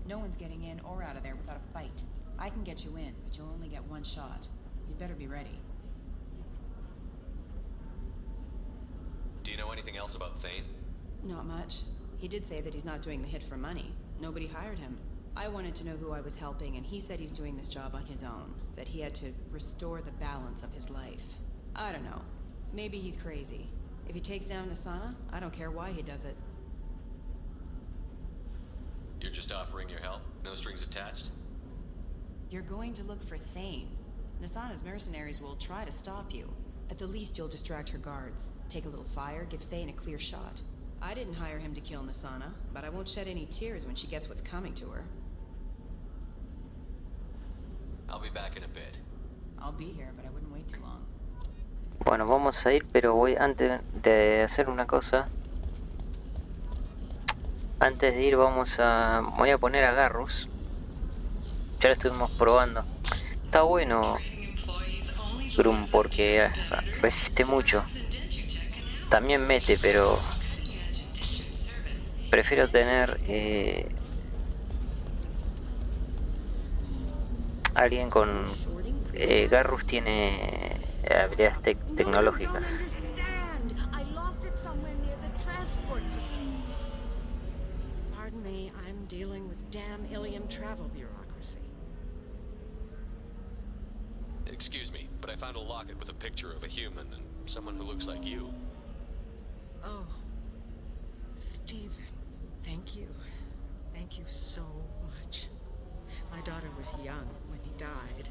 No one's getting in or out of there without a fight. I can get you in, but you'll only get one shot. You'd better be ready. Do you know anything else about Thane? Not much. He did say that he's not doing the hit for money. Nobody hired him. I wanted to know who I was helping, and he said he's doing this job on his own. That he had to restore the balance of his life. I don't know. Maybe he's crazy. If he takes down Nasana, I don't care why he does it. You're just offering your help? No strings attached? You're going to look for Thane. Nasana's mercenaries will try to stop you. At the least, you'll distract her guards. Take a little fire, give Thane a clear shot. I didn't hire him to kill Nasana, but I won't shed any tears when she gets what's coming to her. I'll be back in a bit. I'll be here, but I wouldn't wait too long. Bueno, vamos a ir, pero voy antes de hacer una cosa. Antes de ir voy a poner a Garrus. Ya lo estuvimos probando. Está bueno Grum porque resiste mucho. También mete, pero prefiero tener alguien con... Garrus tiene habilidades tecnológicas. Pardon me, I'm dealing with damn Ilium travel bureaucracy. Excuse me, but I found a locket with a picture of a human and someone who looks like you. Oh, Stephen, thank you. Thank you so much. My daughter was young when he died.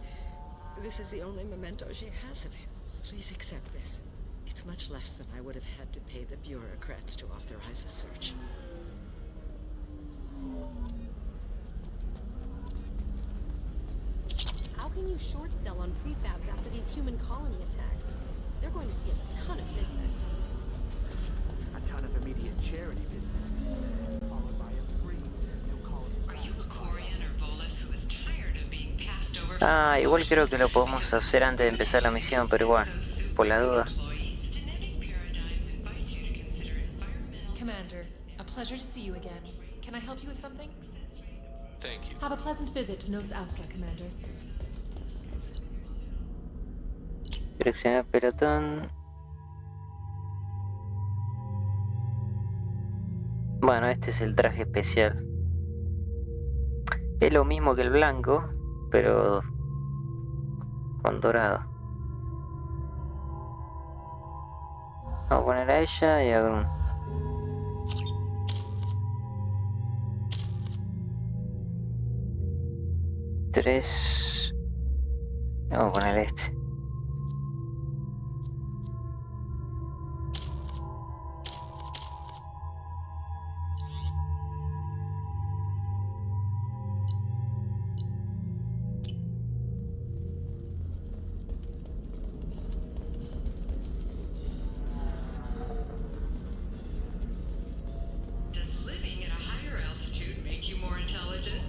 This is the only memento she has of him. Please accept this. It's much less than I would have had to pay the bureaucrats to authorize a search. How can you short sell on prefabs after these human colony attacks? They're going to see a ton of business. A ton of immediate charity business, followed by a free new colony. Are you a Quarian or Volan? Ah, igual creo que lo podemos hacer antes de empezar la misión, pero igual, por la duda. Commander, a pleasure to see you again. Can I help you with something? Thank you. Have a pleasant visit to Nose Astra, Commander. Direccionar pelotón. Bueno, este es el traje especial. Es lo mismo que el blanco, pero con dorado. Vamos a poner a ella y a Grun. Tres. Vamos a poner este. Does living at a higher altitude make you more intelligent?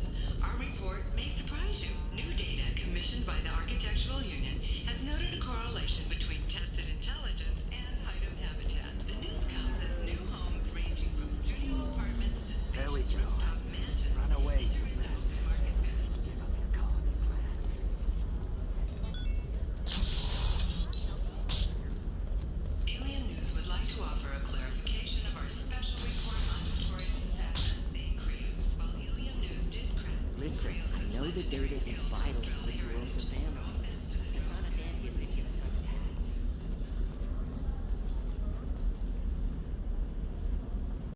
Our report may surprise you. New data commissioned by the Architectural Union has noted a correlation between tested intelligence and height of habitat. The news comes as new homes ranging from studio apartments to There we spacious go. rooftop mansions. Run away, you Alien News would like to offer a clarification of our special report on notorious assassin, Thane Crews. While Alien News did credit Listen, I know the data is vital to the Kurosa family.